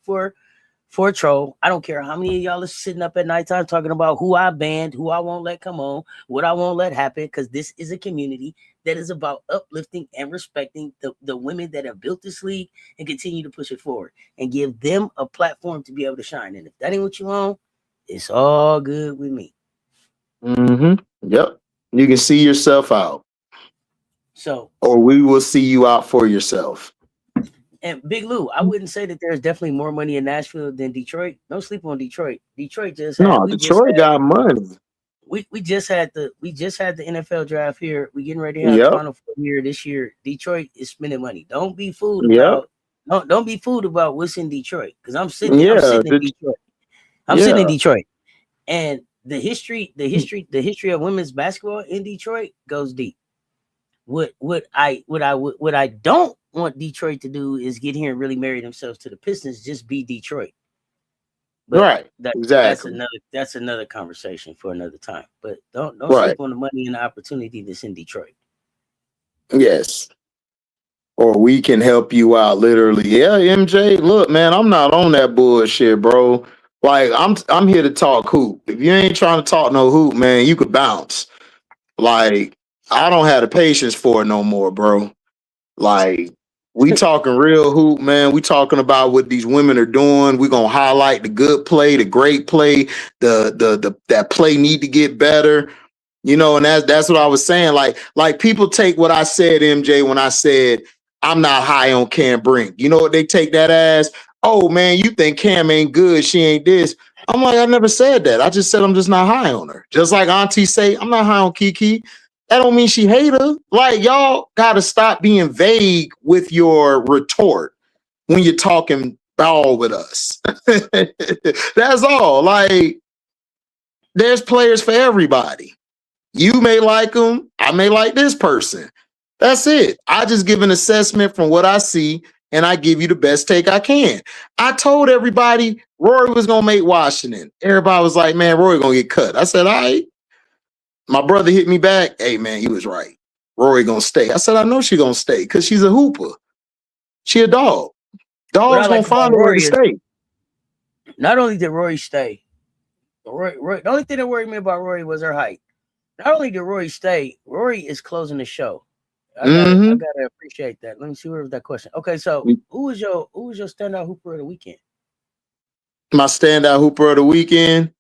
A: a troll. I don't care how many of y'all are sitting up at nighttime talking about who I banned, who I won't let come on, what I won't let happen, because this is a community that is about uplifting and respecting the women that have built this league and continue to push it forward and give them a platform to be able to shine. And if that ain't what you want, it's all good with me.
B: Yep. You can see yourself out.
A: So,
B: or we will see you out for yourself.
A: And Big Lou, I wouldn't say that there's definitely more money in Nashville than Detroit. Don't sleep on Detroit. Detroit
B: got money.
A: We just had the NFL draft here. We getting ready to have the Final Four here this year. Detroit is spending money. Don't be fooled about don't be fooled about what's in Detroit because I'm sitting in Detroit. I'm sitting in Detroit, and the history of women's basketball in Detroit goes deep. What I don't want Detroit to do is get here and really marry themselves to the Pistons. Just be Detroit. But
B: exactly.
A: That's another conversation for another time. But don't sleep on the money and the opportunity that's in Detroit.
B: Yes. Or we can help you out literally. Yeah, MJ, look, man, I'm not on that bullshit, bro. Like I'm here to talk hoop. If you ain't trying to talk no hoop, man, you could bounce. Like, I don't have the patience for it no more, bro. Like, we talking real hoop, man. We talking about what these women are doing. We gonna highlight the good play, the great play, the that play need to get better. You know, and that's what I was saying. Like people take what I said, MJ, when I said I'm not high on Cam Brink. You know what they take that as? Oh man, you think Cam ain't good? She ain't this. I'm like, I never said that. I just said I'm just not high on her. Just like Auntie say, I'm not high on Kiki. That don't mean she hate her. Like, y'all gotta stop being vague with your retort when you're talking ball with us. That's all. Like, there's players for everybody. You may like them. I may like this person. That's it. I just give an assessment from what I see, and I give you the best take I can. I told everybody Rory was going to make Washington. Everybody was like, man, Rory going to get cut. I said, all right. My brother hit me back. Hey, man, he was right. Rory going to stay. I said, I know she going to stay because she's a hooper. She a dog. Dogs going to find a way to stay.
A: Not only did Rory stay, Rory, the only thing that worried me about Rory was her height. Not only did Rory stay, Rory is closing the show. I gotta appreciate that. Let me see where was that question. Okay, so who was your standout hooper of the weekend?
B: My standout hooper of the weekend.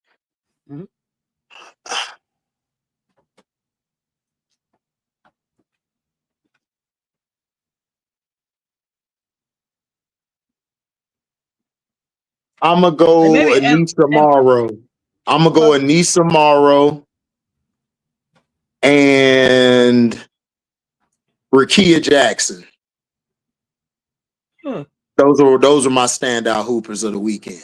B: I'm gonna go
A: maybe
B: Anissa Morrow. I'm gonna go Anissa Morrow and Rakia Jackson. Those are my standout hoopers of the weekend.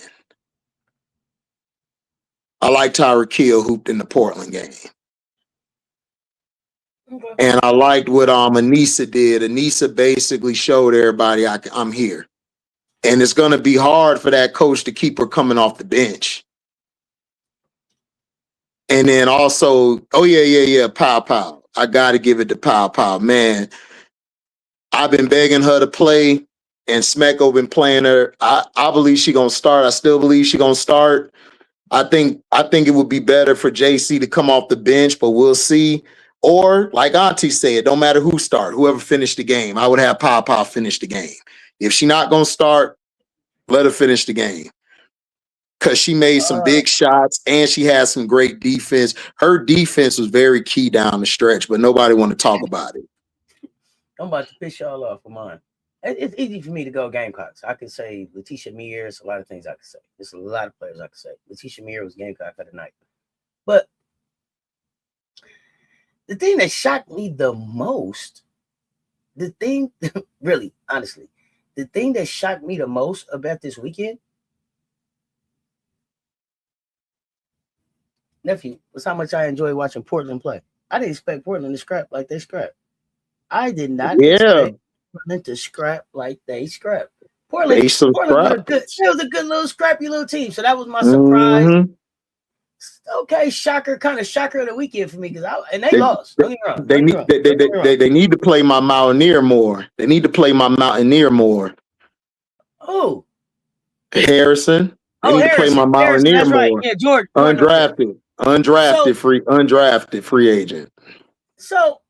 B: I liked how Rakia hooped in the Portland game.
A: Okay.
B: And I liked what Anissa did. Anissa basically showed everybody I'm here. And it's going to be hard for that coach to keep her coming off the bench. And then also, Pow. I got to give it to Pow. Man, I've been begging her to play, and Smecko been playing her. I believe she's going to start. I still believe she's going to start. I think it would be better for JC to come off the bench, but we'll see. Or, like Auntie said, don't matter who start, whoever finished the game. I would have Pow finish the game. If she's not going to start, let her finish the game. Because she made some big shots and she had some great defense. Her defense was very key down the stretch, but nobody want to talk about it.
A: I'm about to piss y'all off for mine. It's easy for me to go Gamecocks. I could say Letitia Mears, a lot of things I could say. There's a lot of players I could say. Letitia Mears was Gamecock of the night. But the thing that shocked me the most, really, honestly, the thing that shocked me the most about this weekend, nephew, was how much I enjoy watching Portland play. I didn't expect Portland to scrap like they scrap. I did not expect Portland to scrap like they scrap. Portland was a good. It was a good little scrappy little team. So that was my surprise. Mm-hmm. Okay, kind of shocker of the weekend for me because they lost. Don't get me wrong.
B: They need to play my Mountaineer more. They need to play my Mountaineer more.
A: Oh,
B: Harrison. They need to play my Mountaineer more. Right.
A: Yeah, George.
B: Undrafted free agent.
A: So,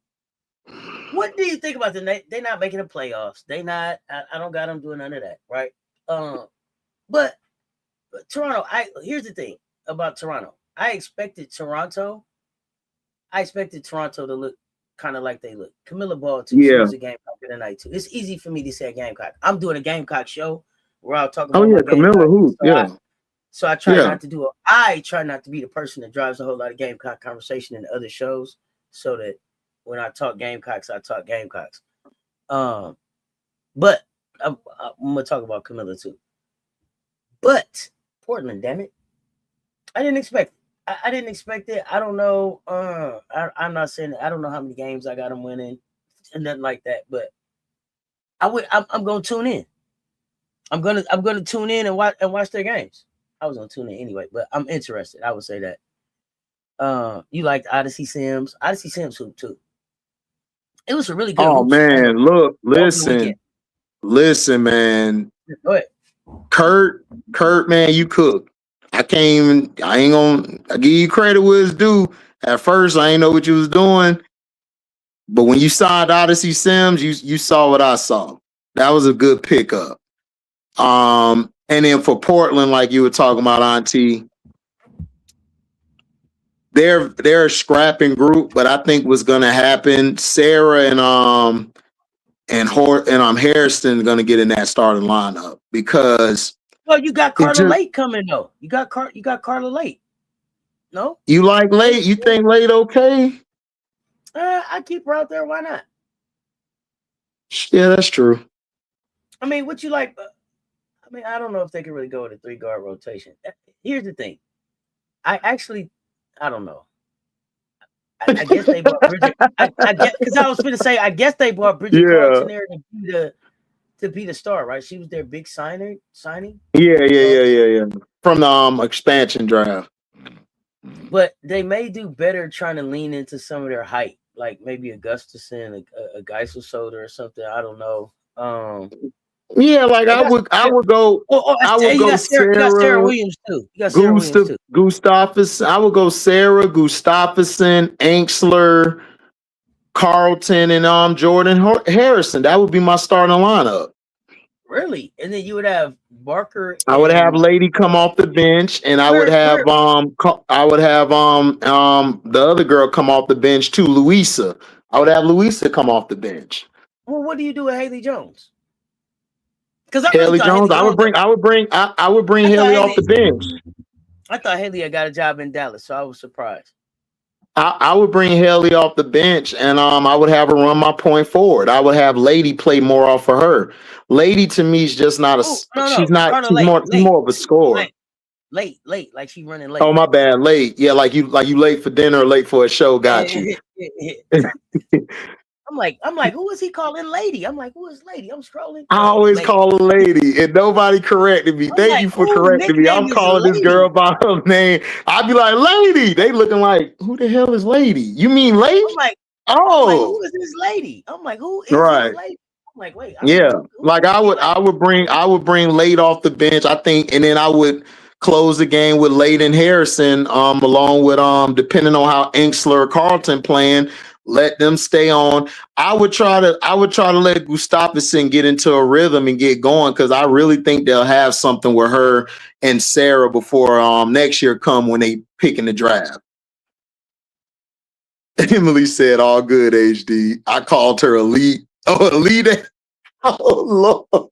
A: what do you think about they're not making the playoffs? They not. I don't got them doing none of that, right? But Toronto. Here's the thing about Toronto. I expected Toronto to look kind of like they look. Camilla Ball too. Yeah. She was a Gamecock in the night too. It's easy for me to say Gamecock. I'm doing a Gamecock show where I'll talk about
B: Camilla who?
A: So I try not to do it. I try not to be the person that drives a whole lot of Gamecock conversation in other shows, so that when I talk Gamecocks, I talk Gamecocks. But I'm gonna talk about Camilla too. But Portland, damn it, I didn't expect it. I didn't expect it. I don't know. I'm not saying I don't know how many games I got them winning and nothing like that. But I'm gonna tune in. I'm gonna tune in and watch their games. I was gonna tune in anyway, but I'm interested. I would say that. You liked Odyssey Sims. Odyssey Sims hoop too. It was a really good.
B: Oh man, look, listen, man.
A: Go ahead.
B: Kurt, man, you cook. I ain't gonna give you credit where it's due. At first, I ain't know what you was doing, but when you saw Odyssey Sims, you saw what I saw. That was a good pickup. And then for Portland, like you were talking about, Auntie, they're a scrapping group, but I think what's gonna happen, Sarah and Harrison gonna get in that starting lineup because.
A: Well, you got Carla Late coming though. You got Carla Late. No,
B: you like Late? You think Late okay?
A: I keep her out there. Why not?
B: Yeah, that's true.
A: I mean, what you like? I mean, I don't know if they can really go with a 3-guard rotation. Here's the thing. I don't know. I guess they brought Bridget. I guess because I was going to say, I guess they brought Bridget Clarkson there to be the star, right? She was their big signing.
B: Yeah. From the expansion draft.
A: But they may do better trying to lean into some of their height, like maybe a Gustafson, a Geisel Soda or something. I don't know.
B: Yeah, like I would go. I would go
A: Sarah Williams too. You got Sarah Williams too.
B: Gustafson. I would go Sarah, Gustafson, Anxler, Carlton, and Jordan Harrison. That would be my starting lineup.
A: Really? And then you would have Barker.
B: I would have Lady come off the bench, and I would have the other girl come off the bench too, Louisa. I would have Louisa come off the bench.
A: Well, what do you do with Haley Jones? Because I really
B: Haley
A: thought
B: Jones.
A: Haley
B: I would bring Haley off the bench.
A: I thought Haley had got a job in Dallas, so I was surprised.
B: I would bring Haley off the bench, and I would have her run my point forward. I would have Lady play more off of her. Lady to me is just not a. She's not. She's more of a scorer.
A: Late, like she running late.
B: Oh, my bad, late. Yeah, like you late for dinner or late for a show. Got you.
A: I'm like, who is he calling lady? I'm like, who is lady? I'm scrolling.
B: I always call her lady, and nobody corrected me. Thank you for correcting me. I'm calling this girl by her name. I'd be like, lady. They looking like, who the hell is lady? You mean lady?
A: I'm like, who is this lady? I'm like, who is this lady? I'm like, wait.
B: Like I would bring Late off the bench. I think, and then I would close the game with Late and Harrison, along with depending on how Inksler or Carlton playing. Let them stay on. I would try to let Gustafsson get into a rhythm and get going, because I really think they'll have something with her and Sarah before next year come when they pick in the draft. Emily said, all good, HD. I called her elite. Oh, elite. Oh, Lord.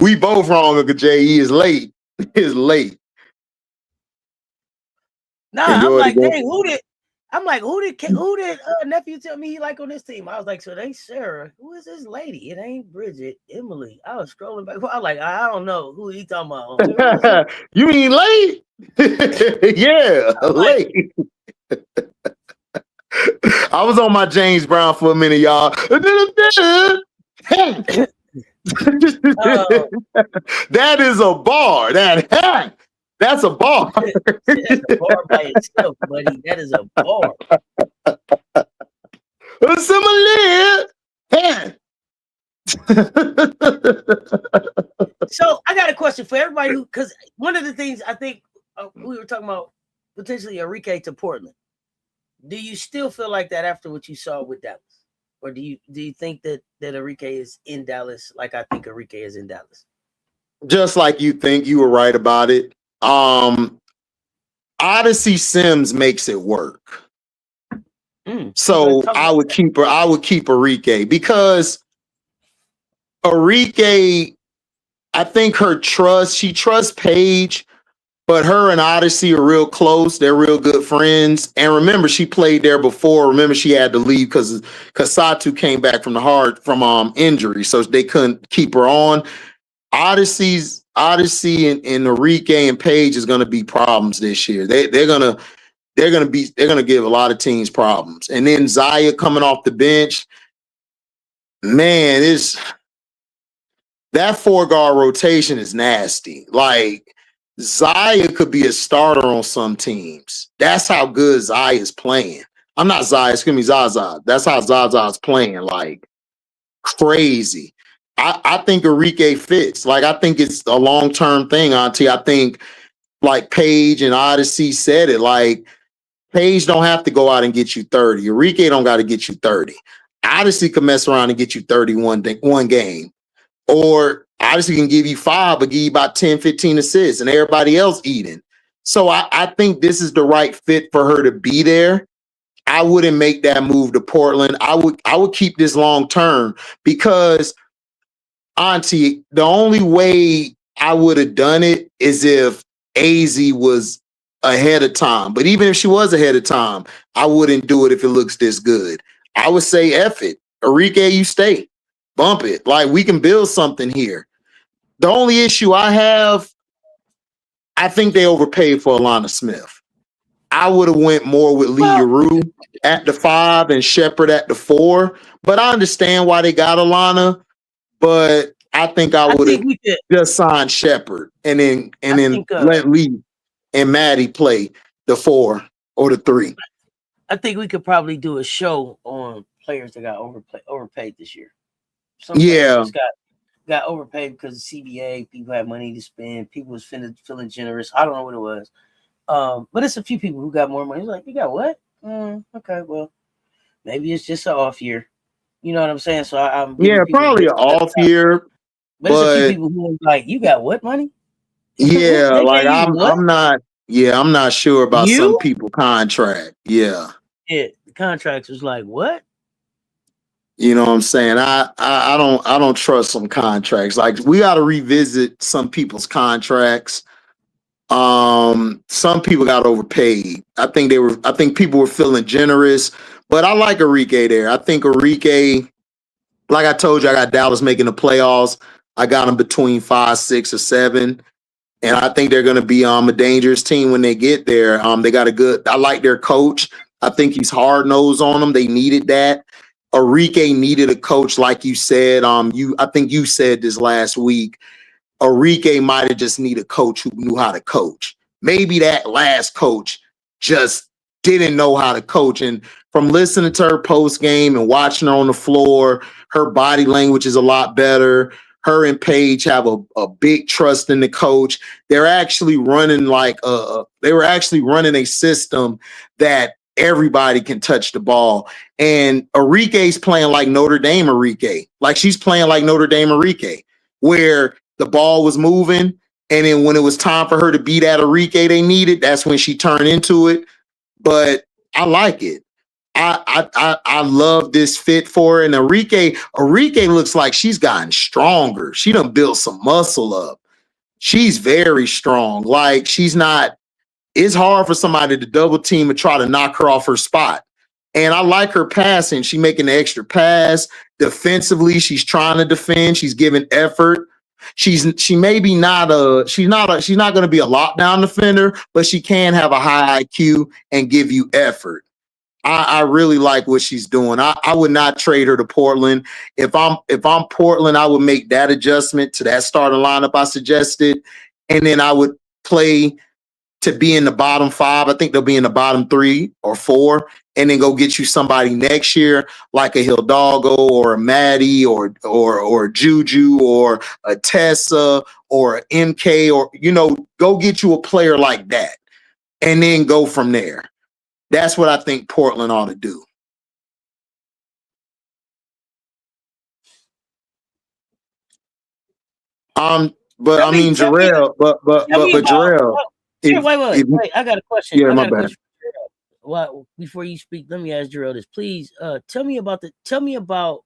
B: We both wrong, Uncle J. He is late. He is late.
A: Nah, I'm like, dang, who did nephew tell me he like on this team? I was like, so it ain't Sarah. Who is this lady? It ain't Bridget. Emily. I was scrolling back. I was like, I don't know who he talking about.
B: You mean Late? Yeah, Late. I was on my James Brown for a minute, y'all. That is a bar. That's a bar.
A: That's a bar by itself, buddy. That is a bar. So I got a question for everybody because one of the things I think we were talking about potentially Enrique to Portland. Do you still feel like that after what you saw with Dallas? Or do you think that Enrique is in Dallas like I think Enrique is in Dallas?
B: Just like you think, you were right about it. Odyssey Sims makes it work. So I would keep Enrique, because Enrique, I think she trusts Paige, but her and Odyssey are real close. They're real good friends. And remember, she played there before. Remember, she had to leave because Satu came back from injury, so they couldn't keep her on. Odyssey and Enrique and Paige is going to be problems this year. They're going to give a lot of teams problems. And then Zaya coming off the bench, man, that 4-guard rotation is nasty. Like, Zaya could be a starter on some teams. That's how good Zaya is playing. I'm not Zaya, excuse me, Zaza. That's how Zaza's playing, like crazy. I think Enrique fits. Like, I think it's a long-term thing, Auntie. I think, like Paige and Odyssey said it, like, Paige don't have to go out and get you 30. Enrique don't got to get you 30. Odyssey can mess around and get you 31 one game. Or Odyssey can give you 5, but give you about 10, 15 assists, and everybody else eating. So I think this is the right fit for her to be there. I wouldn't make that move to Portland. I would keep this long term, because, Auntie, the only way I would have done it is if AZ was ahead of time. But even if she was ahead of time, I wouldn't do it if it looks this good. I would say, F it. Enrique, you stay. Bump it. Like, we can build something here. The only issue I have, I think they overpaid for Alana Smith. I would have went more with Lee Yaroo at the 5 and Shepard at the 4. But I understand why they got Alana. But I think I would have just signed Shepard and then let Lee and Maddie play the 4 or the 3.
A: I think we could probably do a show on players that got overpaid this year. Some players got overpaid because of CBA. People had money to spend. People was feeling generous. I don't know what it was. But it's a few people who got more money. It's like, you got what? Okay, well, maybe it's just an off year. You know what I'm saying? So I'm
B: probably an off year.
A: But it's a few people who are like, you got what money?
B: Yeah, like I'm not sure about some people contract. Yeah.
A: Yeah, the contracts was like, what?
B: You know what I'm saying? I don't trust some contracts. Like, we got to revisit some people's contracts. Some people got overpaid. I think people were feeling generous, but I like Enrique there. I think Enrique, like I told you, I got Dallas making the playoffs. I got them between 5, 6, or 7. And I think they're going to be a dangerous team when they get there. They got I like their coach. I think he's hard nosed on them. They needed that. Enrique needed a coach, like you said. I think you said this last week. Enrique might have just needed a coach who knew how to coach. Maybe that last coach just didn't know how to coach. And from listening to her post game and watching her on the floor, her body language is a lot better. Her and Paige have a big trust in the coach. They're actually running a system that everybody can touch the ball. And Enrique's playing like Notre Dame Enrique. Like, she's playing like Notre Dame Enrique, where the ball was moving, and then when it was time for her to be that Enrique they needed, that's when she turned into it. But I like it. I love this fit for her. And Enrique looks like she's gotten stronger. She done built some muscle up. She's very strong. Like, it's hard for somebody to double team and try to knock her off her spot. And I like her passing. She's making the extra pass. Defensively, she's trying to defend. She's giving effort. She's not going to be a lockdown defender, but she can have a high IQ and give you effort. I really like what she's doing. I would not trade her to Portland. If I'm Portland, I would make that adjustment to that starting lineup I suggested, and then I would play to be in the bottom 5. I think they'll be in the bottom 3 or 4, and then go get you somebody next year like a Hidalgo or a Maddie or Juju or a Tessa or a MK, or go get you a player like that, and then go from there. That's what I think Portland ought to do. But I mean, Jarrell, but Jarrell.
A: Wait, I got a question.
B: Yeah, my bad.
A: Well, before you speak, let me ask Jarrell this. Please tell me about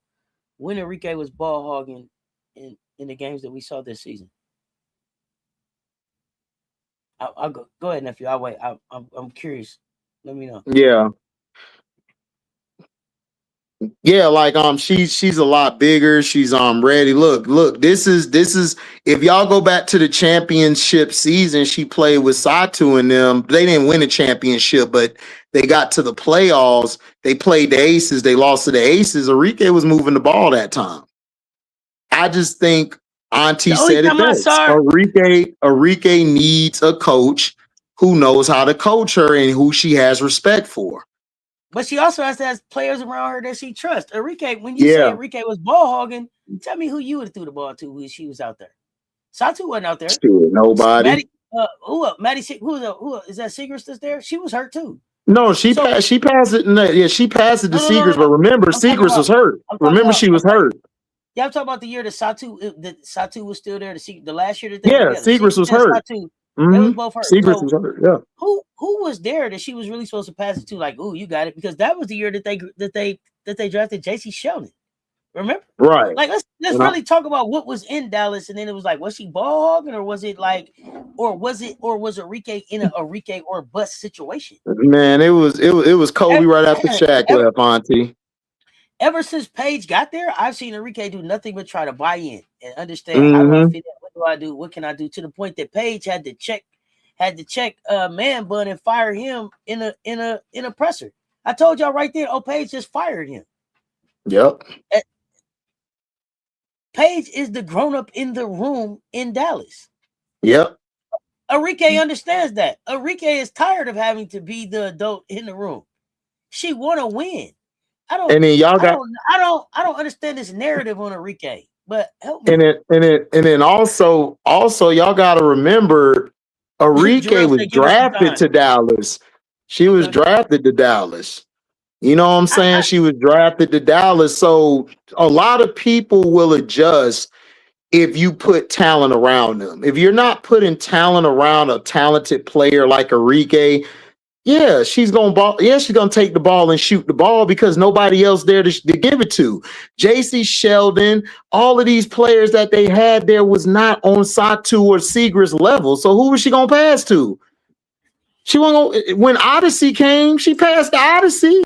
A: when Enrique was ball hogging in the games that we saw this season. I'll go ahead, nephew. I'll wait. I'm curious. Let me know.
B: Yeah, like she's a lot bigger. She's ready. Look, this is if y'all go back to the championship season, she played with Satu and them. They didn't win a championship, but they got to the playoffs. They played the Aces, they lost to the Aces. Enrique was moving the ball that time. I just think Auntie said it best. Enrique needs a coach who knows how to coach her and who she has respect for.
A: But she also has to have players around her that she trusts. Enrique, when you say Enrique was ball hogging, tell me who you would have threw the ball to when she was out there. Satu wasn't out there.
B: Nobody.
A: Maddie, Maddie, who is that Segrist that's there? She was hurt too.
B: No, she passed it. Yeah, she passed it to Segrist, but remember, Segrist was hurt. She was hurt.
A: Yeah, I'm talking about the year that Satu was still there. The last year that
B: Segrist was hurt.
A: They was both hurt.
B: Segrist was hurt. Yeah.
A: Who was there that she was really supposed to pass it to? Like, you got it, because that was the year that they drafted J.C. Sheldon. Remember?
B: Right.
A: Like, let's really talk about what was in Dallas, and then it was like, was she ball hogging, or was it was Enrique in a Enrique or bust situation?
B: Man, it was Kobe right after Shaq left, Auntie.
A: Ever since Paige got there, I've seen Enrique do nothing but try to buy in and understand how do I fit in, what do I do, what can I do, to the point that Paige had to check Man Bun and fire him in a presser. I told y'all right there, Paige just fired him.
B: Yep.
A: Paige is the grown-up in the room in Dallas.
B: Yep.
A: Enrique understands that. Enrique is tired of having to be the adult in the room. She want to win. I don't understand this narrative on Enrique, but help me.
B: And then also y'all got to remember, Enrique was drafted to Dallas. She was drafted to Dallas. You know what I'm saying? She was drafted to Dallas. So a lot of people will adjust if you put talent around them. If you're not putting talent around a talented player like Enrique, Yeah, she's gonna take the ball and shoot the ball because nobody else there to give it to. JC Sheldon, all of these players that they had there was not on Satu or Seagra's level. So who was she gonna pass to? She wasn't when Odyssey came, she passed to Odyssey.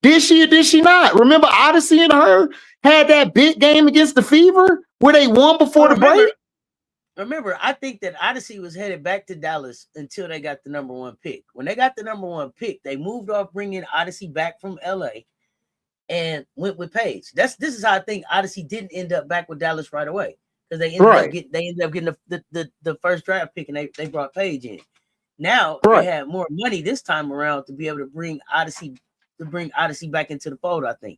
B: Did she or did she not? Remember Odyssey and her had that big game against the Fever where they won before the break?
A: Remember, I think that Odyssey was headed back to Dallas until they got the #1 pick. When they got the #1 pick, they moved off bringing Odyssey back from LA and went with Paige. This is how I think Odyssey didn't end up back with Dallas right away because they ended up getting the first draft pick and they brought Paige in. Now they had more money this time around to be able to bring Odyssey back into the fold. I think.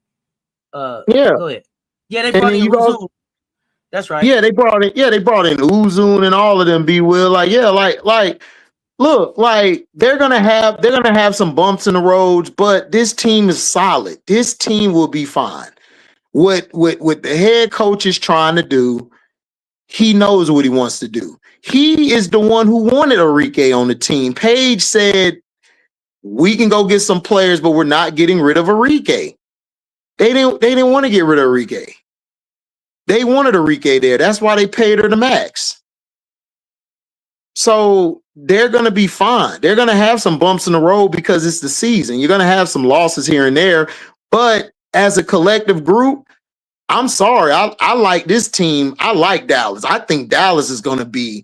A: Go ahead. Yeah, they brought in Uzun. That's right.
B: Yeah, they brought in Uzun and all of them. B Will look, they're gonna have some bumps in the roads, but this team is solid. This team will be fine. What the head coach is trying to do, he knows what he wants to do. He is the one who wanted Enrique on the team. Paige said, we can go get some players, but we're not getting rid of Enrique. They didn't want to get rid of Enrique. They wanted Enrique there. That's why they paid her the max. So they're going to be fine. They're going to have some bumps in the road because it's the season. You're going to have some losses here and there. But as a collective group, I'm sorry. I like this team. I like Dallas. I think Dallas is going to be,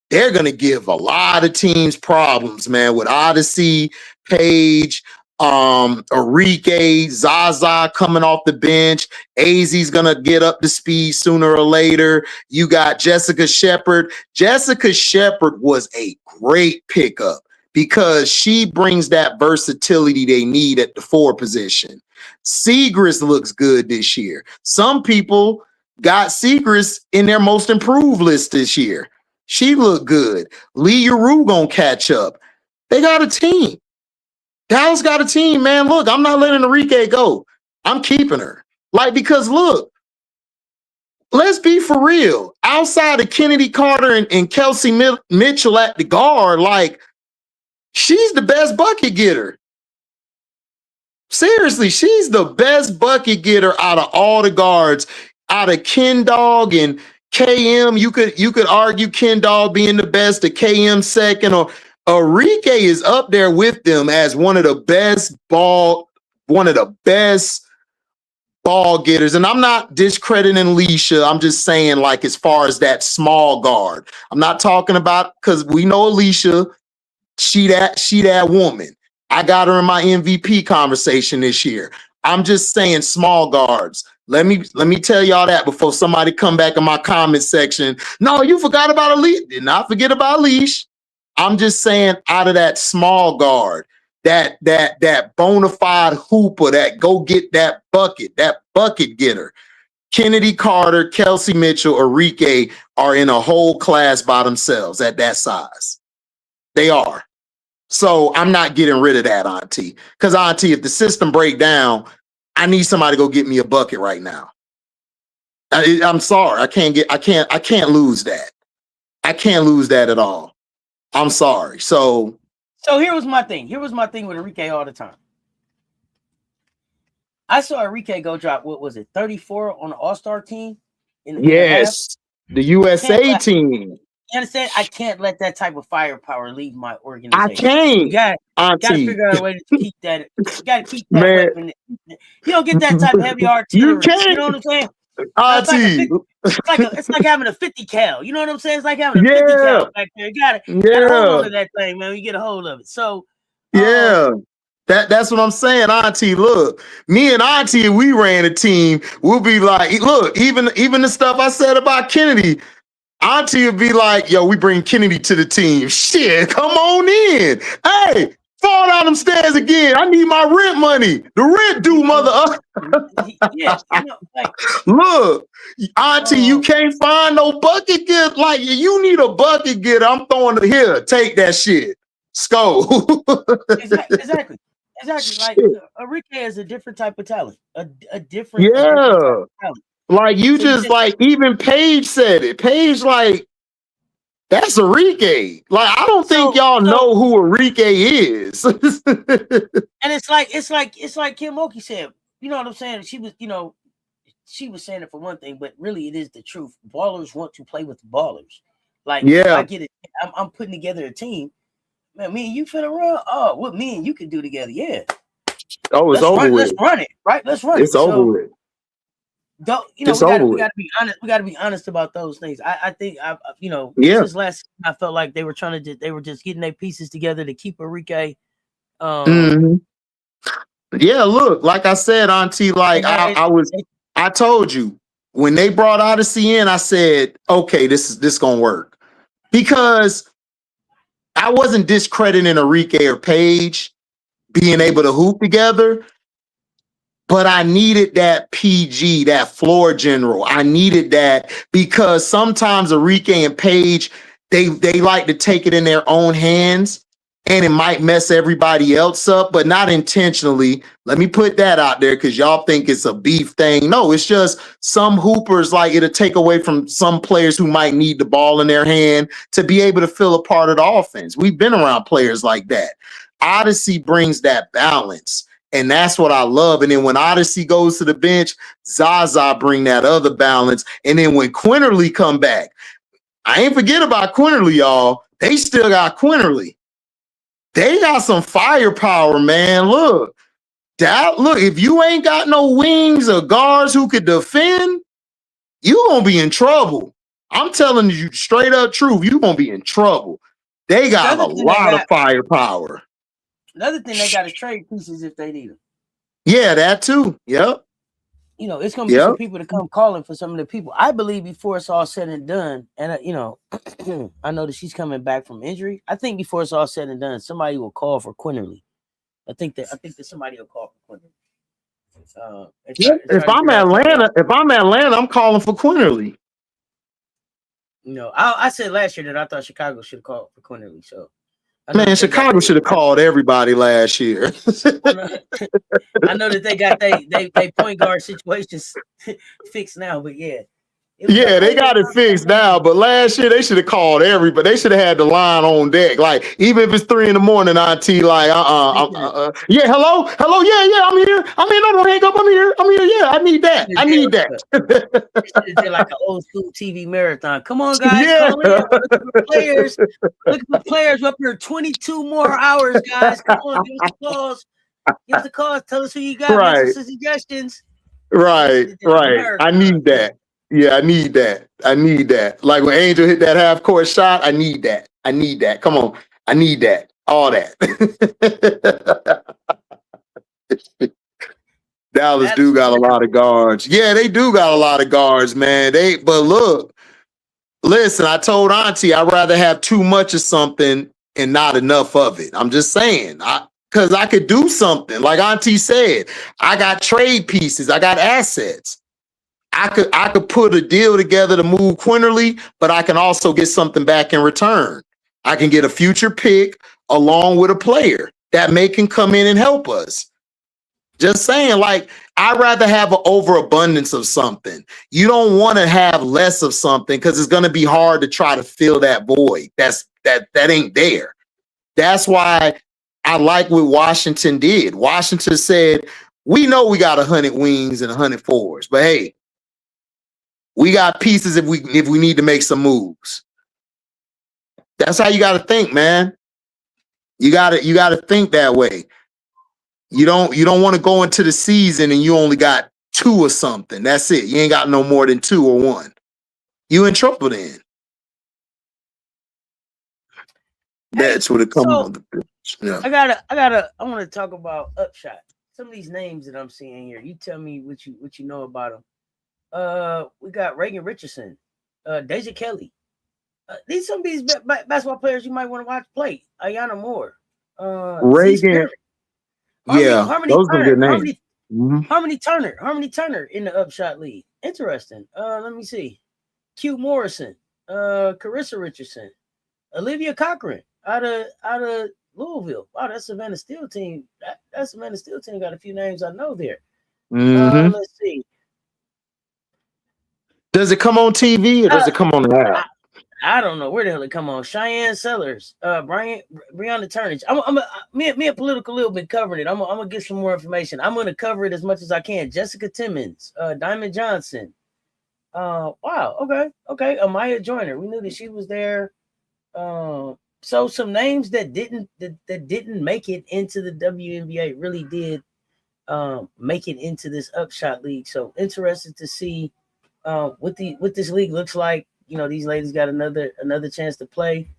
B: they're going to give a lot of teams problems, man, with Odyssey, Paige, Enrique, Zaza coming off the bench. AZ's gonna get up to speed sooner or later. You got Jessica Shepard. Jessica Shepard was a great pickup because she brings that versatility they need at the 4 position. Siegrist looks good this year. Some people got Siegrist in their most improved list this year. She looked good. Lee Yuru gonna catch up. They got a team. Dallas got a team, man. Look, I'm not letting Enrique go. I'm keeping her. Because look, let's be for real. Outside of Kennedy Carter and Kelsey Mitchell at the guard, she's the best bucket getter. Seriously, she's the best bucket getter out of all the guards. Out of Ken Dog and KM, you could argue Ken Dog being the best, the KM second, or Enrique is up there with them as one of the best ball getters. And I'm not discrediting Alicia. I'm just saying, as far as that small guard, I'm not talking about, because we know Alicia, she that woman. I got her in my MVP conversation this year. I'm just saying small guards. Let me tell y'all that before somebody come back in my comment section. No, you forgot about Alicia. Did not forget about Alicia. I'm just saying, out of that small guard, that bona fide hooper, that go get that bucket getter, Kennedy Carter, Kelsey Mitchell, Enrique are in a whole class by themselves at that size. They are. So I'm not getting rid of that, Auntie. Because Auntie, if the system break down, I need somebody to go get me a bucket right now. I'm sorry. I can't lose that. I can't lose that at all. I'm sorry. So
A: here was my thing. Here was my thing with Enrique all the time. I saw Enrique go drop, what was it, 34 on the All-Star team?
B: Yes, the USA team.
A: You understand? I can't let that type of firepower leave my organization.
B: I can't.
A: You got to figure out a way to keep that. You got to keep that weapon. You don't get that type of heavy artillery.
B: You can't.
A: You know what I'm saying?
B: Auntie.
A: It's like having a 50 cal. You know what I'm saying? It's like having a 50 cal back there. You gotta hold on to that thing, man. You get a hold of it. So
B: that's what I'm saying, Auntie. Look, me and Auntie, we ran a team. We'll be like, look, even the stuff I said about Kennedy, Auntie would be like, yo, we bring Kennedy to the team. Shit, come on in. Hey, fall down them stairs again. I need my rent money. The rent due, mother. Look, Auntie, you can't find no bucket getter. You need a bucket getter. I'm throwing it here. Take that shit. Skull.
A: Exactly. Enrique is a different type of talent. A different type of talent.
B: Even Paige said it. Paige, That's Enrique. Like, I don't think y'all know who Enrique is.
A: And it's like Kim Oki said, you know what I'm saying? She was, she was saying it for one thing, but really it is the truth. Ballers want to play with ballers. Like,
B: yeah,
A: I get it. I'm putting together a team. Man, me and you finna run. Oh, what me and you can do together? Yeah.
B: Oh, it's over with.
A: Let's run it, right? Let's run it.
B: It's over with.
A: Don't we gotta be honest. We gotta be honest about those things. I think since last season, I felt like they were just getting their pieces together to keep Enrique.
B: Yeah, look, like I said, Auntie, like I told you when they brought Odyssey in, I said, okay, this gonna work, because I wasn't discrediting Enrique or Paige being able to hoop together, but I needed that PG, that floor general. I needed that because sometimes Enrique and Paige, they like to take it in their own hands, and it might mess everybody else up, but not intentionally. Let me put that out there, because y'all think it's a beef thing. No, it's just some hoopers, like, it'll take away from some players who might need the ball in their hand to be able to fill a part of the offense. We've been around players like that. Odyssey brings that balance, and that's what I love. And then when Odyssey goes to the bench, Zaza bring that other balance. And then when Quinterly come back, I ain't forget about Quinterly, y'all. They still got Quinterly. They got some firepower, man. Look, if you ain't got no wings or guards who could defend, you gonna be in trouble. I'm telling you straight up truth. You gonna be in trouble. They got a lot of firepower.
A: Another thing, they got to trade pieces if they need them.
B: Yeah, that too. Yep.
A: It's gonna be some people to come calling for some of the people. I believe before it's all said and done, and I know that she's coming back from injury. I think before it's all said and done, somebody will call for Quinterly. I think that somebody will call for Quinterly.
B: If I'm Atlanta, I'm calling for Quinterly.
A: I said last year that I thought Chicago should have called for Quinterly. So,
B: man, Chicago should have called everybody last year.
A: I know that they got they point guard situations fixed now, but yeah.
B: Yeah, they got it fixed now, but last year they should have called everybody. They should have had the line on deck. Like, even if it's 3 a.m, Auntie, like, yeah, hello, yeah, I'm here. No, don't hang up, I'm here, yeah, I need that.
A: They did like an old school TV marathon. Come on, guys, call in. Look at the players. Look at the players. We're up here 22 more hours, guys. Come on, give us the calls. Give us the calls. Tell us who you got.
B: Right.
A: Make some suggestions.
B: Right. I need that. Yeah, I need that. Like when Angel hit that half court shot, I need that. Come on. I need that. All that. Dallas do got a lot of guards. Yeah, they do got a lot of guards, man. But look, listen, I told Auntie I'd rather have too much of something and not enough of it. I'm just saying. Because I could do something. Like Auntie said, I got trade pieces. I got assets. I could put a deal together to move Quinterly, but I can also get something back in return. I can get a future pick along with a player that can come in and help us. Just saying, like, I'd rather have an overabundance of something. You don't want to have less of something because it's going to be hard to try to fill that void. That ain't there. That's why I like what Washington did. Washington said, we know we got 100 wings and 100 forwards, but hey, we got pieces if we need to make some moves. That's how you got to think, man. You got to think that way. You don't want to go into the season and you only got 2 or something. That's it. You ain't got no more than 2 or 1. You in trouble then. That's what it comes on. Yeah.
A: I want to talk about Upshot. Some of these names that I'm seeing here. You tell me what you know about them. We got Reagan Richardson, Deja Kelly. These some of these basketball players you might want to watch play. Ayana Moore,
B: Reagan.
A: Harmony
B: those
A: Turner,
B: are good names.
A: Harmony Turner in the Upshot League. Interesting. Let me see. Q Morrison, Carissa Richardson, Olivia Cochran out of Louisville. Wow, that Savannah Steel team. That Savannah Steel team got a few names I know there. Let's see.
B: Does it come on TV or does it come on the app?
A: I don't know where the hell it come on. Cheyenne Sellers, Breonna Turnage. Me and Political Lil been covering it. I'm gonna get some more information. I'm gonna cover it as much as I can. Jessica Timmons, Diamond Johnson. Wow. Okay. Amaya Joyner. We knew that she was there. So some names that didn't make it into the WNBA really did make it into this Upshot League. So interested to see what this league looks like. You know, these ladies got another chance to play.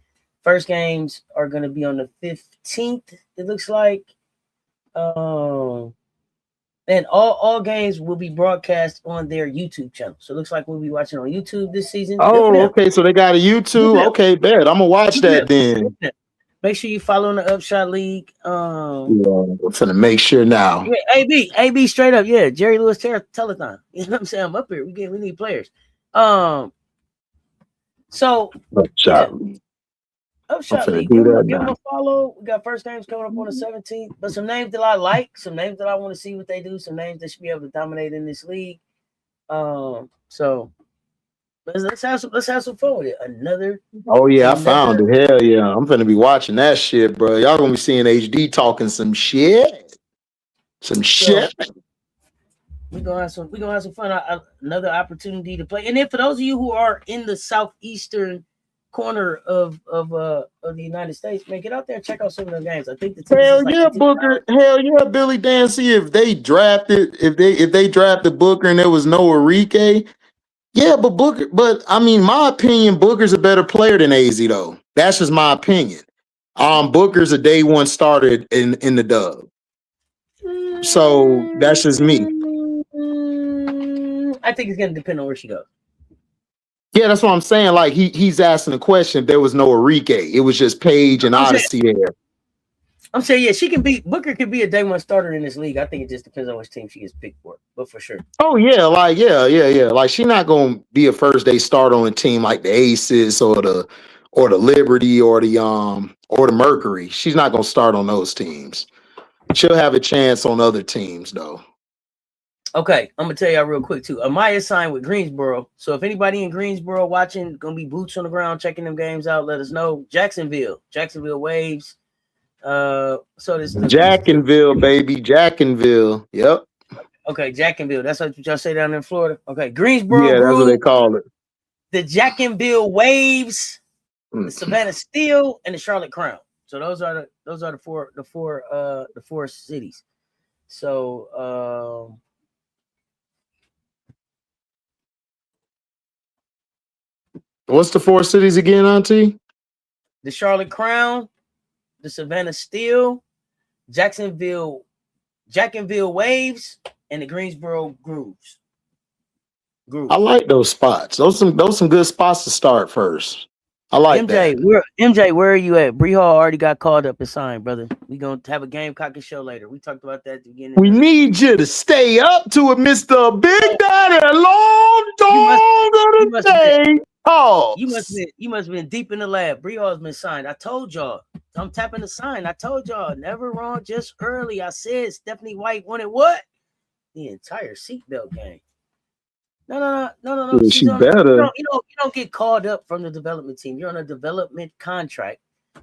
A: First games are going to be on the 15th. It looks like, and all games will be broadcast on their YouTube channel. So it looks like we'll be watching on YouTube this season.
B: Oh, okay. So they got a YouTube. Okay, bet. I'm gonna watch that then.
A: Make sure you follow the Upshot League.
B: I'm gonna make sure now.
A: Yeah, AB straight up. Yeah, Jerry Lewis Telethon. You know what I'm saying? I'm up here. We need players. So Upshot League. Give them a follow. We got first games coming up on the 17th. But some names that I like, some names that I want to see what they do, some names that should be able to dominate in this league. So let's have some fun with it. I
B: found it. Hell yeah. I'm gonna be watching that shit, bro. Y'all gonna be seeing HD talking some shit.
A: We're gonna have some fun. Another opportunity to play. And then for those of you who are in the southeastern corner of the United States, man, get out there and check out some of the games. I think the
B: Booker. Hell yeah, Billy Dancy. If they drafted Booker and there was no Enrique, yeah, but I mean, my opinion, Booker's a better player than AZ though. That's just my opinion. Booker's a day one starter in the dub. So that's just me.
A: I think it's gonna depend on where she goes.
B: Yeah, that's what I'm saying. Like he's asking the question. If there was no Enrique, it was just Paige and Odyssey there.
A: I'm saying, yeah, Booker could be a day one starter in this league. I think it just depends on which team she gets picked for, but for sure.
B: Oh yeah, Like she's not gonna be a first day starter on a team like the Aces or the Liberty or the Mercury. She's not gonna start on those teams. She'll have a chance on other teams though.
A: Okay, I'm gonna tell y'all real quick too. Amaya signed with Greensboro, so if anybody in Greensboro watching, gonna be boots on the ground checking them games out. Let us know. Jacksonville Waves. So this
B: Jacksonville, baby, Jacksonville. Yep.
A: Okay, Jacksonville. That's what y'all say down in Florida. Okay, Greensboro.
B: Yeah, that's what they call it.
A: The Jacksonville Waves, the Savannah Steel, and the Charlotte Crown. So those are the four cities. So
B: what's the four cities again, Auntie?
A: The Charlotte Crown, the Savannah Steel, Jacksonville Waves, and the Greensboro Grooves.
B: I like those spots. Those some good spots to start first. I like
A: MJ,
B: that.
A: Where are you at? Bree Hall already got called up and signed, brother. We're gonna have a Gamecock show later. We talked about that at the beginning.
B: We need you to stay up to it, Mr. Big Daddy. Long dog of the day. Oh,
A: you must have been deep in the lab. Bree Hall's been signed. I told y'all. I'm tapping the sign. I told y'all, never wrong, just early. I said Stephanie White wanted what? The entire seatbelt game. No.
B: She better.
A: You don't get called up from the development team. You're on a development contract.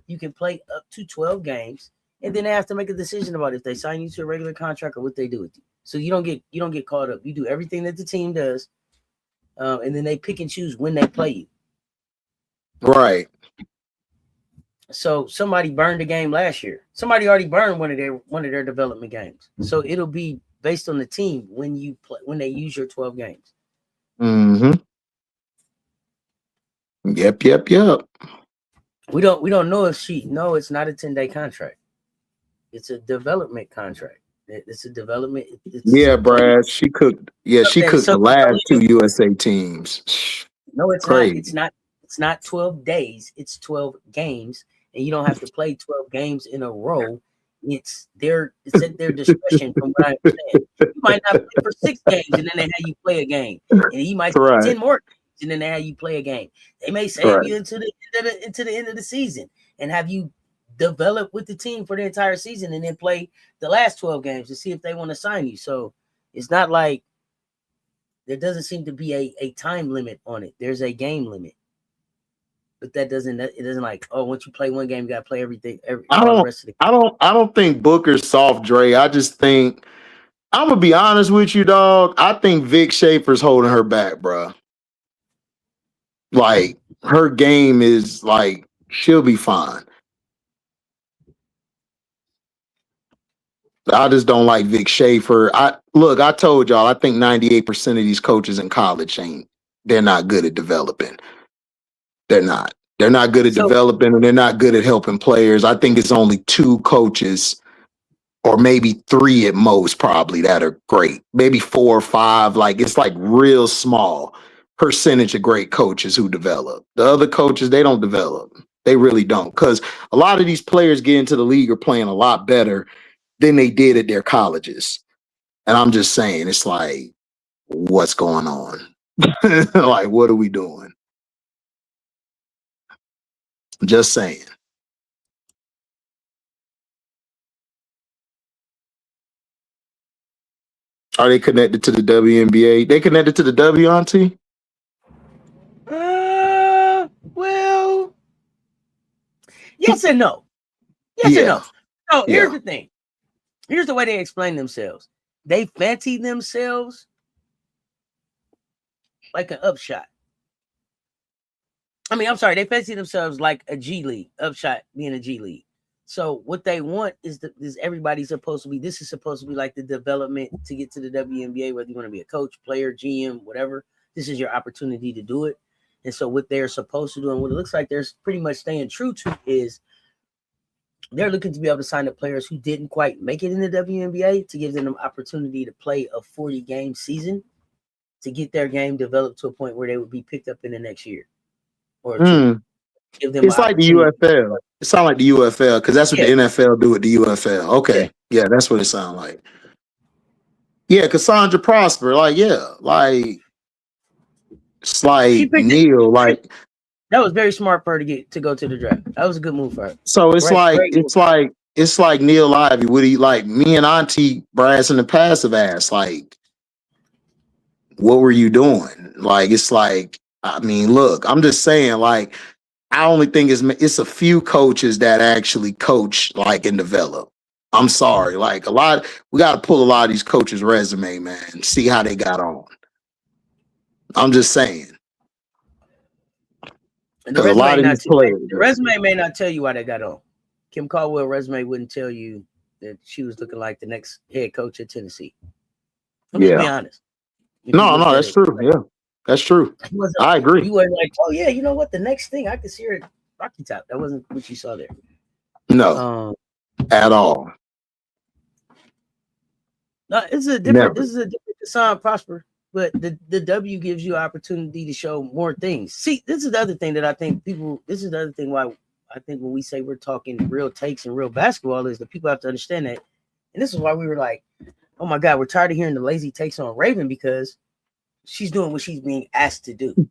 A: You can play up to 12 games, and then they have to make a decision about if they sign you to a regular contract or what they do with you. So you don't get called up. You do everything that the team does, and then they pick and choose when they play you.
B: Right.
A: So somebody burned a game last year. Somebody already burned one of their development games. So it'll be based on the team when you play, when they use your 12 games.
B: Mm-hmm. Yep.
A: We don't know if it's not a 10-day contract. It's a development contract. It's a development.
B: Brad. She cooked. Yeah, she cooked the last two USA teams.
A: No, it's crazy. Not. It's not 12 days. It's 12 games, and you don't have to play 12 games in a row. It's at their discretion, from what I understand. You might not play for 6 games, and then they have you play a game, and you might play 10 more games, and then they have you play a game. They may save you into the end of the season and have you develop with the team for the entire season, and then play the last 12 games to see if they want to sign you. So it's not like there doesn't seem to be a time limit on it. There's a game limit. But it doesn't like, oh, once you play one game, you gotta play everything,
B: I
A: all the
B: don't
A: rest of the
B: I don't think Booker's soft, Dre. I just think I'm gonna be honest with you, dog. I think Vic Schaefer's holding her back, bro. Like her game is like she'll be fine. I just don't like Vic Schaefer. I told y'all, I think 98% of these coaches in college they're not good at developing. They're not. They're not good at developing and they're not good at helping players. I think it's only 2 coaches or maybe 3 at most probably that are great. Maybe 4 or 5. Like it's like real small percentage of great coaches who develop. The other coaches, they don't develop. They really don't. Because a lot of these players get into the league are playing a lot better than they did at their colleges. And I'm just saying, it's like, what's going on? Like, what are we doing? Just saying. Are they connected to the WNBA? They connected to the W, Auntie?
A: Well, yes and no. Yes and no. So here's the thing. Here's the way they explain themselves. They fancy themselves like an upshot. I mean, I'm sorry, they fancy themselves like a G League, upshot being a G League. So what they want is everybody supposed to be, this is supposed to be like the development to get to the WNBA, whether you want to be a coach, player, GM, whatever. This is your opportunity to do it. And so what they're supposed to do and what it looks like they're pretty much staying true to is they're looking to be able to sign up players who didn't quite make it in the WNBA to give them an opportunity to play a 40-game season to get their game developed to a point where they would be picked up in the next year or 2. Give them
B: it's like the UFL. It sounds like the UFL because that's what the NFL do with the UFL. Okay. Yeah, that's what it sounds like. Yeah, Cassandra Prosper. Like, it's like Neil. Like
A: that was very smart for her to go to the draft. That was a good move for her.
B: So it's it's like Neil Ivey. Would he like me and Auntie brass in the passive ass? Like, what were you doing? Like, it's like, I mean, look, I'm just saying, like, I only think it's a few coaches that actually coach like and develop. I'm sorry, like we got to pull a lot of these coaches' resume, man, and see how they got on. I'm just saying.
A: And the resume may not tell you why they got on. Kim Caldwell resume wouldn't tell you that she was looking like the next head coach at Tennessee. Let me be honest.
B: No, that's true. Yeah, that's true. I agree.
A: You weren't like, oh yeah, you know what? The next thing I could see her at Rocky Top. That wasn't what you saw there.
B: No, at all.
A: No, this is a different Cassandra Prosper. But the W gives you opportunity to show more things. See, this is the other thing that I think this is the other thing why I think when we say we're talking real takes and real basketball is that people have to understand that. And this is why we were like, oh my God, we're tired of hearing the lazy takes on Raven because she's doing what she's being asked to do.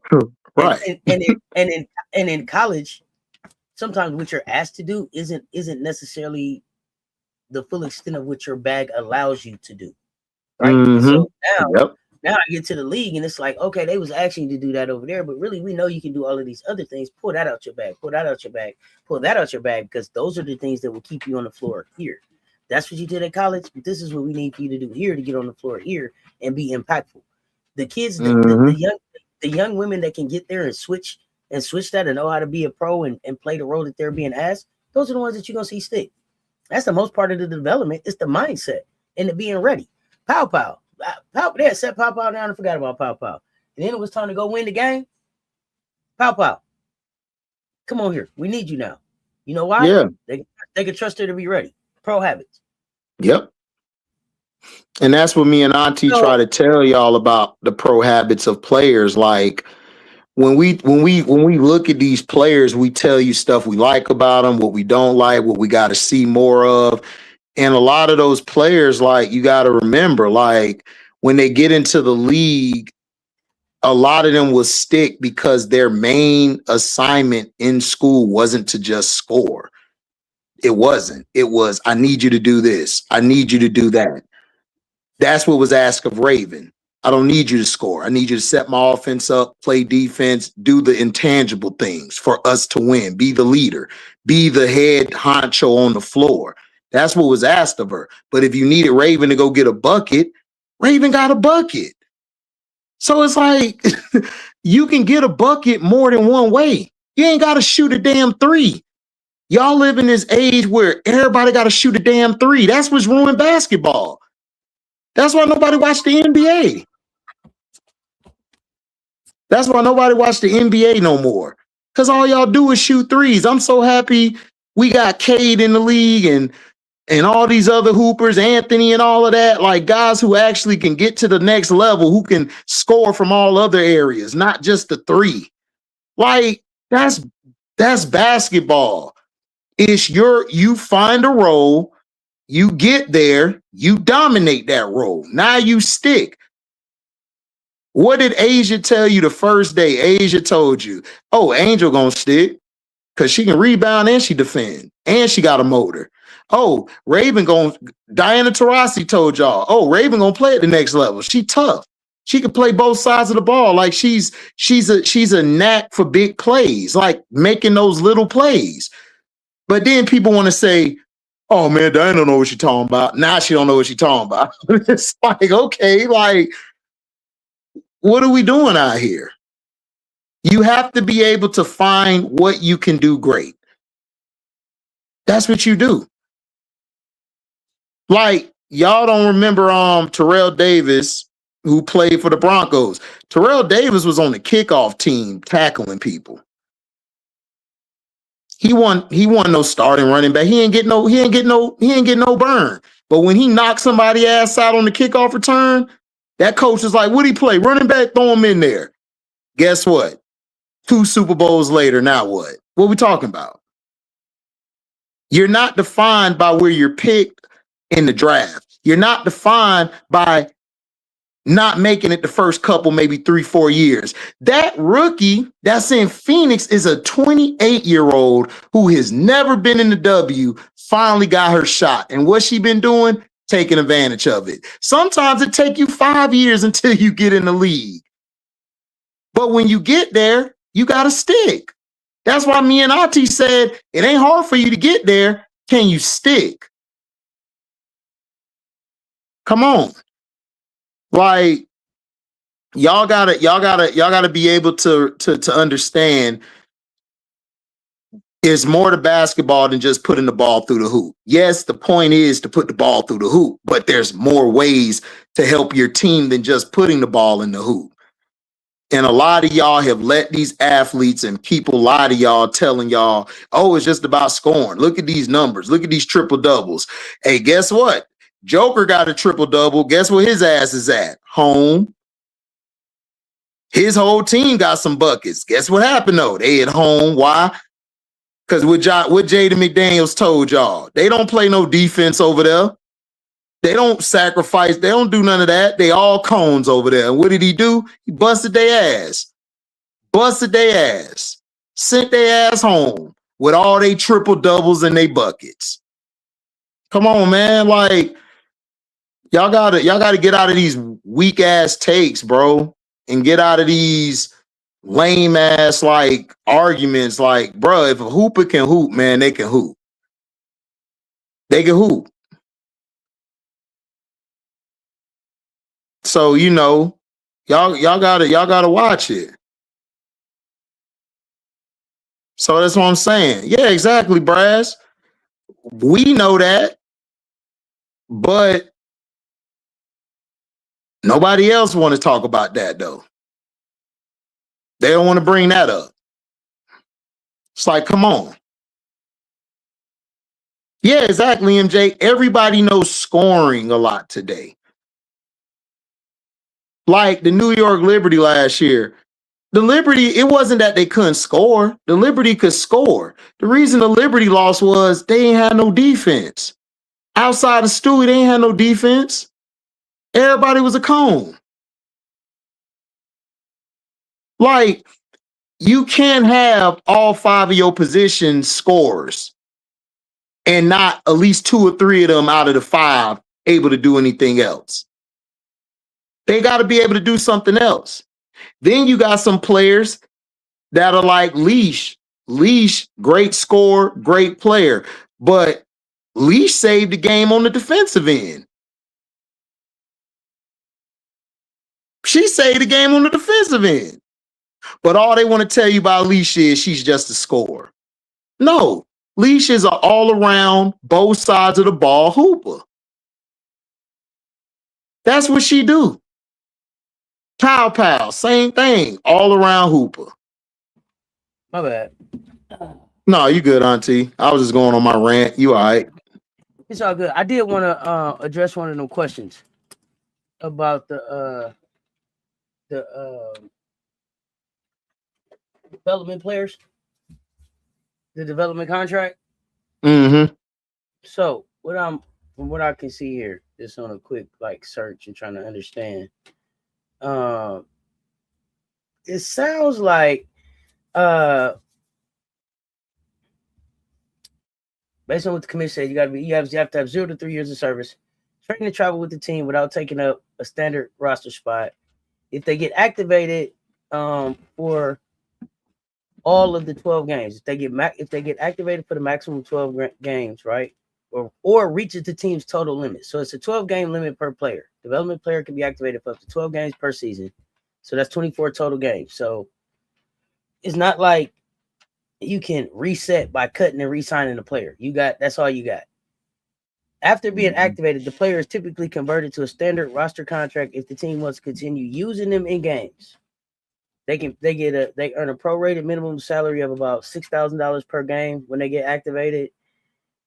B: Right.
A: And in college, sometimes what you're asked to do isn't necessarily the full extent of what your bag allows you to do. Right. So now I get to the league and it's like, okay, they was asking you to do that over there, but really we know you can do all of these other things. Pull that out your bag, pull that out your bag, pull that out your bag, because those are the things that will keep you on the floor here. That's what you did at college, but this is what we need for you to do here to get on the floor here and be impactful. The kids, the young women that can get there and switch that and know how to be a pro and play the role that they're being asked, those are the ones that you're gonna see stick. That's the most part of the development. It's the mindset and the being ready. Pow. They had set Pow down and forgot about Pow. And then it was time to go win the game. Pow. Come on here. We need you now. You know why?
B: Yeah.
A: They can trust her to be ready. Pro habits.
B: Yep. And that's what me and Auntie try to tell y'all about the pro habits of players. Like when we look at these players, we tell you stuff we like about them, what we don't like, what we got to see more of. And a lot of those players, like, you got to remember, like, when they get into the league, a lot of them will stick because their main assignment in school wasn't to just score. It wasn't. It was, I need you to do this. I need you to do that. That's what was asked of Raven. I don't need you to score. I need you to set my offense up, play defense, do the intangible things for us to win. Be the leader. Be the head honcho on the floor. That's what was asked of her. But if you needed Raven to go get a bucket, Raven got a bucket. So it's like you can get a bucket more than one way. You ain't got to shoot a damn three. Y'all live in this age where everybody got to shoot a damn three. That's what's ruined basketball. That's why nobody watched the NBA. That's why nobody watched the NBA no more. Because all y'all do is shoot threes. I'm so happy we got Cade in the league and all these other hoopers, Anthony and all of that, like guys who actually can get to the next level, who can score from all other areas, not just the three. Like, that's basketball. You find a role, you get there, you dominate that role. Now you stick. What did Asia tell you the first day? Asia told you, oh, Angel gonna stick because she can rebound and she defend and she got a motor. Oh, Diana Taurasi told y'all, oh, Raven gonna play at the next level. She tough. She can play both sides of the ball. Like she's a knack for big plays, like making those little plays. But then people want to say, oh man, Diana don't know what she's talking about. Now she don't know what she's talking about. It's like, okay, like, what are we doing out here? You have to be able to find what you can do great. That's what you do. Like, y'all don't remember Terrell Davis, who played for the Broncos. Terrell Davis was on the kickoff team tackling people. He won no starting running back. He ain't get no burn. But when he knocked somebody ass out on the kickoff return, that coach is like, what'd he play? Running back, throw him in there. Guess what? 2 Super Bowls later, now what? What we talking about? You're not defined by where you're picked in the draft. You're not defined by not making it the first couple, maybe 3-4 years. That rookie that's in Phoenix is a 28-year-old who has never been in the W, finally got her shot. And what's she been doing? Taking advantage of it. Sometimes it takes you 5 years until you get in the league. But when you get there, you got to stick. That's why me and Auntie said, it ain't hard for you to get there. Can you stick? Come on. Like, y'all gotta be able to understand there's more to basketball than just putting the ball through the hoop. Yes, the point is to put the ball through the hoop, but there's more ways to help your team than just putting the ball in the hoop. And a lot of y'all have let these athletes and people lie to y'all, telling y'all, oh, it's just about scoring. Look at these numbers. Look at these triple doubles. Hey, guess what? Joker got a triple double. Guess where his ass is at? Home. His whole team got some buckets. Guess what happened though? They at home. Why? Because what Jaden McDaniels told y'all, they don't play no defense over there. They don't sacrifice. They don't do none of that. They all cones over there. And what did he do? He busted their ass. Busted their ass. Sent their ass home with all they triple doubles and they buckets. Come on, man. Like, y'all gotta get out of these weak ass takes, bro, and get out of these lame ass like arguments. Like, bro, if a hooper can hoop, man, they can hoop. They can hoop. So, you know, y'all gotta watch it. So that's what I'm saying. Yeah, exactly, Brass. We know that, but nobody else want to talk about that though. They don't want to bring that up. It's like, come on. Yeah, exactly, MJ. Everybody knows scoring a lot today. Like the New York Liberty last year. The Liberty, it wasn't that they couldn't score. The Liberty could score. The reason the Liberty lost was they ain't had no defense. Outside of Stewie, they ain't had no defense. Everybody was a cone. Like, you can't have all 5 of your position scorers and not at least 2 or 3 of them out of the 5 able to do anything else. They got to be able to do something else. Then you got some players that are like Leash. Leash, great scorer, great player. But Leash saved the game on the defensive end. She saved the game on the defensive end. But all they want to tell you about Leash is she's just a scorer. No, Leash is an all-around, both sides of the ball hooper. That's what she do. Pow Pow, same thing, all-around hooper.
A: My bad.
B: No, you good, Auntie. I was just going on my rant. You all right?
A: It's all good. I did want to address one of them questions about the development players, the development contract.
B: Mm-hmm.
A: So from what I can see here, just on a quick like search and trying to understand, it sounds like based on what the commission said, you have to have 0 to 3 years of service, training to travel with the team without taking up a standard roster spot. If they get activated for all of the 12 games, if they get activated for the maximum 12 games, right, or reaches the team's total limit. So it's a 12-game limit per player. Development player can be activated for up to 12 games per season. So that's 24 total games. So it's not like you can reset by cutting and re-signing the player. That's all you got. After being activated, the player is typically converted to a standard roster contract if the team wants to continue using them in games. They earn a prorated minimum salary of about $6,000 per game when they get activated.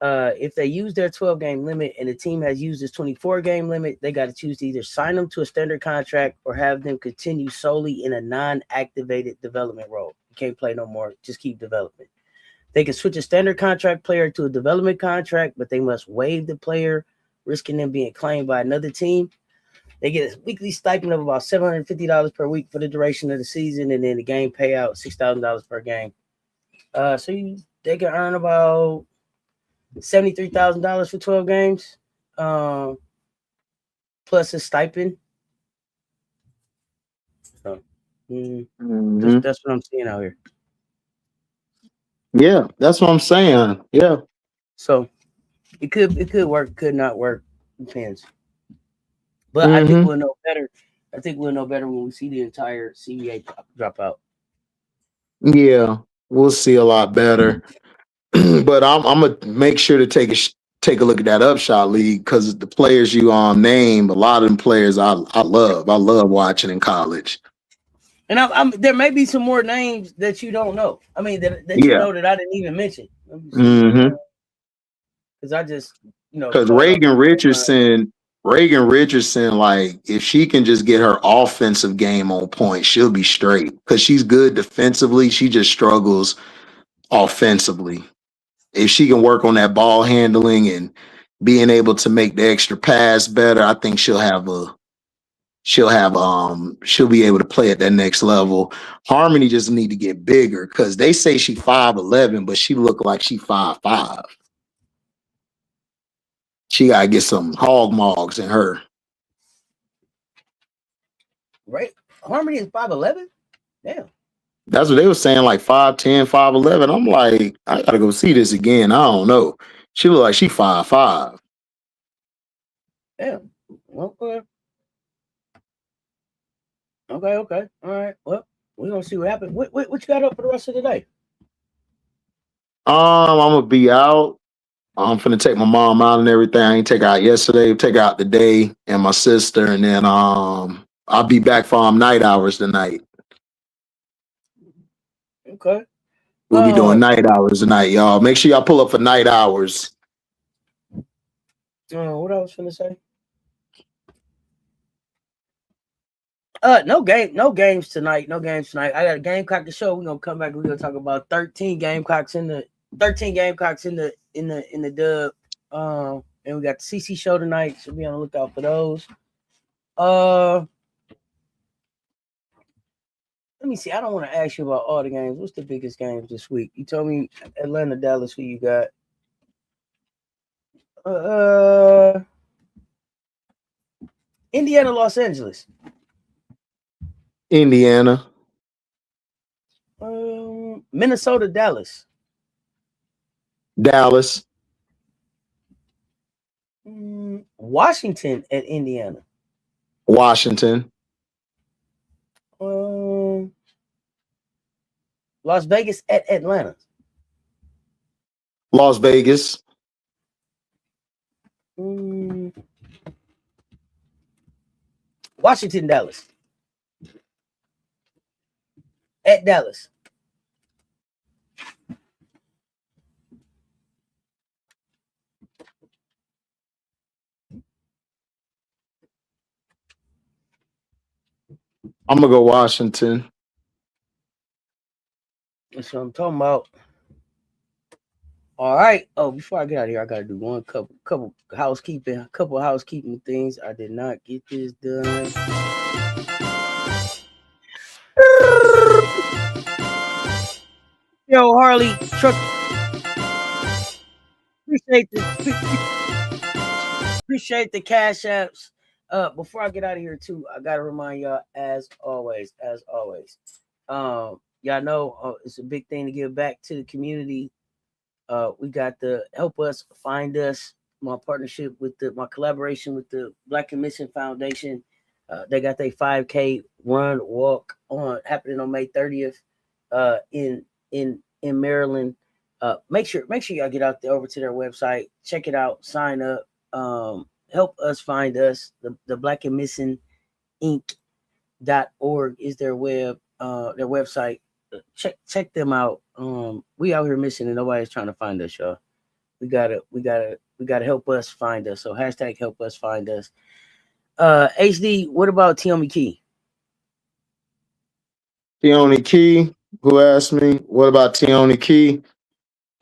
A: If they use their 12-game limit and the team has used this 24-game limit, they got to choose to either sign them to a standard contract or have them continue solely in a non-activated development role. You can't play no more. Just keep developing. They can switch a standard contract player to a development contract, but they must waive the player, risking them being claimed by another team. They get a weekly stipend of about $750 per week for the duration of the season, and then the game payout $6,000 per game. They can earn about $73,000 for 12 games, plus a stipend. So that's what I'm seeing out here.
B: Yeah, that's what I'm saying. Yeah.
A: So it could work, could not work. Depends. But I think we'll know better. I think we'll know better when we see the entire CBA drop out.
B: Yeah, we'll see a lot better. But I'm gonna make sure to take a look at that Upshot League because the players you name, a lot of them players I love. I love watching in college.
A: And there may be some more names that you don't know. I mean, that you know that I didn't even mention. Because I just,
B: because Reagan Richardson, like if she can just get her offensive game on point, she'll be straight. Because she's good defensively, she just struggles offensively. If she can work on that ball handling and being able to make the extra pass better, I think she'll be able to play at that next level. Harmony just need to get bigger because they say she 5'11", but she look like she 5'5". She gotta get some hog mogs in her.
A: Right, Harmony is 5'11". Damn.
B: That's what they were saying, like 5'10", 5'11". I'm like, I gotta go see this again. I don't know. She look like she 5'5".
A: Damn. Okay. Okay. All right. Well, we're gonna see what happens. What you got up for the rest of the day?
B: I'm gonna be out. I'm finna take my mom out and everything. I ain't take her out yesterday. Take her out today and my sister, and then I'll be back for night hours tonight.
A: Okay.
B: We'll be doing night hours tonight, y'all. Make sure y'all pull up for night hours.
A: What I was finna say? No games tonight. No games tonight. I got a Gamecock to show. We're gonna come back. We're gonna talk about 13 Gamecocks in the dub. And we got the CC show tonight, so be on the lookout for those. Let me see. I don't want to ask you about all the games. What's the biggest games this week? You told me Atlanta, Dallas. Who you got? Indiana, Los Angeles.
B: Indiana.
A: Minnesota, Dallas.
B: Dallas.
A: Washington at Indiana.
B: Washington.
A: Las Vegas at Atlanta.
B: Las Vegas.
A: Washington, Dallas. At Dallas.
B: I'm gonna go Washington.
A: That's what I'm talking about. All right. Oh, before I get out of here, I gotta do one couple housekeeping things. I did not get this done. Yo, Harley, truck. Appreciate the cash apps. Before I get out of here too, I gotta remind y'all, as always, y'all know it's a big thing to give back to the community. We got the Help Us Find Us, my partnership with my collaboration with the Black and Missing Foundation. They got their 5K run walk on happening on May 30th in Maryland. Make sure y'all get out there over to their website, check it out, sign up. Help us find us. The Black and Missing Inc.org is their website. Check them out. We out here missing and nobody's trying to find us, y'all. We gotta help us find us. So hashtag help us find us. HD, what about Tiomi Key?
B: Tiomi Key, who asked me, what about Tiomi Key?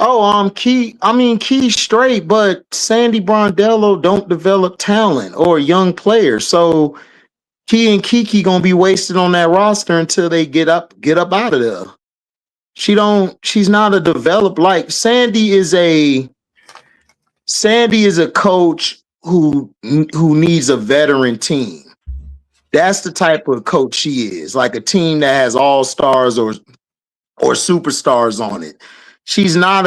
B: Oh, Key straight, but Sandy Brondello don't develop talent or young players. So Key and Kiki gonna be wasted on that roster until they get up out of there. She's not a developed, like Sandy is a coach who needs a veteran team. That's the type of coach she is, like a team that has all-stars or superstars on it. She's not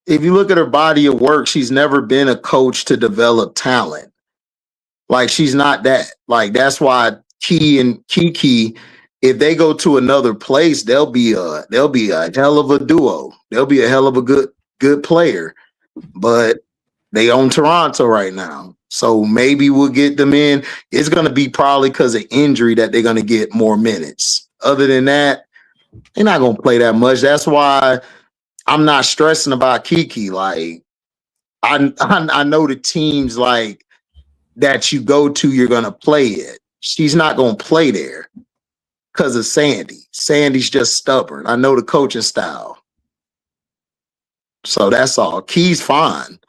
B: if you look at her body of work, she's never been a coach to develop talent. Like she's not that. Like that's why Key and Kiki, if they go to another place, they'll be a hell of a duo. They'll be a hell of a good player. But they own Toronto right now. So maybe we'll get them in. It's gonna be probably because of injury that they're gonna get more minutes. Other than that, they're not gonna play that much. That's why I'm not stressing about Kiki. Like I know the teams like that you go to, you're gonna play it. She's not gonna play there because of Sandy. Sandy's just stubborn. I know the coaching style. So that's all. Key's fine.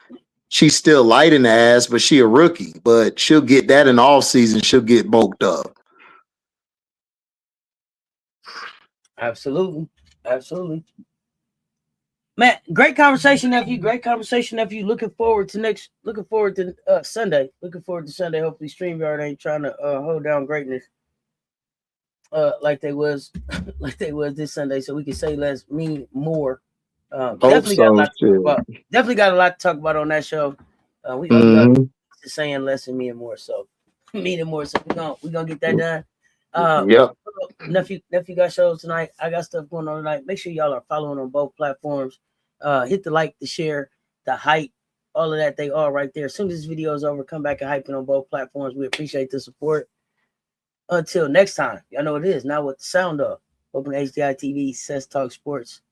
B: She's still light in the ass, but she a rookie. But she'll get that in all season. She'll get bulked up.
A: Absolutely. Matt, great conversation, nephew. Looking forward to Sunday. Hopefully StreamYard ain't trying to hold down greatness like they was this Sunday, so we can say less, mean more. Definitely got a lot to talk about on that show. We saying less and meaning more. So meaning more. So we're gonna get that done. Nephew got shows tonight. I got stuff going on tonight. Make sure y'all are following on both platforms. Hit the like, the share, the hype, all of that. They are right there. As soon as this video is over, come back and hype it on both platforms. We appreciate the support. Until next time, y'all know what it is. Now with the sound of WNBA HDiiTV, CessTalksSports.